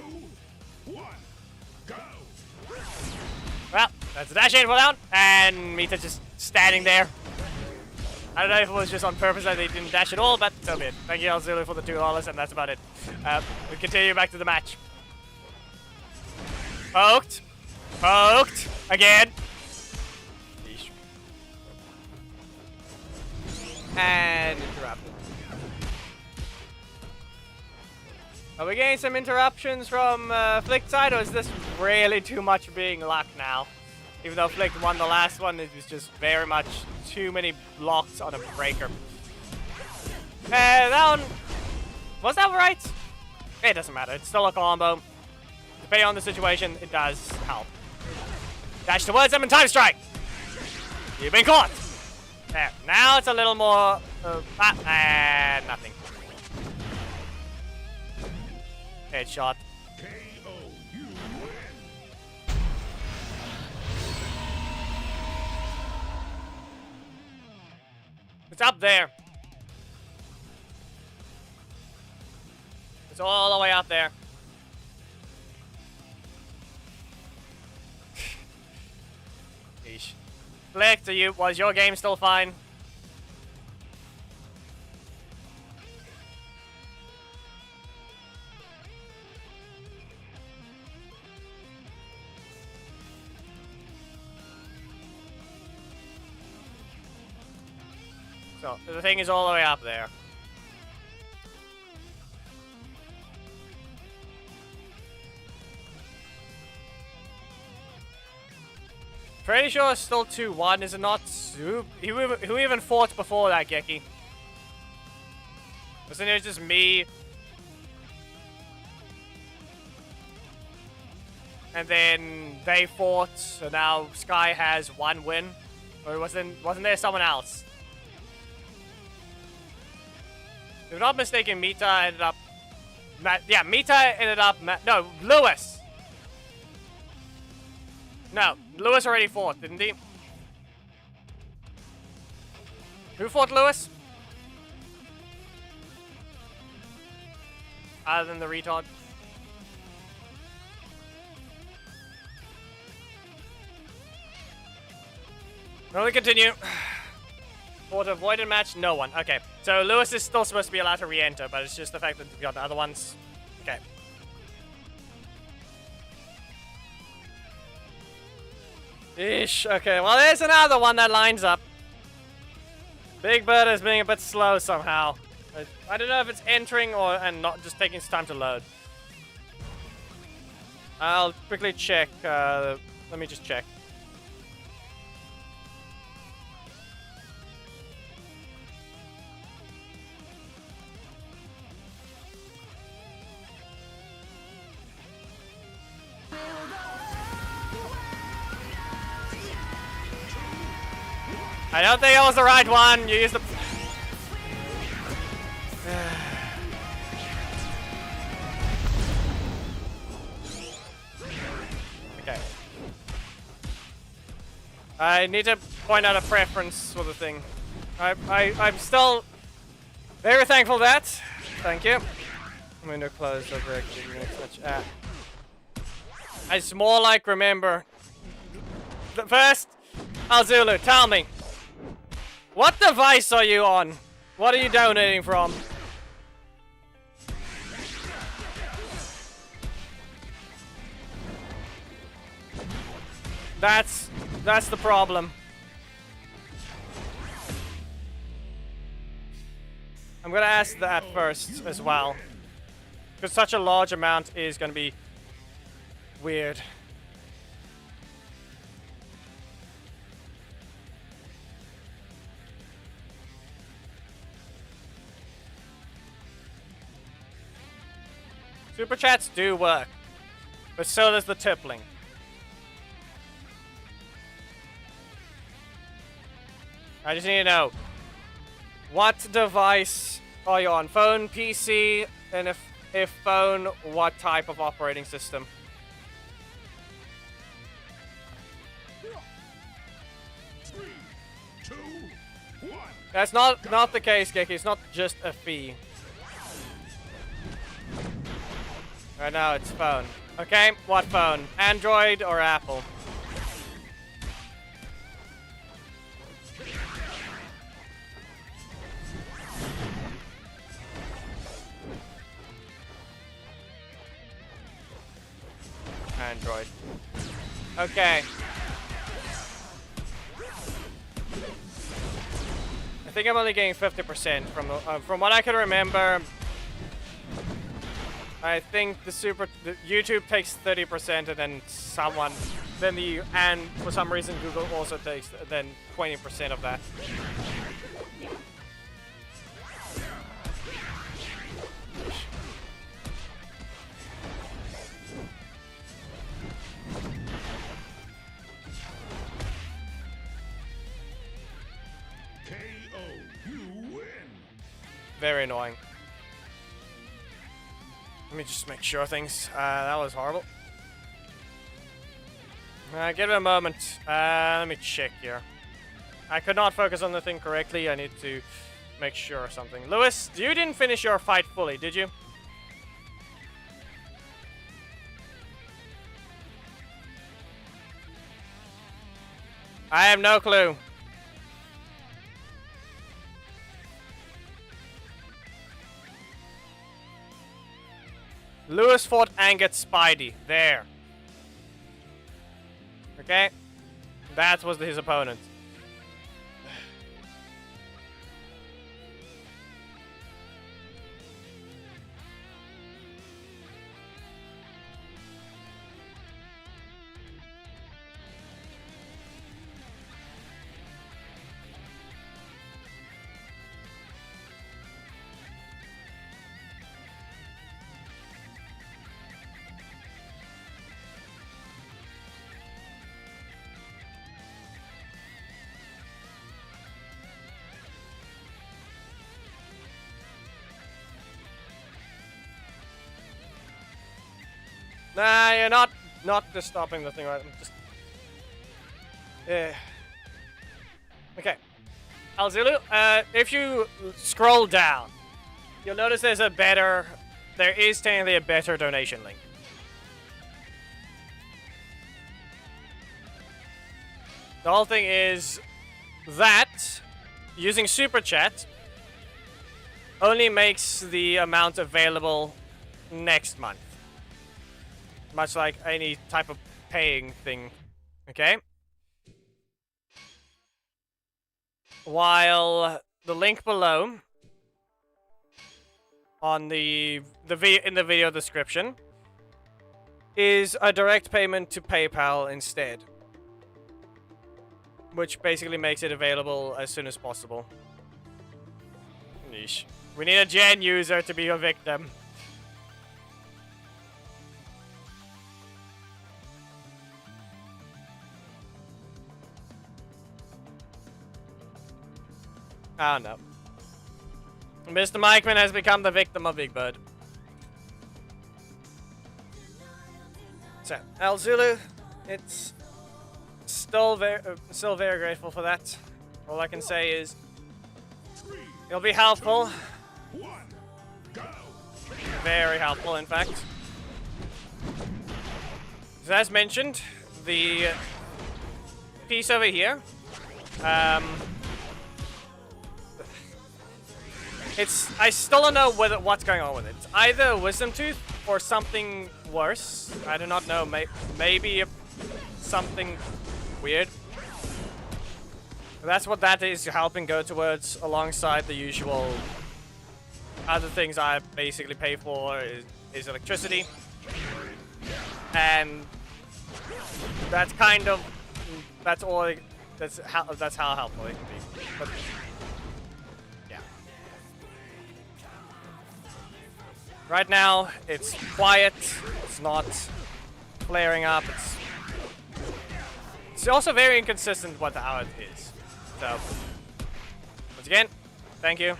Speaker 2: 1, go.
Speaker 3: Well, that's a dash in, pull down, and Mita just standing there. I don't know if it was just on purpose that they didn't dash at all, but so be it. Thank you, Zulu, for the $2, and that's about it. We continue back to the match. Poked. Poked. Again. Yeesh. And interrupted. Are we getting some interruptions from Flick's side, or is this really too much being luck now? Even though Flick won the last one, it was just very much too many blocks on a breaker. That one... Was that right? It doesn't matter. It's still a combo. Depending on the situation, it does help. Dash towards them and time strike! You've been caught! There. Now it's a little more... and nothing. Headshot. It's up there. It's all the way up there. Yeesh. Flick, was your game still fine? So, the thing is all the way up there. Pretty sure it's still 2-1, is it not? Who even fought before that, Geki? Wasn't it just me? And then they fought, so now Sky has 1 win? Or wasn't there someone else? If I'm not mistaken, Mita ended up... Mita ended up... No, Lewis! No, Lewis already fought, didn't he? Who fought Lewis? Other than the retard. Well, we continue. Fought a avoided match? No one. Okay. So Lewis is still supposed to be allowed to re-enter, but it's just the fact that we got the other ones. Okay. Ish. Okay, well, there's another one that lines up. Big Bird is being a bit slow somehow. I don't know if it's entering or and not just taking its time to load. I'll quickly check. Let me just check. I don't think that was the right one. You used the... Okay. I need to point out a preference for the thing. I'm still very thankful for that. Thank you. Window closed. It's more like, remember. First, Alzulu, tell me. What device are you on? What are you donating from? That's the problem. I'm gonna ask that first as well. Because such a large amount is gonna be weird. Super chats do work, but so does the tippling. I just need to know, what device are you on? Phone, PC, and if phone, what type of operating system?
Speaker 2: Three, two, one.
Speaker 3: That's not the case, Geki. It's not just a fee. Right now it's phone. Okay, what phone? Android or Apple? Android. Okay. I think I'm only getting 50% from what I can remember. I think the YouTube takes 30% and then for some reason Google also takes then 20% of that.
Speaker 2: KO, you win.
Speaker 3: Very annoying. Let me just make sure things. That was horrible. Give it a moment. Let me check here. I could not focus on the thing correctly. I need to make sure of something. Lewis, you didn't finish your fight fully, did you? I have no clue. Lewis fought Angered Spidey. There. Okay. That was his opponent. Nah, you're not just stopping the thing right. Just Okay. Alzulu, if you scroll down, you'll notice there is technically a better donation link. The whole thing is that using Super Chat only makes the amount available next month. Much like any type of paying thing, okay? While the link below on in the video description is a direct payment to PayPal instead, which basically makes it available as soon as possible. Yeesh. We need a gen user to be a victim. Oh no. Mr. Mikeman has become the victim of Big Bird. So, Alzulu, it's still very grateful for that. All I can say is it'll be helpful. Very helpful, in fact. So as mentioned, the piece over here, I still don't know what's going on with it. It's either a wisdom tooth or something worse. I do not know. Maybe something weird. That's what that is helping go towards, alongside the usual other things I basically pay for is electricity. And that's how helpful it can be. But, yeah. Right now, it's quiet. It's not flaring up. It's also very inconsistent what the hour is. So, once again, thank you.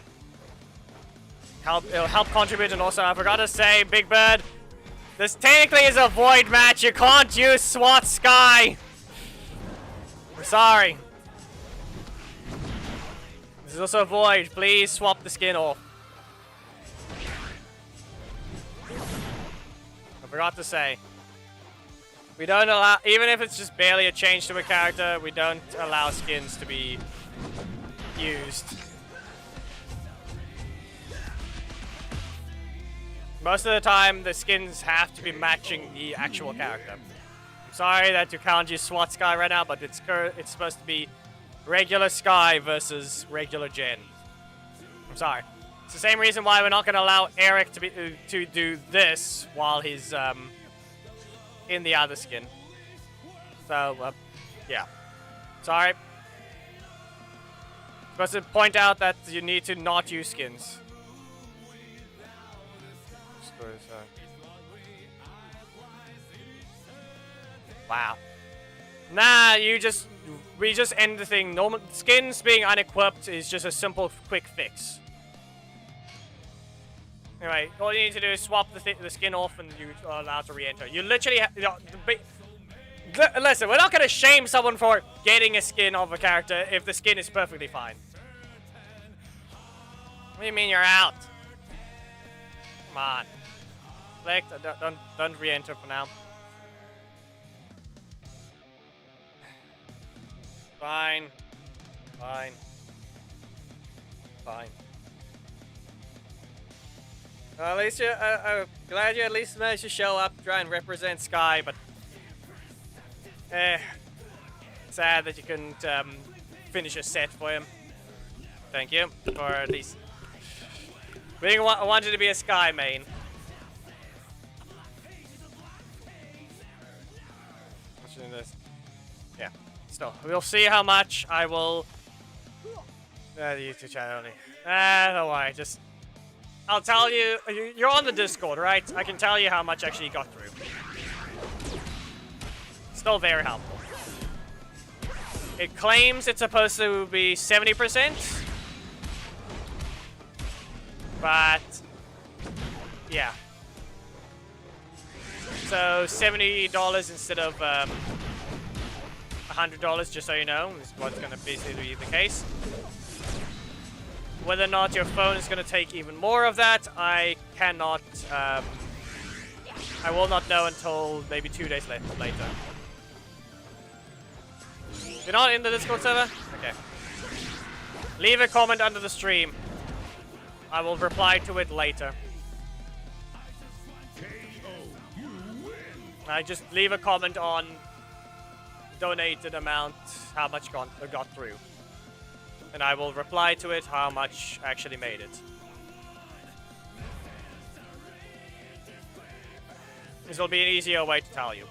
Speaker 3: It'll help contribute, and also I forgot to say, Big Bird, this technically is a void match. You can't use SWAT Sky. We're sorry. This is also a void. Please swap the skin off. I forgot to say. We don't allow, even if it's just barely a change to a character, we don't allow skins to be used. Most of the time, the skins have to be matching the actual character. I'm sorry that you can't use SWAT Sky right now, but it's supposed to be regular Sky versus regular Jen. I'm sorry. It's the same reason why we're not going to allow Eric to do this while he's in the other skin. So, yeah. Sorry. Supposed to point out that you need to not use skins. Wow. Nah, we just end the thing. Normal skins being unequipped is just a simple, quick fix. Anyway, all you need to do is swap the skin off, and you are allowed to re-enter. You literally, listen, we're not gonna shame someone for getting a skin of a character if the skin is perfectly fine. What do you mean you're out? Come on. Select. Don't re-enter for now. Fine. Fine. Fine. Well, at least I'm glad you at least managed to show up, try and represent Sky, but sad that you couldn't finish a set for him. Thank you for at least being wanted to be a Sky main. Yeah. Still, we'll see how much I will. The YouTube channel only. Don't worry. Just, I'll tell you. You're on the Discord, right? I can tell you how much actually you got through. Still very helpful. It claims it's supposed to be 70%, but yeah. So $70 instead of $100, just so you know. This is what's going to basically be the case. Whether or not your phone is going to take even more of that, I cannot... I will not know until maybe 2 days later. You're not in the Discord server? Okay. Leave a comment under the stream. I will reply to it later. I just leave a comment on donated amount, how much got through. And I will reply to it how much actually made it. This will be an easier way to tell you.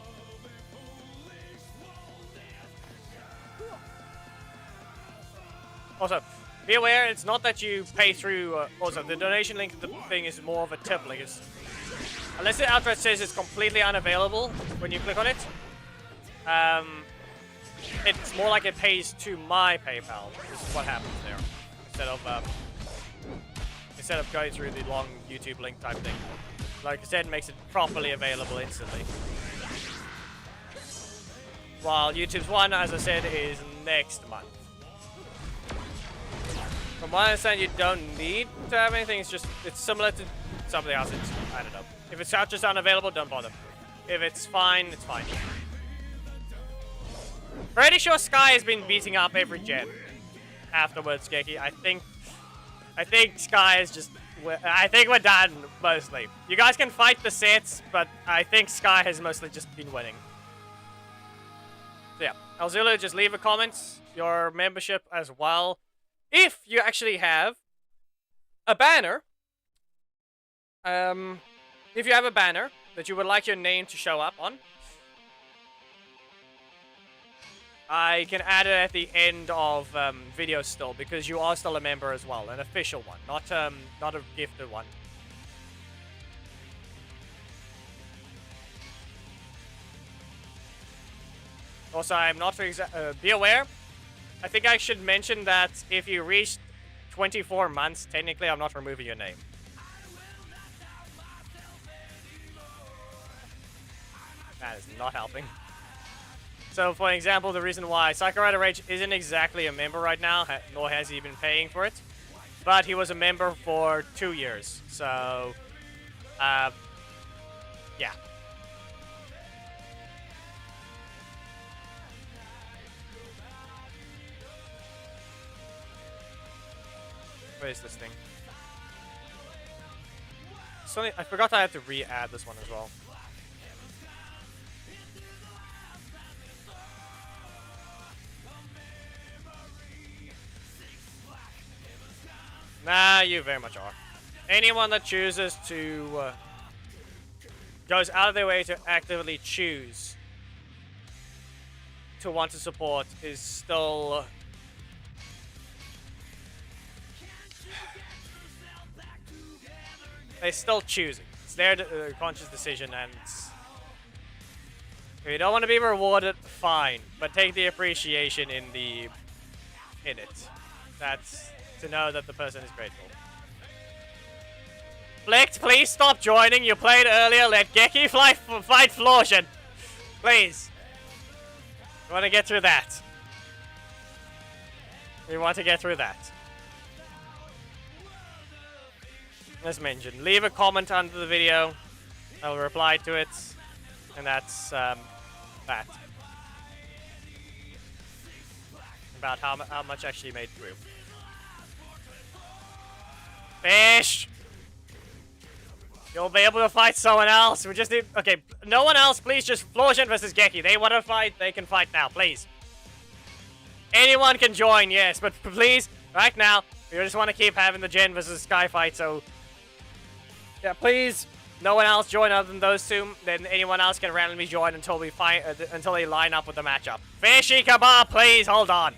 Speaker 3: Also, be aware, it's not that you pay through... also, the donation link to the thing is more of a tip. Like unless the outright says it's completely unavailable when you click on it, it's more like it pays to my PayPal. This is what happens there. Instead of going through the long YouTube link type thing. Like I said, it makes it properly available instantly. While YouTube's one, as I said, is next month. From what I understand, you don't need to have anything. It's similar to something else. I don't know. If it's just unavailable, don't bother. If it's fine, it's fine. Pretty sure Sky has been beating up every gen afterwards, Geki. I think Sky is just... I think we're done, mostly. You guys can fight the sets, but I think Sky has mostly just been winning. So yeah, Alzulu, just leave a comment, your membership as well. If you actually have a banner, if you have a banner that you would like your name to show up on, I can add it at the end of videos still, because you are still a member as well, an official one, not a gifted one. Also, I'm not be aware. I think I should mention that if you reach 24 months, technically I'm not removing your name. That is not helping. So, for example, the reason why Psycho Rage isn't exactly a member right now, nor has he been paying for it, but he was a member for 2 years. So, yeah. Where is this thing? I forgot I had to re-add this one as well. Nah, you very much are. Anyone that chooses to... goes out of their way to actively choose to want to support is still... they're still choosing. It's their conscious decision, and... if you don't want to be rewarded, fine. But take the appreciation in it. That's... to know that the person is grateful. Flicked, please stop joining. You played earlier. Let Geki fight Florsian. Please. We want to get through that. We want to get through that. As mentioned, leave a comment under the video. I'll reply to it. And that's that. About how much actually made through. Fish! You'll be able to fight someone else. We just need... okay, no one else, please. Just Florsian versus Geki. They want to fight, they can fight now, please. Anyone can join, yes, but please, right now, we just want to keep having the Gen versus Sky fight, so... yeah, please, no one else join other than those two. Then anyone else can randomly join until we fight, until they line up with the matchup. Fishy Kebab, please, hold on.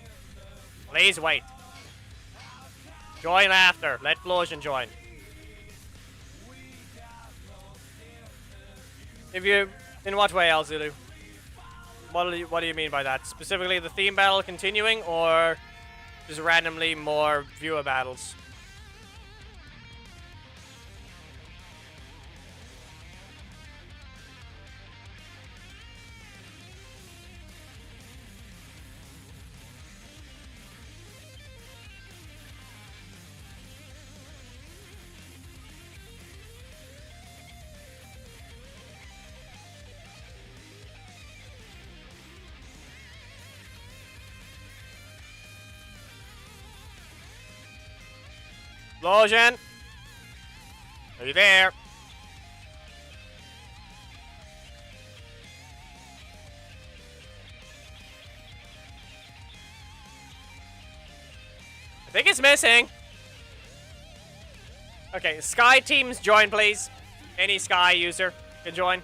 Speaker 3: Please wait. Join after. Let Florsian join. If you... in what way, Alzulu? What do you mean by that? Specifically the theme battle continuing, or just randomly more viewer battles? Explosion! Are you there? I think it's missing. Okay, Sky teams join, please. Any Sky user can join.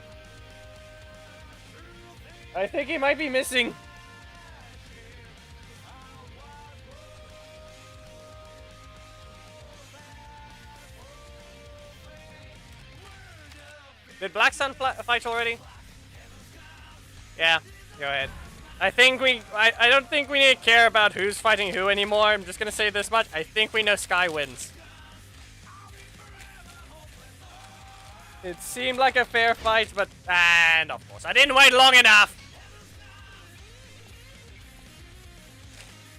Speaker 3: I think he might be missing. Did Black Sun fight already? Yeah, go ahead. I don't think we need to care about who's fighting who anymore. I'm just gonna say this much. I think we know Sky wins. It seemed like a fair fight, but... And of course, I didn't wait long enough!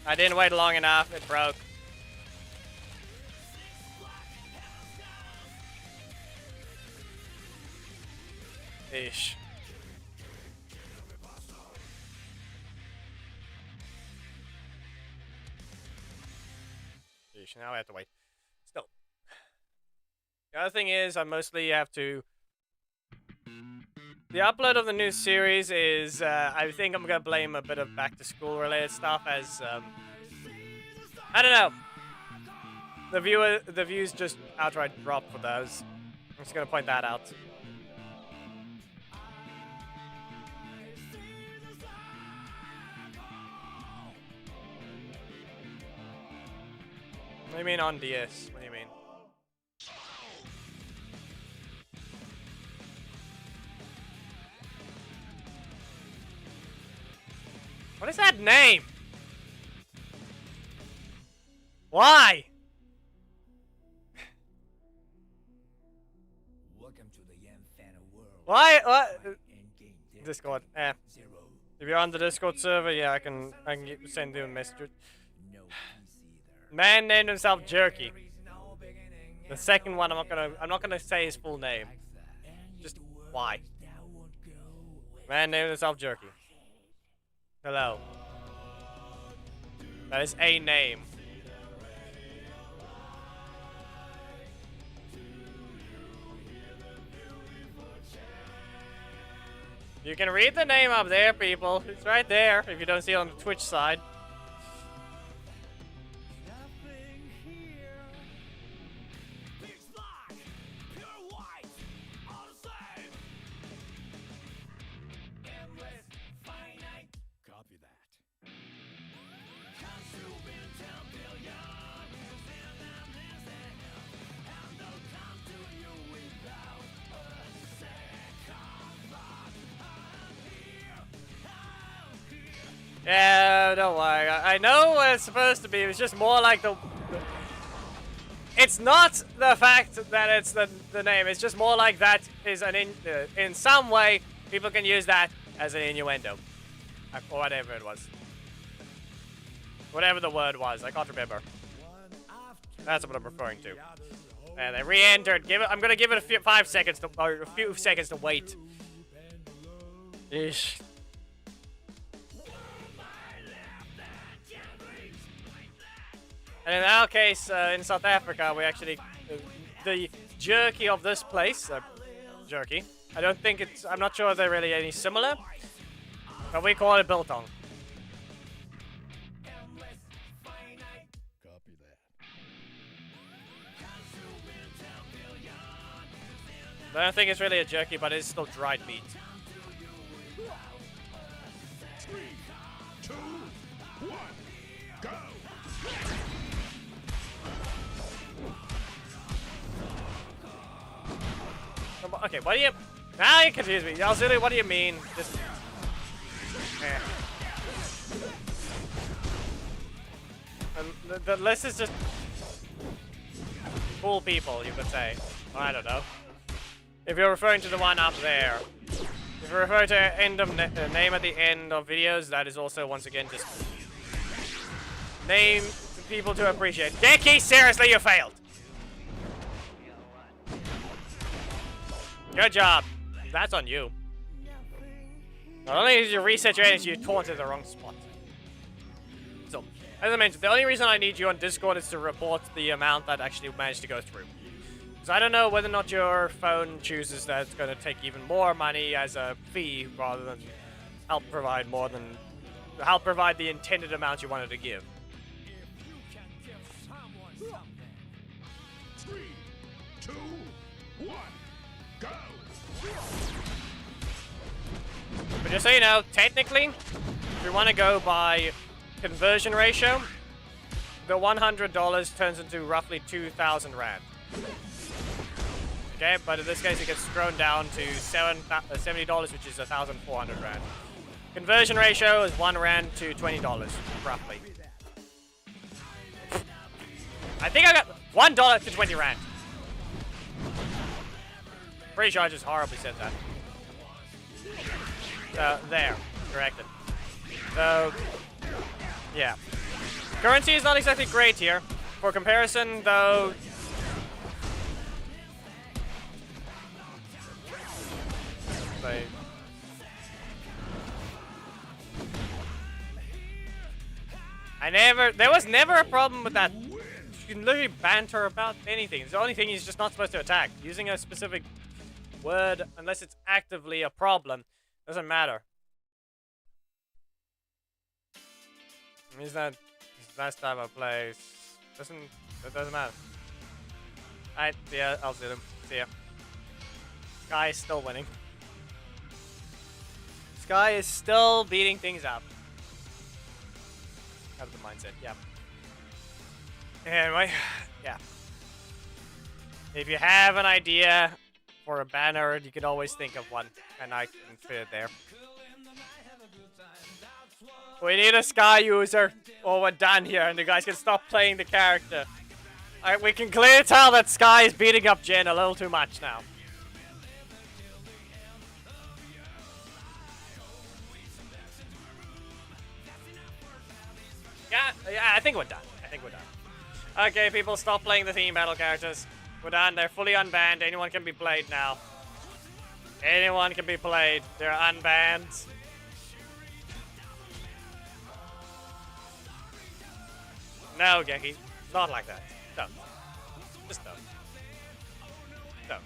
Speaker 3: I didn't wait long enough. It broke. Ish. Now I have to wait. Still. The other thing is, I mostly have to... The upload of the new series is, I think I'm gonna blame a bit of back-to-school related stuff as, I don't know. The views just outright dropped for those. I'm just gonna point that out. What do you mean on DS? What do you mean? What is that name? Why?
Speaker 2: Welcome to the Fan world.
Speaker 3: Why? What? Discord. Eh. If you're on the Discord server, yeah, I can send you a message. Man named himself Jerky. The second one, I'm not gonna say his full name. Just why? Man named himself Jerky. Hello. That is a name. You can read the name up there, people. It's right there, if you don't see it on the Twitch side. Yeah, don't worry. I know what it's supposed to be. It was just more like the... It's not the fact that it's the name. It's just more like that is an in some way, people can use that as an innuendo. Or whatever it was. Whatever the word was. I can't remember. That's what I'm referring to. And they re-entered. I'm gonna give it a few 5 seconds to, or a few seconds to wait. Ish. And in our case, in South Africa, we actually, the jerky of this place, jerky, I don't think it's, I'm not sure if they're really any similar, but we call it biltong.
Speaker 2: Copy that.
Speaker 3: I don't think it's really a jerky, but it's still dried meat.
Speaker 2: 3, 2, 1, go!
Speaker 3: Okay, what do you... Now you confuse me. Alzuli, what do you mean? Just... And the list is just... Cool people, you could say. I don't know. If you're referring to the one up there. If you refer to end of name at the end of videos, that is also, once again, just... Name people to appreciate. Deki, seriously, you failed! Good job. That's on you. Not only did you reset your energy, you taunted the wrong spot. It's still, as I mentioned, the only reason I need you on Discord is to report the amount that actually managed to go through. Because I don't know whether or not your phone chooses that it's going to take even more money as a fee rather than help provide the intended amount you wanted to give.
Speaker 2: 3, 2, 1, go!
Speaker 3: But just so you know, technically, if you want to go by conversion ratio, the $100 turns into roughly 2,000 Rand. Okay, but in this case it gets thrown down to $70, which is 1,400 Rand. Conversion ratio is 1 Rand to $20, roughly. I think I got $1 to 20 Rand. Pretty sure I just horribly said that. So, there. Corrected. So, yeah. Currency is not exactly great here. For comparison, though... There was never a problem with that. You can literally banter about anything. The only thing is just not supposed to attack. Using a specific word, unless it's actively a problem, doesn't matter. Is that last time I played? That doesn't matter. Alright, yeah, I'll do them. See ya. Sky is still winning. Sky is still beating things up. Out of the mindset, yeah. Anyway, yeah. If you have an idea for a banner, you can always think of one, and I can fit it there. We need a Sky user, or we're done here, and the guys can stop playing the character. Alright, we can clearly tell that Sky is beating up Jen a little too much now. Yeah, I think we're done. Okay, people, stop playing the theme battle characters. We're done. They're fully unbanned. Anyone can be played now. Anyone can be played. They're unbanned. No, Genki. Not like that. Don't. Just don't. Don't.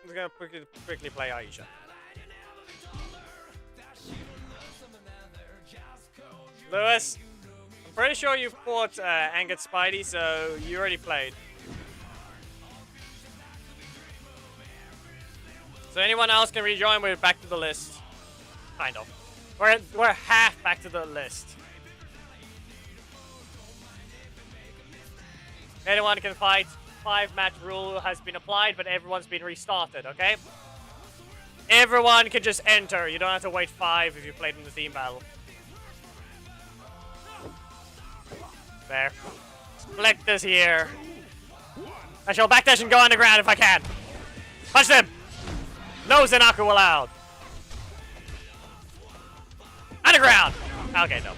Speaker 3: I'm gonna quickly play Aisha. Lewis, I'm pretty sure you fought Angered Spidey, so you already played. So anyone else can rejoin, we're back to the list. Kind of. We're half back to the list. Anyone can fight. 5-match rule has been applied, but everyone's been restarted, okay? Everyone can just enter. You don't have to wait 5 if you played in the theme battle. There. Splecters here. I shall backdash and go underground if I can. Punch them! No Zenaku allowed. Underground! Okay, no.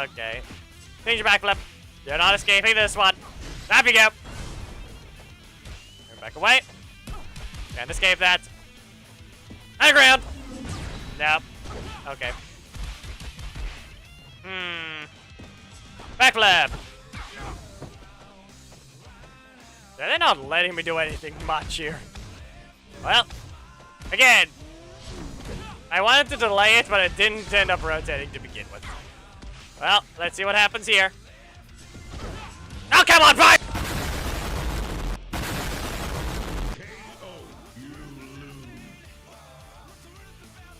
Speaker 3: Okay. Change your backflip. You're not escaping this one. Up you go. Turn back away. Can't escape that. Underground! Nope. Okay. Backflip! They're not letting me do anything much here. Well, again, I wanted to delay it, but it didn't end up rotating to begin with. Well, let's see what happens here. Oh, come on, fight!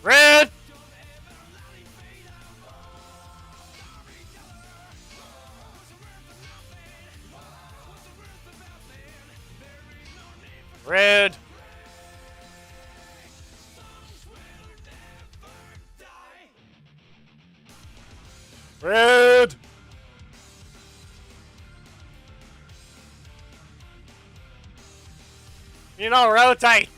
Speaker 3: Rude! Rude! Rude! You don't rotate!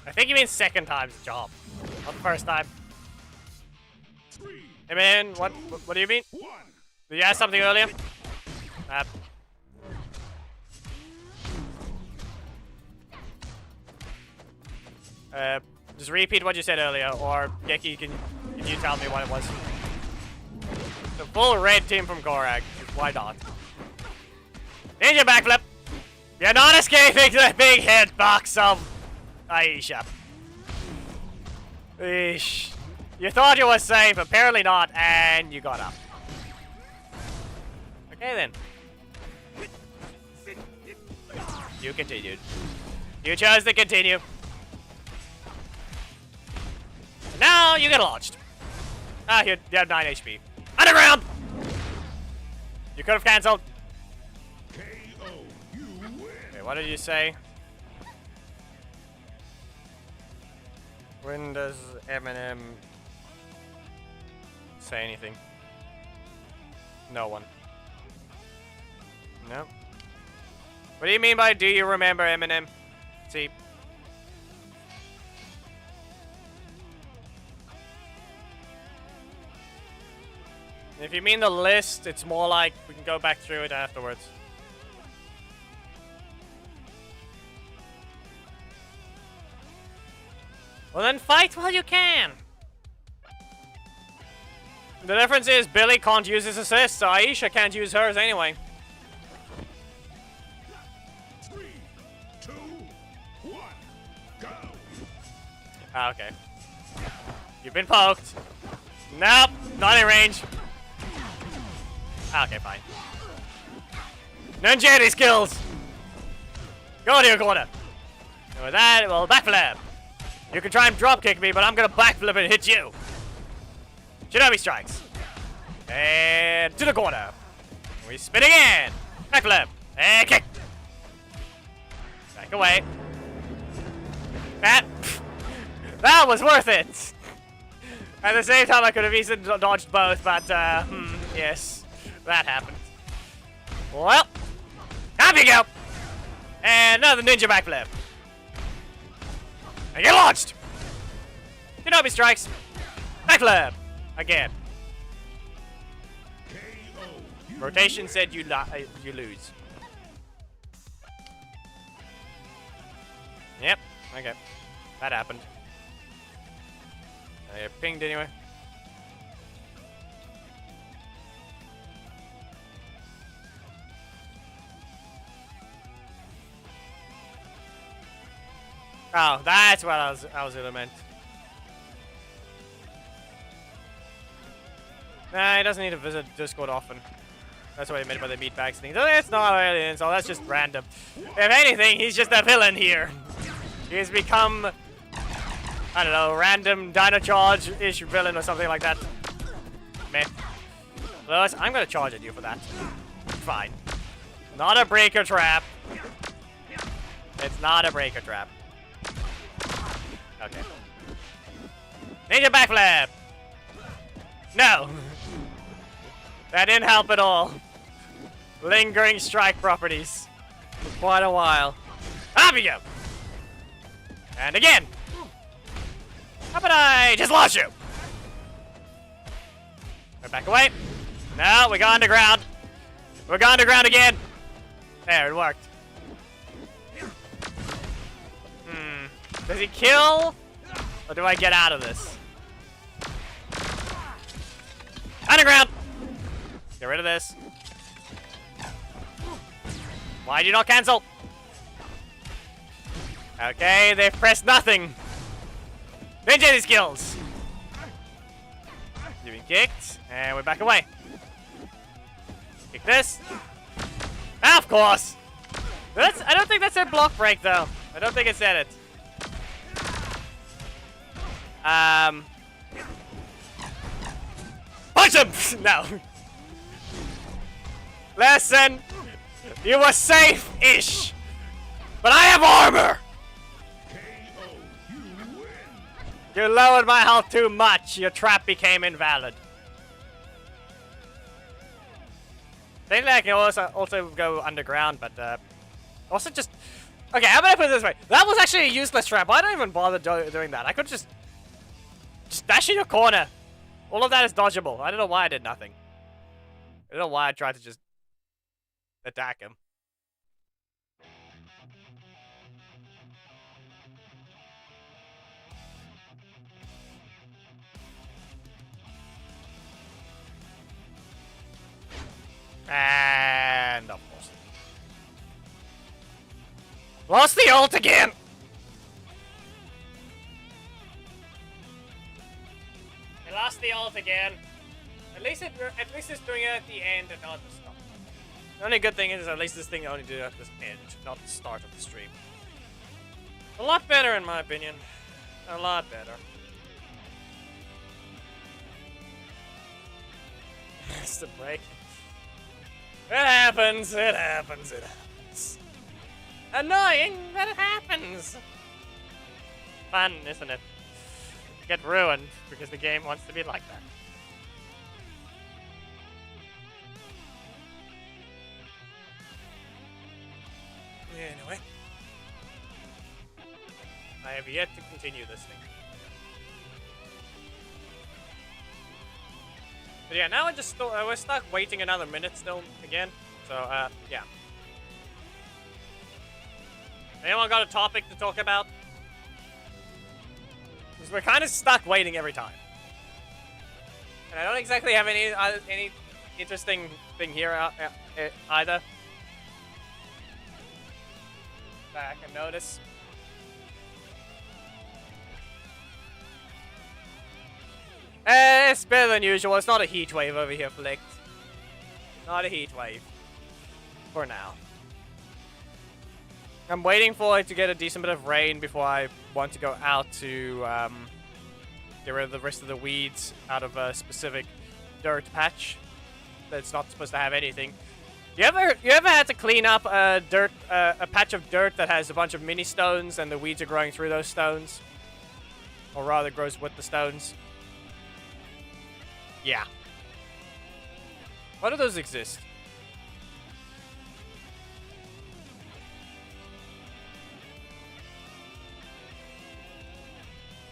Speaker 3: I think you mean second time's the job, not the first time. Hey man, what do you mean? Did you ask something earlier? Just repeat what you said earlier, or Geki, can you tell me what it was? The full red team from Gorag. Why not? Ninja backflip! You're not escaping the big hitbox of Aisha. Eesh. You thought you were safe, apparently not, and you got up. Okay then. You continued. You chose to continue. And now you get launched. Ah, you have 9 HP. Underground! You could have cancelled. Okay, what did you say? When does Eminem say anything? No one. No. What do you mean by do you remember Eminem? See. If you mean the list, it's more like we can go back through it afterwards. Well then fight while you can! The difference is Billy can't use his assist, so Aisha can't use hers anyway.
Speaker 2: 3, 2, 1, go!
Speaker 3: Ah, okay. You've been poked. Nope, not in range. Ah, okay, fine. Ninja skills! Go to your corner. And with that, well, backflip. You can try and dropkick me, but I'm gonna backflip and hit you. Shinobi strikes. And to the corner. We spin again. Backflip. And kick. Back away. That was worth it. At the same time, I could have easily dodged both, but, yes. That happened. Well. Up you go. And another ninja backflip. And get launched. Shinobi strikes. Backflip. Again. Rotation said you lose. Yep. Okay. That happened. I get pinged anyway. Oh, that's what I was gonna meant. Nah, he doesn't need to visit Discord often. That's what he meant by the meatbags thing. It's not aliens, so that's just random. If anything, he's just a villain here. He's become, I don't know, random Dino Charge-ish villain or something like that. Meh. Lewis, I'm gonna charge at you for that. Fine. Not a breaker trap. It's not a breaker trap. Okay. Ninja backflip! No! That didn't help at all. Lingering strike properties. For quite a while. Up you go! And again! How about I just launch you? Right, back away. No, we go underground. We're going underground again. There, it worked. Does he kill? Or do I get out of this? Underground! Get rid of this. Why did you not cancel? Okay, they've pressed nothing. Ninja skills. You've been kicked, and we're back away. Kick this. Ah, of course. I don't think that's a block break, though. I don't think it said it. Punch him! No. Listen, you were safe-ish, but I have armor. You lowered my health too much. Your trap became invalid. Technically, I can also go underground, but also just okay. How about I put it this way? That was actually a useless trap. I don't even bother doing that. I could just dash in your corner. All of that is dodgeable. I don't know why I did nothing. I don't know why I tried to just attack him. And of course. Lost the ult again! I lost the ult again. At least it's doing it at the end and not the start. The only good thing is at least this thing only did it at the end, not the start of the stream. A lot better in my opinion. A lot better. It's the break. It happens, it happens, it happens. Annoying, but it happens. Fun, isn't it? Get ruined because the game wants to be like that. Anyway. I have yet to continue this thing. But yeah, now we're stuck waiting another minute still again. So, yeah. Anyone got a topic to talk about? Because we're kind of stuck waiting every time. And I don't exactly have any interesting thing here either. That I can notice. It's better than usual. It's not a heat wave over here, Flicked. Not a heat wave. For now. I'm waiting for it to get a decent bit of rain before I want to go out to get rid of the rest of the weeds out of a specific dirt patch that's not supposed to have anything. You ever had to clean up a patch of dirt that has a bunch of mini stones and the weeds are growing through those stones? Or rather grows with the stones? Yeah. Why do those exist?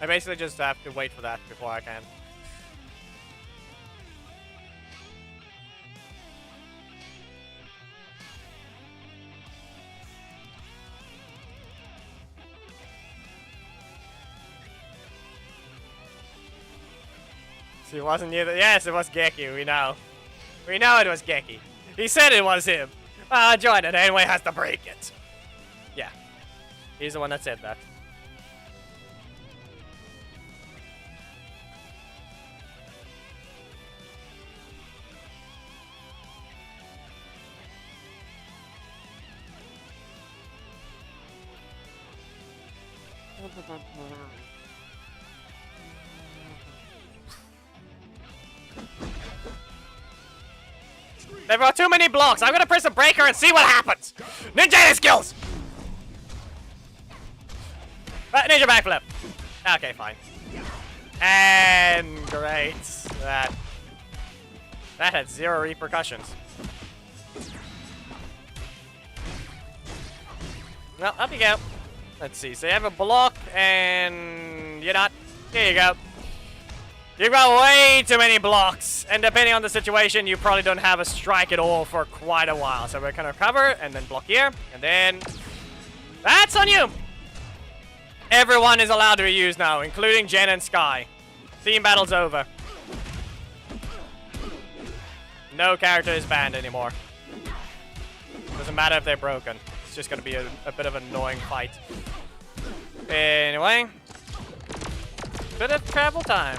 Speaker 3: I basically just have to wait for that before I can. See, it wasn't either. Yes, it was Geki, we know. We know it was Geki. He said it was him. Join it anyway, has to break it. Yeah. He's the one that said that. There are too many blocks. I'm gonna press a breaker and see what happens. Ninja skills. Ninja backflip. Okay, fine. And great. That had zero repercussions. Well, up you go. Let's see. So you have a block, and you're not. Here you go. You've got way too many blocks, and depending on the situation, you probably don't have a strike at all for quite a while. So we're gonna cover, and then block here, and then that's on you. Everyone is allowed to be used now, including Jen and Sky. Team battle's over. No character is banned anymore. Doesn't matter if they're broken. It's just gonna be a bit of an annoying fight. Anyway, bit of travel time.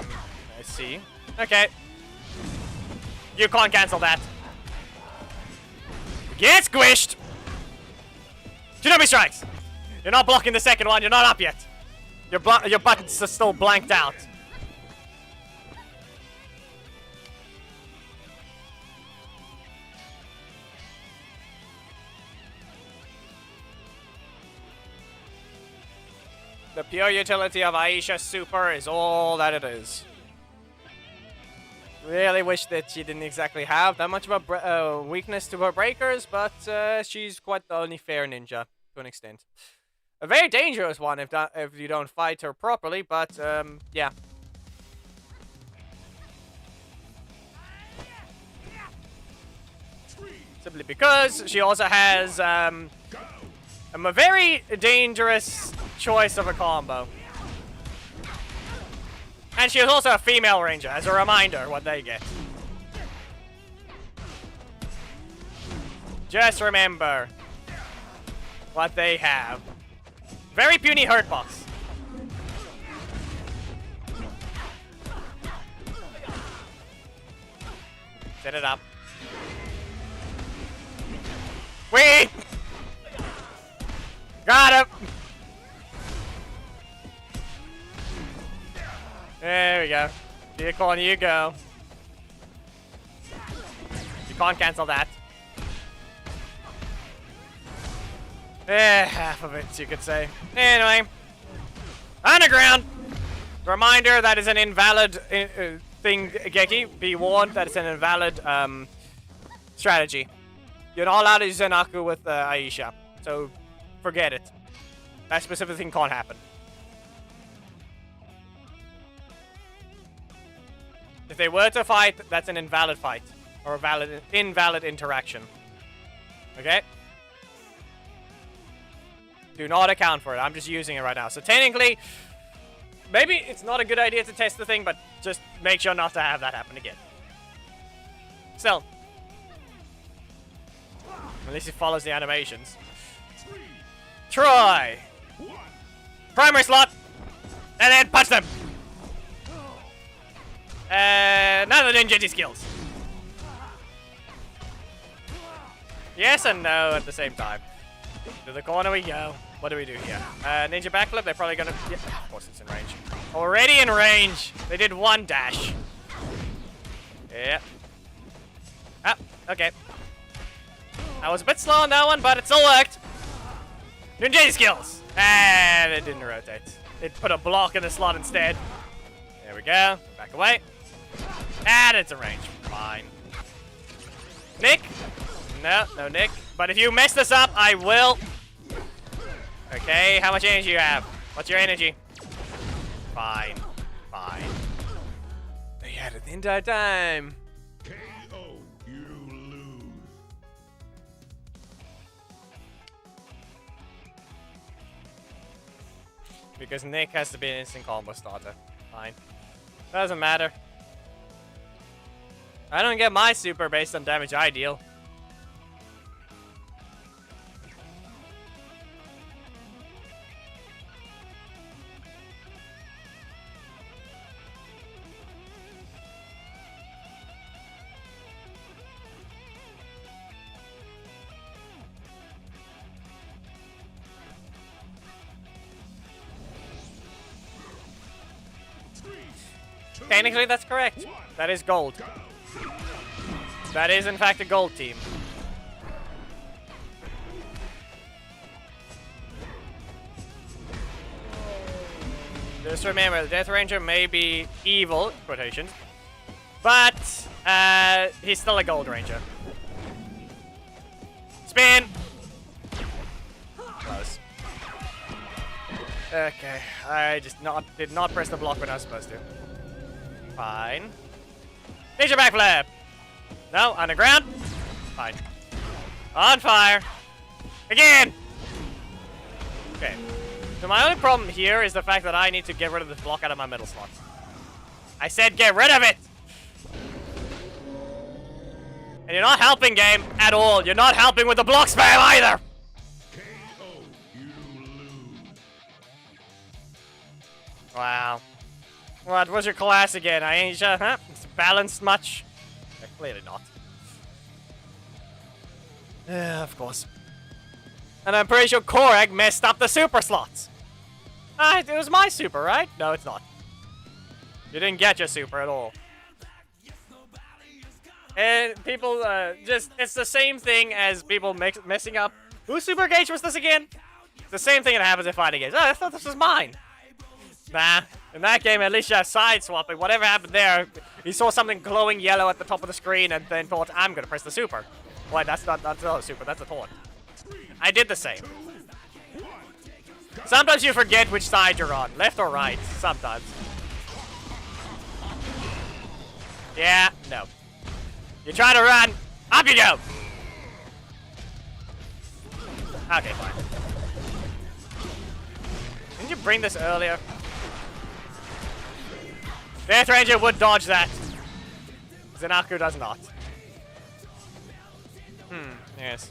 Speaker 3: I see. Okay. You can't cancel that. Get squished! Shinobi strikes! You're not blocking the second one, you're not up yet. Your buttons are still blanked out. The pure utility of Aisha Super is all that it is. Really wish that she didn't exactly have that much of a weakness to her breakers, but she's quite the only fair ninja to an extent. A very dangerous one if you don't fight her properly, but yeah. Simply because she also has a very dangerous choice of a combo. And she is also a female ranger, as a reminder what they get. Just remember what they have. Very puny hurt box. Set it up. Wait! Got him! There we go. Vehicle on you go. You can't cancel that. Half of it, you could say. Anyway. Underground! Reminder, that is an invalid thing, Geki. Be warned, that is an invalid strategy. You're not allowed to use Zenaku with Aisha. So, forget it. That specific thing can't happen. If they were to fight, that's an invalid fight. Or a invalid interaction. Okay? Do not account for it. I'm just using it right now. So technically, maybe it's not a good idea to test the thing, but just make sure not to have that happen again. Still. At least it follows the animations. Try! Primary slot! And then punch them! None of the ninja skills. Yes and no at the same time. To the corner we go. What do we do here? Ninja backflip, they're probably gonna... Yeah, of course it's in range. Already in range! They did one dash. Yeah. Ah, okay. I was a bit slow on that one, but it still worked. Ninja skills! And it didn't rotate. It put a block in the slot instead. There we go. Back away. And it's a range. Fine. Nick? No, no Nick. But if you mess this up, I will. Okay, how much energy you have? What's your energy? Fine. Fine. They had it the entire time.
Speaker 2: KO, you lose.
Speaker 3: Because Nick has to be an instant combo starter. Fine. Doesn't matter. I don't get my super based on damage I deal. Technically, that's correct. That is gold. That is, in fact, a gold team. Just remember, the Death Ranger may be evil, quotations, but he's still a Gold Ranger. Spin! Close. Okay, I just did not press the block when I was supposed to. Fine. Ninja backflip! No, underground. Fine. On fire. Again! Okay. So my only problem here is the fact that I need to get rid of this block out of my middle slot. I said get rid of it! And you're not helping, game, at all. You're not helping with the block spam either!
Speaker 2: KO, you lose.
Speaker 3: Wow. What was your class again, Aisha? Huh? It's balanced much? Yeah, clearly not. Yeah, of course. And I'm pretty sure Korag messed up the super slots. It was my super, right? No, it's not. You didn't get your super at all. And people, it's the same thing as people messing up. Whose super gauge was this again? It's the same thing that happens in fighting games. Oh, I thought this was mine. Nah, in that game, at least you have side swapping. Whatever happened there, you saw something glowing yellow at the top of the screen and then thought, I'm gonna press the super. Why, that's not a super, that's a taunt. I did the same. Sometimes you forget which side you're on, left or right, sometimes. Yeah, no. You try to run, up you go! Okay, fine. Didn't you bring this earlier? Death Ranger would dodge that. Zenaku does not. Yes.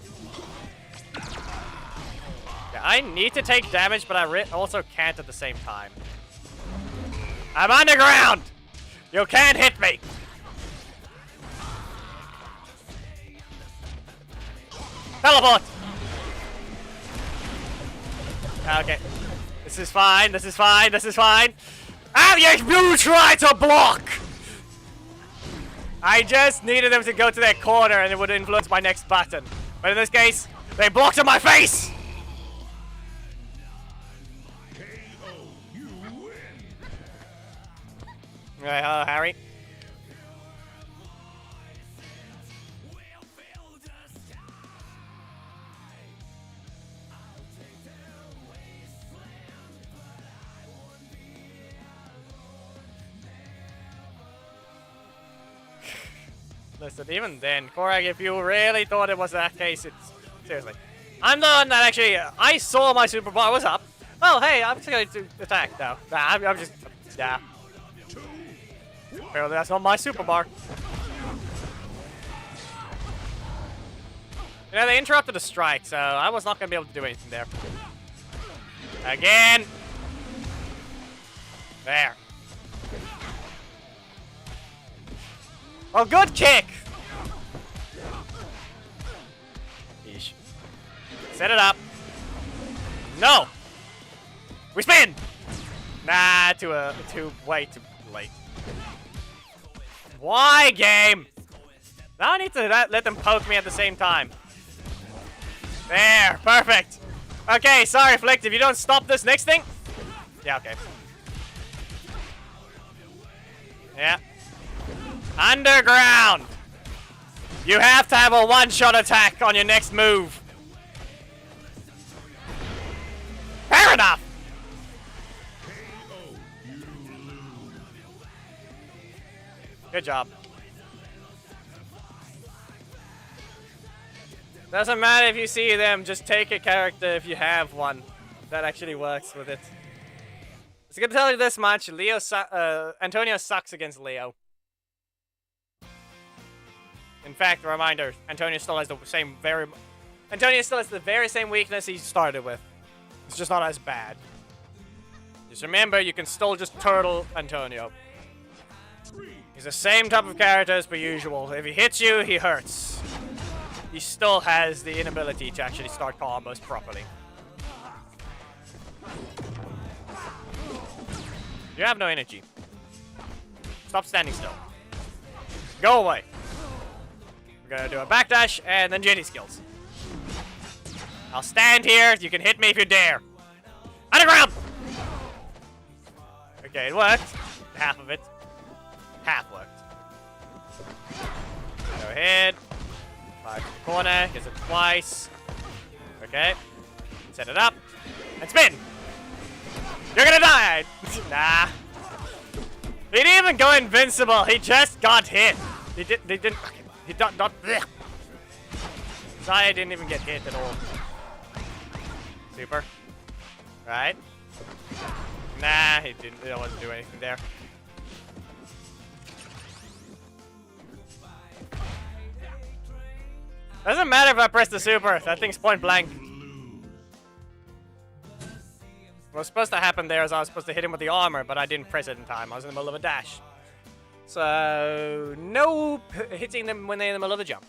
Speaker 3: Yeah, I need to take damage, but I also can't at the same time. I'm underground! You can't hit me! Teleport! Okay. This is fine, this is fine, this is fine. Ah, you try to block! I just needed them to go to their corner and it would influence my next button. But in this case, they blocked in my face! Alright, hello, Harry. Listen, even then, Korag, if you really thought it was that case, it's... Seriously. I'm the one that actually... I saw my super bar was up. Oh, hey, I'm just going to attack now. Nah, I'm just... Yeah. Apparently that's not my super bar. You know, they interrupted a strike, so I was not going to be able to do anything there. Again! There. Oh, good kick! Yeesh. Set it up. No! We spin! Nah, way too late. Why, game? Now I need to let them poke me at the same time. There, perfect. Okay, sorry, Flicked, if you don't stop this next thing. Yeah, okay. Yeah. Underground! You have to have a one-shot attack on your next move. Fair enough! Good job. Doesn't matter if you see them, just take a character if you have one that actually works with it. It's gonna tell you this much, Antonio sucks against Leo. In fact, a reminder, Antonio still has the very same weakness he started with. It's just not as bad. Just remember, you can still just turtle Antonio. He's the same type of character as per usual. If he hits you, he hurts. He still has the inability to actually start combos properly. You have no energy. Stop standing still. Go away. We're gonna do a backdash and then Jenny skills. I'll stand here. You can hit me if you dare. Underground! Okay, it worked. Half of it. Half worked. Go ahead. Fire to the corner. Gets it twice. Okay. Set it up. And spin! You're gonna die! Nah. He didn't even go invincible. He just got hit. He didn't. Blech. Zaya didn't even get hit at all. Super. Right. Nah, he wasn't doing anything there. Doesn't matter if I press the super. That thing's point blank. What was supposed to happen there is I was supposed to hit him with the armor, but I didn't press it in time. I was in the middle of a dash. So, no hitting them when they're in the middle of a jump.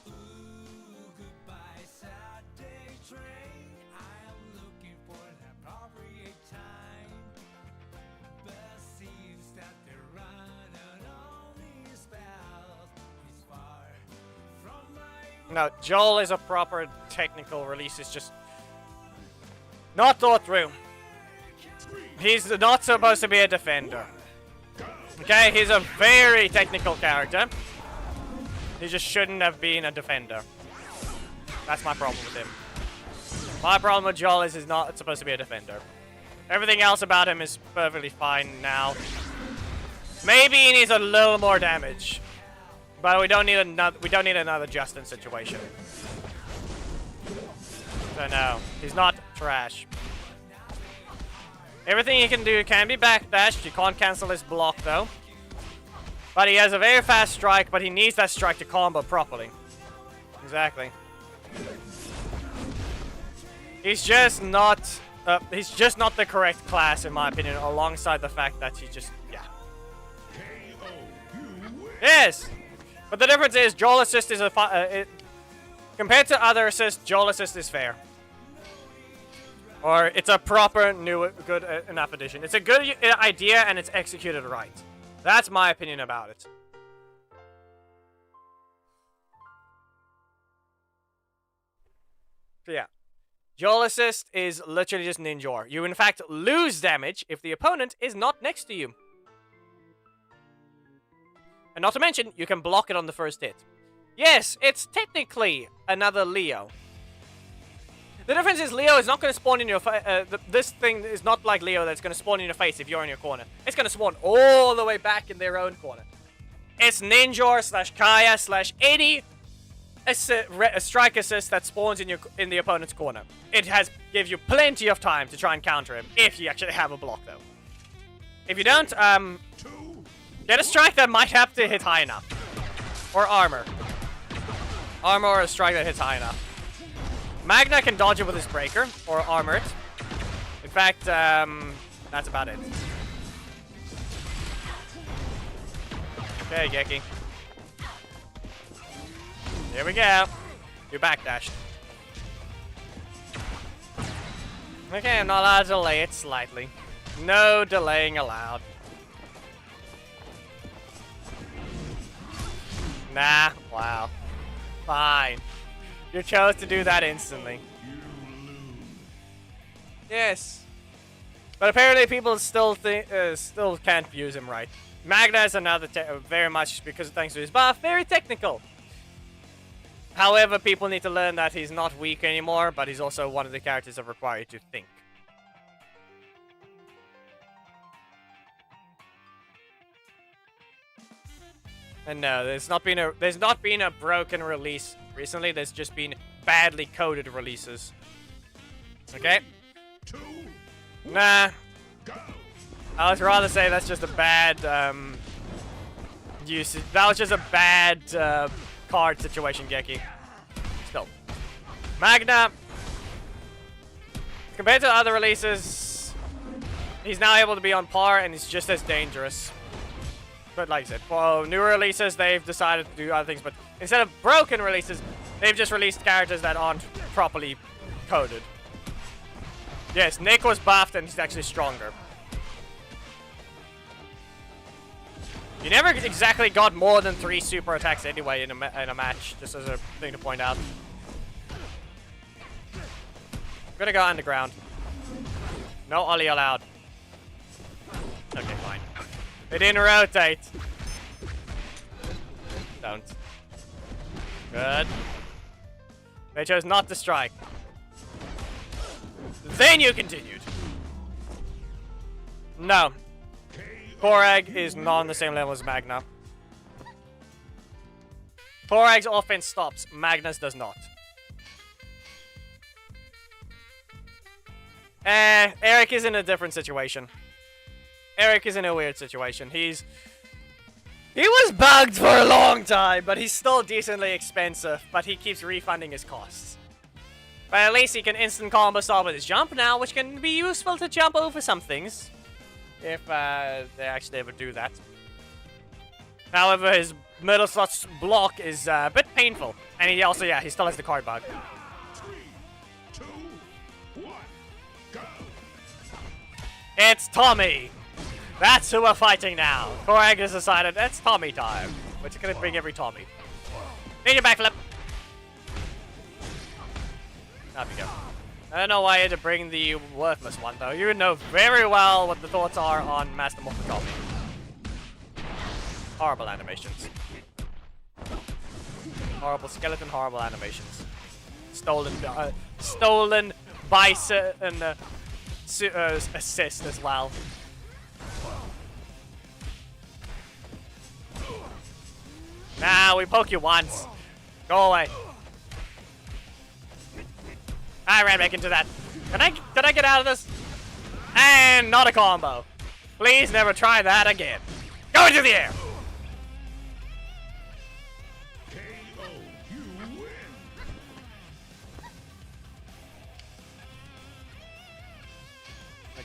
Speaker 3: No, Joel is a proper technical release. It's just not thought through. He's not supposed to be a defender. Okay, he's a very technical character. He just shouldn't have been a defender. That's my problem with him. My problem with Joel is he's not supposed to be a defender. Everything else about him is perfectly fine now. Maybe he needs a little more damage. But we don't need another Justin situation. So no, he's not trash. Everything he can do can be backdashed. You can't cancel his block though. But he has a very fast strike, but he needs that strike to combo properly. Exactly. He's just not the correct class in my opinion, alongside the fact that he's just, yeah. Yes! But the difference is, Joel Assist is compared to other assists, Joel Assist is fair. Or it's a proper, new, good enough addition. It's a good idea and it's executed right. That's my opinion about it. So yeah. Joel Assist is literally just Ninja. You in fact lose damage if the opponent is not next to you. And not to mention, you can block it on the first hit. Yes, it's technically another Leo. The difference is Leo is not going to spawn in your face. This thing is not like Leo that's going to spawn in your face if you're in your corner. It's going to spawn all the way back in their own corner. It's Ninja slash Kaya slash any strike assist that spawns in the opponent's corner. It gives you plenty of time to try and counter him if you actually have a block though. If you don't, get a strike that might have to hit high enough. Or armor. Armor or a strike that hits high enough. Magna can dodge it with his breaker, or armor it. In fact, that's about it. Okay, Geki. Here we go. You backdashed. Okay, I'm not allowed to delay it slightly. No delaying allowed. Nah, wow. Fine. You chose to do that instantly. Yes. But apparently people still can't use him right. Magna is another very much because thanks to his buff, very technical. However, people need to learn that he's not weak anymore, but he's also one of the characters that require you to think. And no, there's not been a broken release recently. There's just been badly coded releases. Okay? Nah. I would rather say that's just a bad usage. That was just a bad card situation, Geki. Still. Magna. Compared to other releases, he's now able to be on par and he's just as dangerous. But like I said, for newer releases, they've decided to do other things. But instead of broken releases, they've just released characters that aren't properly coded. Yes, Nick was buffed and he's actually stronger. You never exactly got more than 3 super attacks anyway in a match, just as a thing to point out. I'm gonna go underground. No ollie allowed. Okay, fine. They didn't rotate. Don't. Good. They chose not to strike. Then you continued. No. Korag is not on the same level as Magna. Korag's offense stops. Magna's does not. Eric is in a different situation. Eric is in a weird situation. He was bugged for a long time, but he's still decently expensive, but he keeps refunding his costs. But at least he can instant combo stop with his jump now, which can be useful to jump over some things. If they actually ever do that. However, his middle slot block is a bit painful. And he also, yeah, he still has the card bug.
Speaker 2: 3, 2, 1, go.
Speaker 3: It's Tommy! That's who we're fighting now. Korag has decided it's Tommy time. Which is going to bring every Tommy. Need your backflip. There we go. I don't know why you had to bring the worthless one, though. You know very well what the thoughts are on Master Morphin Tommy. Horrible animations. Horrible skeleton, horrible animations. Stolen bicep and assist as well. Nah, we poke you once. Go away. I ran back into that. Did I get out of this? And not a combo. Please never try that again. Go into the air.
Speaker 2: KO, you win.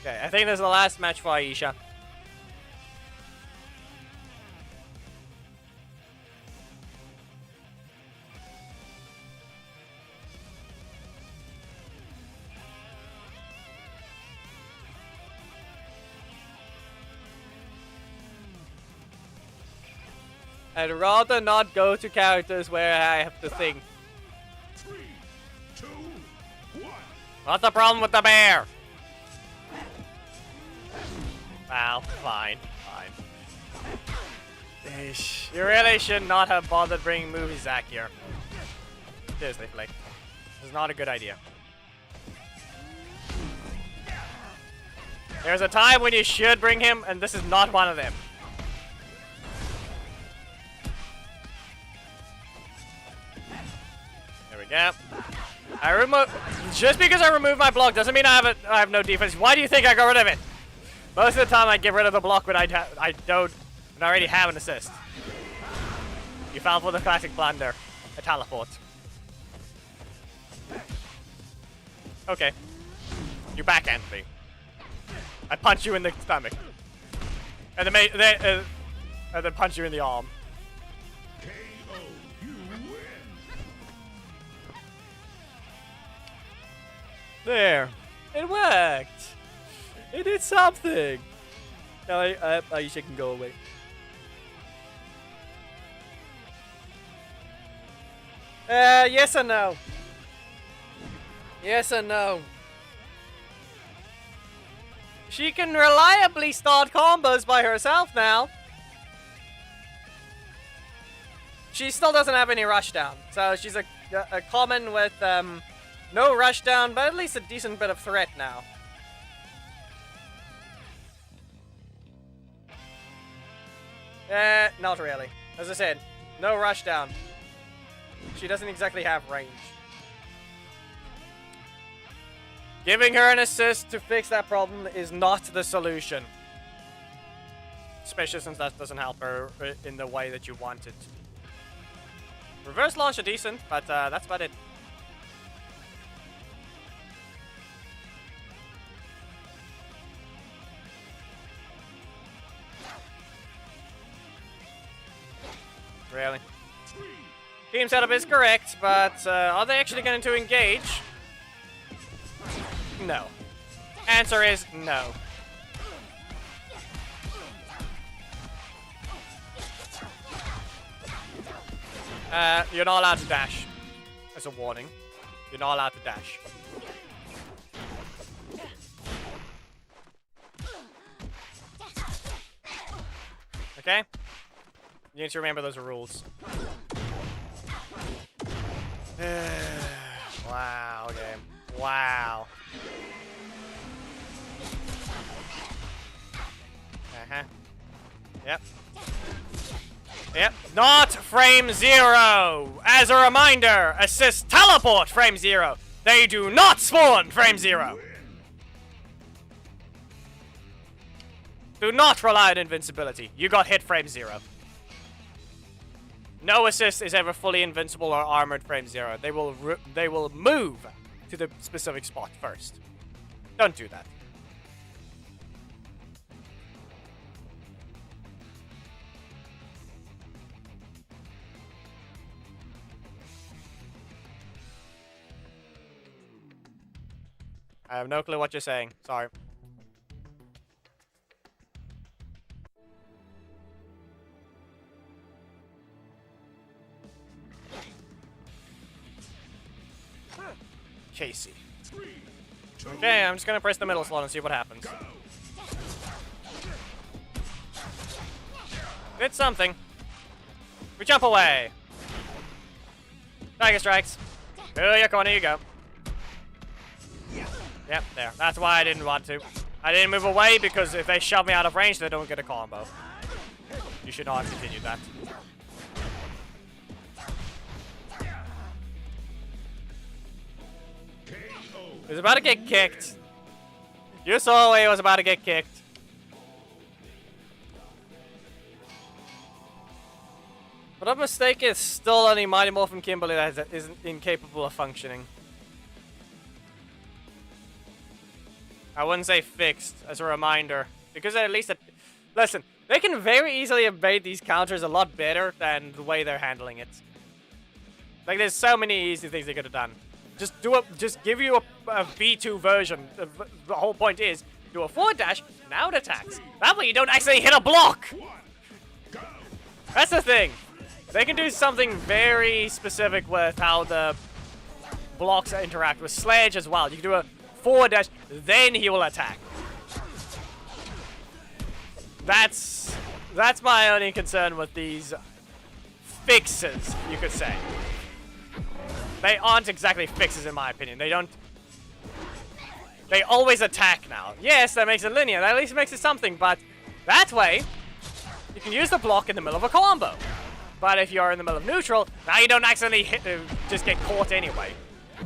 Speaker 3: Okay, I think this is the last match for Aisha. I'd rather not go to characters where I have to think.
Speaker 2: 3, 2, 1.
Speaker 3: What's the problem with the bear? Wow, fine. Eesh. You really should not have bothered bringing Movie Zack here. Seriously, Flick. This is not a good idea. There's a time when you should bring him, and this is not one of them. There we go. Just because I remove my block doesn't mean I have no defense. Why do you think I got rid of it? Most of the time I get rid of the block when I already have an assist. You fell for the classic blunder. A teleport. Okay. You backhand me. I punch you in the stomach. And then punch you in the arm.
Speaker 2: KO, you win.
Speaker 3: There. It worked. It did something. Now Aisha can go away. Yes and no. Yes and no. She can reliably start combos by herself now. She still doesn't have any rushdown, so she's a common with no rushdown, but at least a decent bit of threat now. Not really. As I said, no rushdown. She doesn't exactly have range. Giving her an assist to fix that problem is not the solution. Especially since that doesn't help her in the way that you want it. Reverse launch are decent, but that's about it. Really? Team setup is correct, but are they actually going to engage? No. Answer is no. You're not allowed to dash. As a warning. You're not allowed to dash. Okay? You need to remember those are rules. Wow, game. Wow. Uh-huh. Yep. Yep. Not frame 0! As a reminder, assist teleport frame 0. They do not spawn frame 0. Do not rely on invincibility. You got hit frame 0. No assist is ever fully invincible or armored frame 0. They will move to the specific spot first. Don't do that. I have no clue what you're saying. Sorry. Casey. Okay, I'm just gonna press the middle slot and see what happens. It's something. We jump away. Tiger strikes. Oh, your corner you go. Yep, there. That's why I didn't want to. I didn't move away because if they shove me out of range, they don't get a combo. You should not continue that. He was about to get kicked. You saw he was about to get kicked. But a mistake is still only Mighty Morphin Kimberly that isn't incapable of functioning. I wouldn't say fixed, as a reminder. Because at least... Listen, they can very easily evade these counters a lot better than the way they're handling it. Like, there's so many easy things they could have done. Just give you a V2 version. The whole point is, do a forward dash, now it attacks. That way you don't actually hit a block! That's the thing. They can do something very specific with how the blocks interact with Sledge as well. You can do a forward dash, then he will attack. That's my only concern with these fixes, you could say. They aren't exactly fixes in my opinion. They always attack now. Yes, that makes it linear. That at least makes it something, but that way, you can use the block in the middle of a combo. But if you're in the middle of neutral, now you don't accidentally just get caught anyway.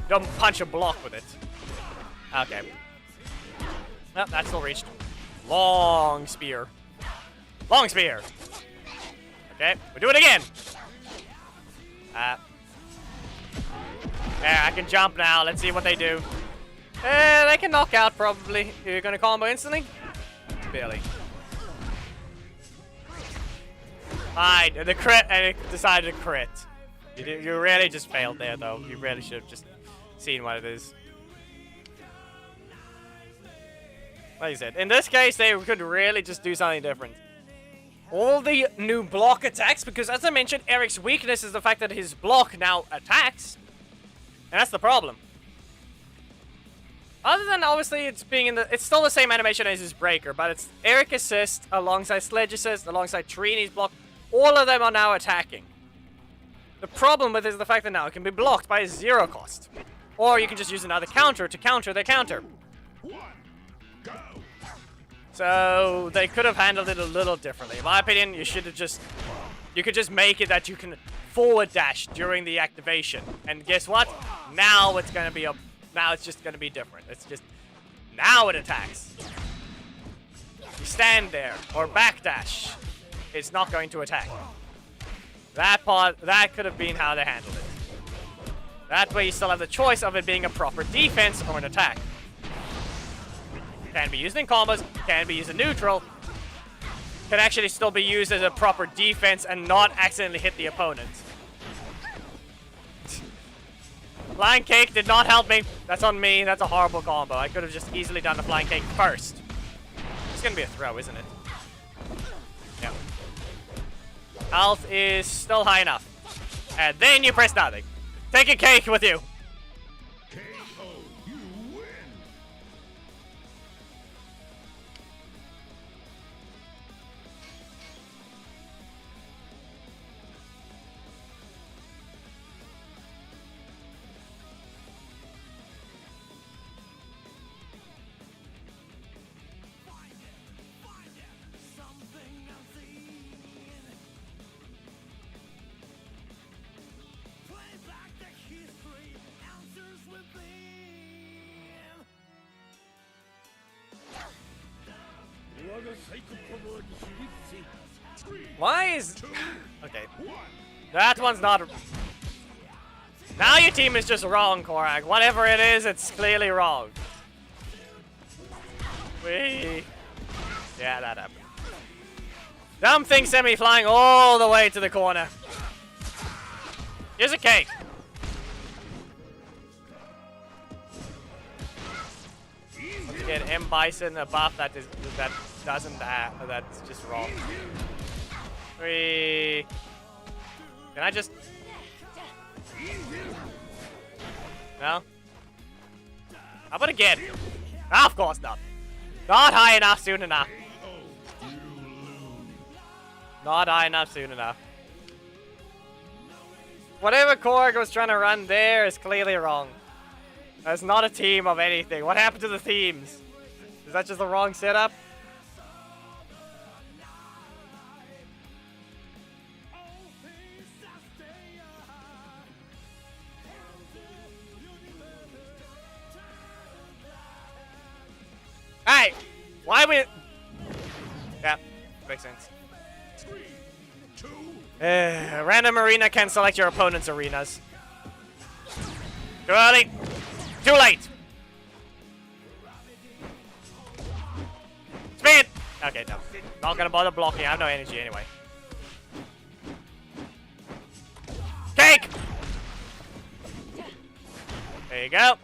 Speaker 3: Don't punch a block with it. Okay. Nope, that's still reached. Long spear. Long spear. Okay, we do it again. There, I can jump now. Let's see what they do. They can knock out probably. You're gonna combo instantly? Barely. Fine, the crit, and it decided to crit. You really just failed there, though. You really should have just seen what it is. Like I said, in this case, they could really just do something different. All the new block attacks, because as I mentioned, Eric's weakness is the fact that his block now attacks. And that's the problem. Other than obviously it's still the same animation as his breaker, but it's Eric assist alongside Sledge assist alongside Trini's block. All of them are now attacking. The problem with it is the fact that now it can be blocked by a 0 cost. Or you can just use another counter to counter their counter. So they could have handled it a little differently. In my opinion, you could just make it that you can forward dash during the activation. And guess what? Now it's just gonna be different. It's just, now it attacks. You stand there, or backdash. It's not going to attack. That could have been how they handled it. That way you still have the choice of it being a proper defense or an attack. Can be used in combos, can be used in neutral. Can actually still be used as a proper defense and not accidentally hit the opponent. Flying cake did not help me. That's on me. That's a horrible combo. I could have just easily done the flying cake first. It's gonna be a throw, isn't it? Yeah. Health is still high enough. And then you press nothing. Take a cake with you. Why is... Okay. That one's not... Now your team is just wrong, Korak. Whatever it is, it's clearly wrong. Whee. Yeah, that happened. Dumb thing sent me flying all the way to the corner. Here's a cake. Let's get M Bison a buff that doesn't have. That's just wrong. Whee. Can I just... No? How about again? Ah, of course not. Not high enough soon enough. Not high enough soon enough. Whatever Korg was trying to run there is clearly wrong. That's not a team of anything. What happened to the themes? Is that just the wrong setup? Hey! Why we... Yeah, makes sense. Random arena can select your opponent's arenas. Too early. Too late. Okay, no. Not gonna bother blocking. I have no energy anyway. Cake! There you go.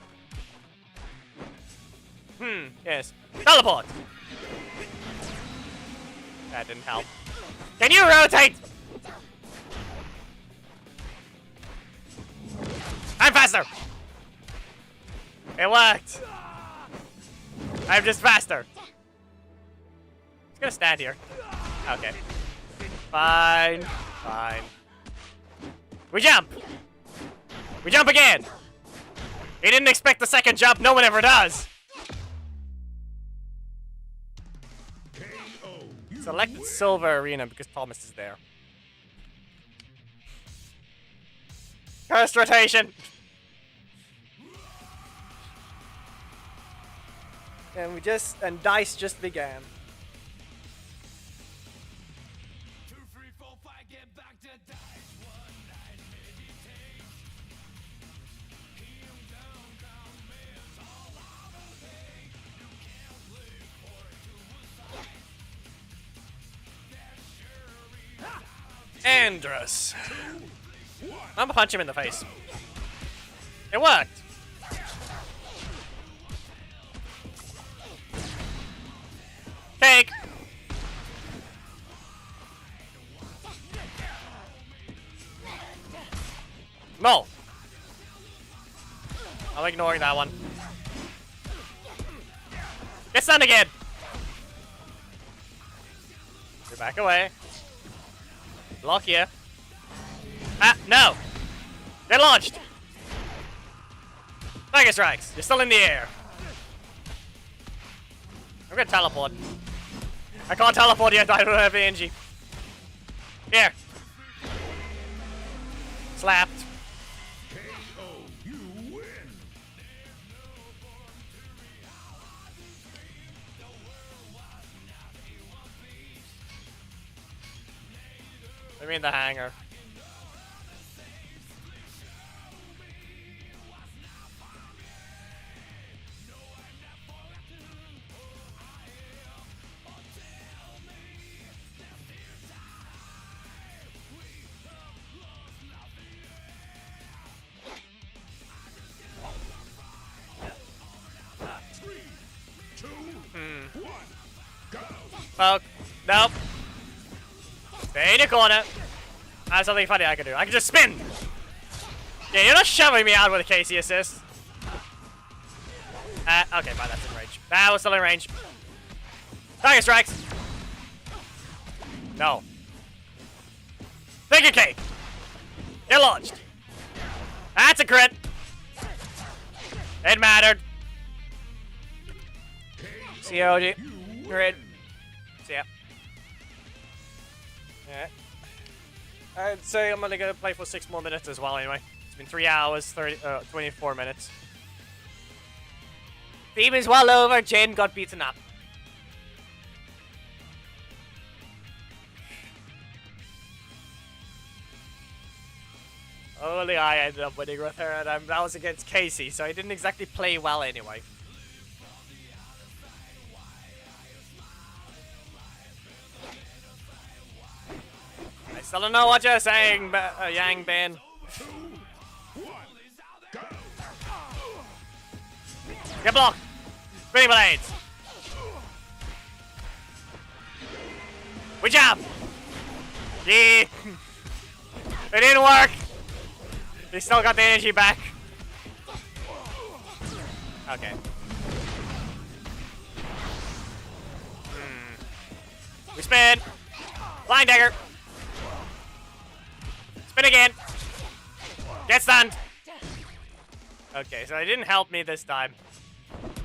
Speaker 3: Yes. Teleport! That didn't help. Can you rotate? I'm faster! It worked! I'm just faster. Just gonna stand here. Okay. Fine. Fine. We jump! We jump again! He didn't expect the second jump, no one ever does! Selected Silver Arena because Thomas is there. Cursed rotation! And dice just began.
Speaker 2: 2, 3, 4, 5, get back to dice. One night meditation. Him down, come is all I believe. You can't live for it to a side.
Speaker 3: Andrus. I'm gonna punch him in the face. It worked. Cake. No. I'm ignoring that one. Get stunned again. You back away. Block here. Ah, no. Get launched. Tiger strikes. You're still in the air. I'm gonna teleport. I can't teleport yet. I don't have energy. Here. Slapped.
Speaker 2: KO, you win.
Speaker 3: I mean the hanger. Poke. Nope. Stay in your corner. I have something funny I can do. I can just spin. Yeah, you're not shoving me out with a Casey assist. Okay, fine, that's in range. That was still in range. Tiger strikes. No. Thank you, Kate. You're launched. That's a crit. It mattered. COG. Crit. See ya. Yeah. I'd say I'm only gonna play for 6 more minutes as well anyway. It's been 3 hours, 24 minutes. Theme is well over, Jane got beaten up. Only I ended up winning with her, and that was against Casey, so I didn't exactly play well anyway. I still don't know what you're saying, Yang Ben. Get blocked! Spinning blades! We jump! Yeah! It didn't work! They still got the energy back. Okay. We spin! Blind dagger! Spin again! Get stunned! Okay, so it didn't help me this time.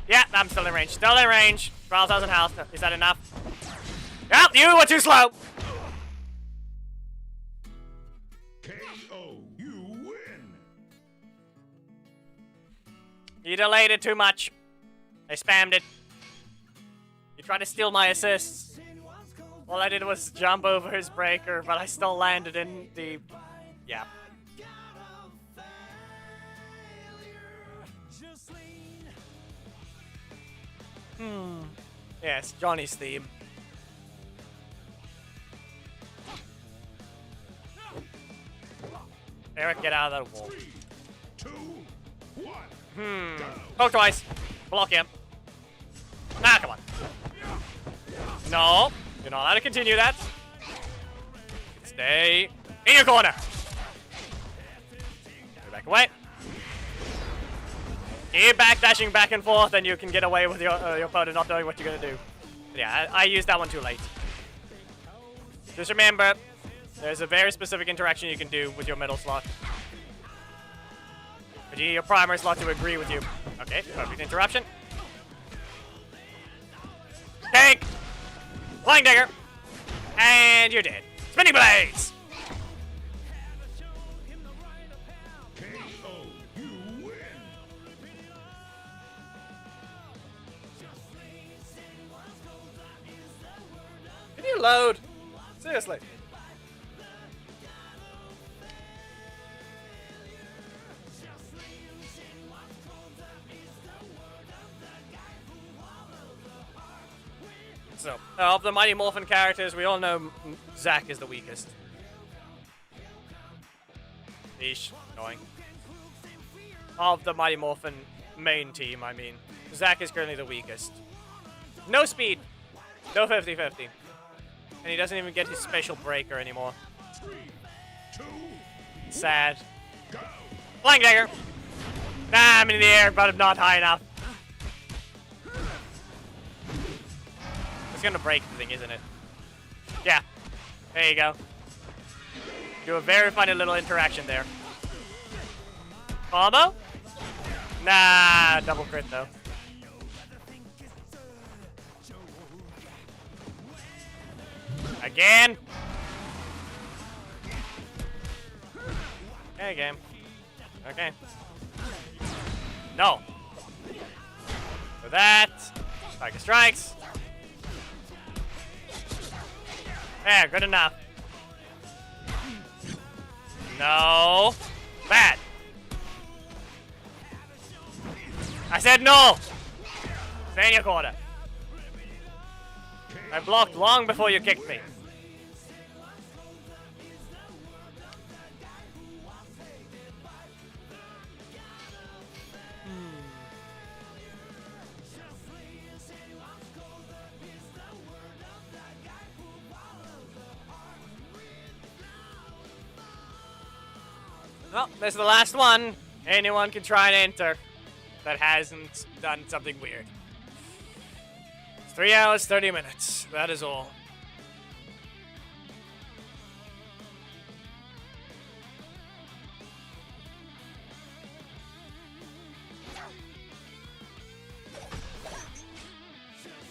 Speaker 3: Yeah, I'm still in range. Still in range. 12,000 health. Is that enough? Yep, you were too slow!
Speaker 2: KO, you win.
Speaker 3: You delayed it too much. I spammed it. You tried to steal my assists. All I did was jump over his breaker, but I still landed in the... Yeah. Yes, Johnny's theme. Eric, get out of that wall.
Speaker 2: 2, 1.
Speaker 3: Poke twice. Block him. Nah, come on. No. You're not allowed to continue that. Stay in your corner. Go back away. Keep backdashing back and forth, and you can get away with your opponent not knowing what you're going to do. But yeah, I used that one too late. Just remember, there's a very specific interaction you can do with your middle slot. But you need your primary slot to agree with you. Okay, perfect interruption. Tank! Flying dagger! And you're dead. Spinning blades!
Speaker 2: KO, you win.
Speaker 3: Can you load? Seriously. So, of the Mighty Morphin characters, we all know Zack is the weakest. Eesh, annoying. Of the Mighty Morphin main team, I mean, Zack is currently the weakest. No speed, no 50-50. And he doesn't even get his special breaker anymore.
Speaker 2: 3, 2,
Speaker 3: Sad.
Speaker 2: go.
Speaker 3: Flying dagger! Nah, I'm in the air, but I'm not high enough. It's gonna break the thing, isn't it? Yeah. There you go. Do a very funny little interaction there. Combo? Nah, double crit though. Again! Okay, game. Okay. No. For that. Tiger strikes. There, good enough. No. Bad. I said no. Stay in your corner. I blocked long before you kicked me. Well, this is the last one. Anyone can try and enter that hasn't done something weird. It's 3 hours, 30 minutes. That is all.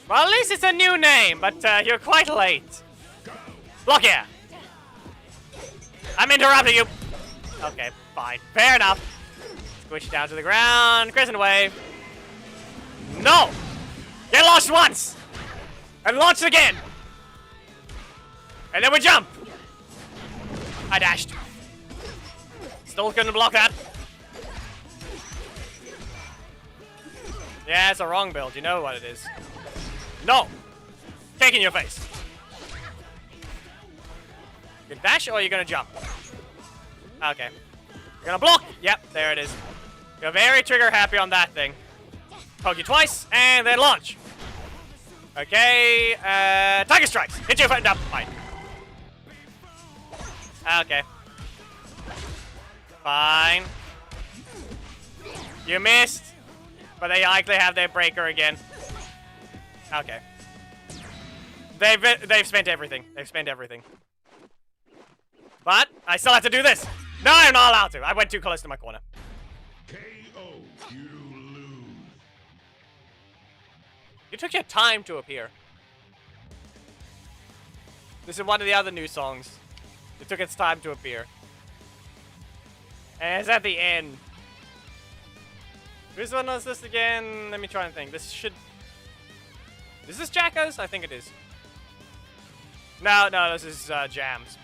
Speaker 3: Well, at least it's a new name, but you're quite late. Block here. I'm interrupting you. Okay, fine. Fair enough. Squish down to the ground. Crescent wave. No! Get launched once! And launched again! And then we jump! I dashed. Still couldn't block that. Yeah, it's a wrong build. You know what it is. No! Cake in your face. You can dash or you're gonna jump? Okay. You're gonna block! Yep, there it is. You're very trigger happy on that thing. Poke you twice, and then launch. Okay, Tiger Strikes. Hit you up. Fine. Okay. Fine. You missed, but they likely have their breaker again. Okay. They've spent everything. They've spent everything. But I still have to do this. No, I'm not allowed to. I went too close to my corner.
Speaker 2: KO, you lose.
Speaker 3: You took your time to appear. This is one of the other new songs. It took its time to appear. And it's at the end. Whose one was this again? Let me try and think. This is Jacko's? I think it is. No, this is Jam's.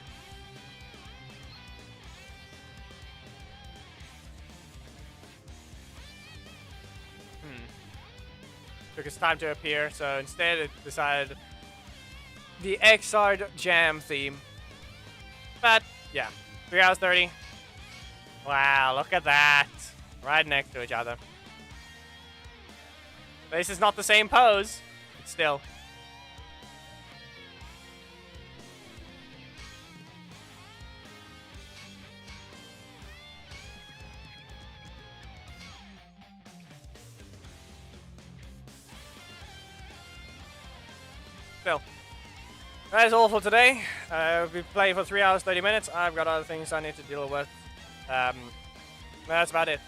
Speaker 3: Took its time to appear, so instead it decided the XR Jam theme. But, yeah. 3 hours 30. Wow, look at that. Right next to each other. This is not the same pose, but still. Still. That is all for today. We've been playing for 3 hours, 30 minutes. I've got other things I need to deal with. That's about it.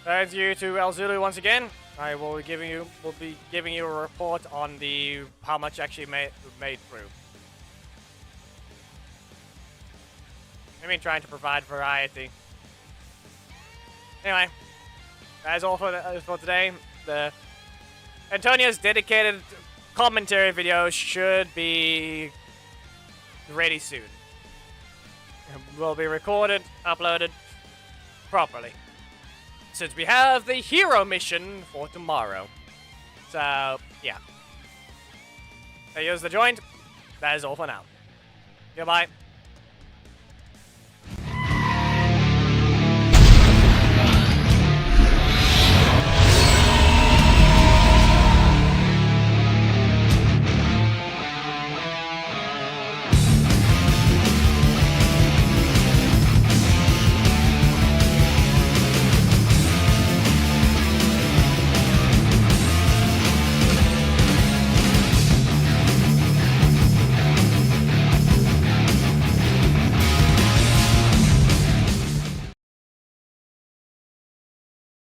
Speaker 3: Thank you to El Zulu once again. I will be giving you a report on the how much actually made through. I mean, trying to provide variety. Anyway, that's all for today. The Antonio's dedicated commentary video should be ready soon. It will be recorded, uploaded properly. Since we have the hero mission for tomorrow. So, yeah. Here's the joint. That is all for now. Goodbye.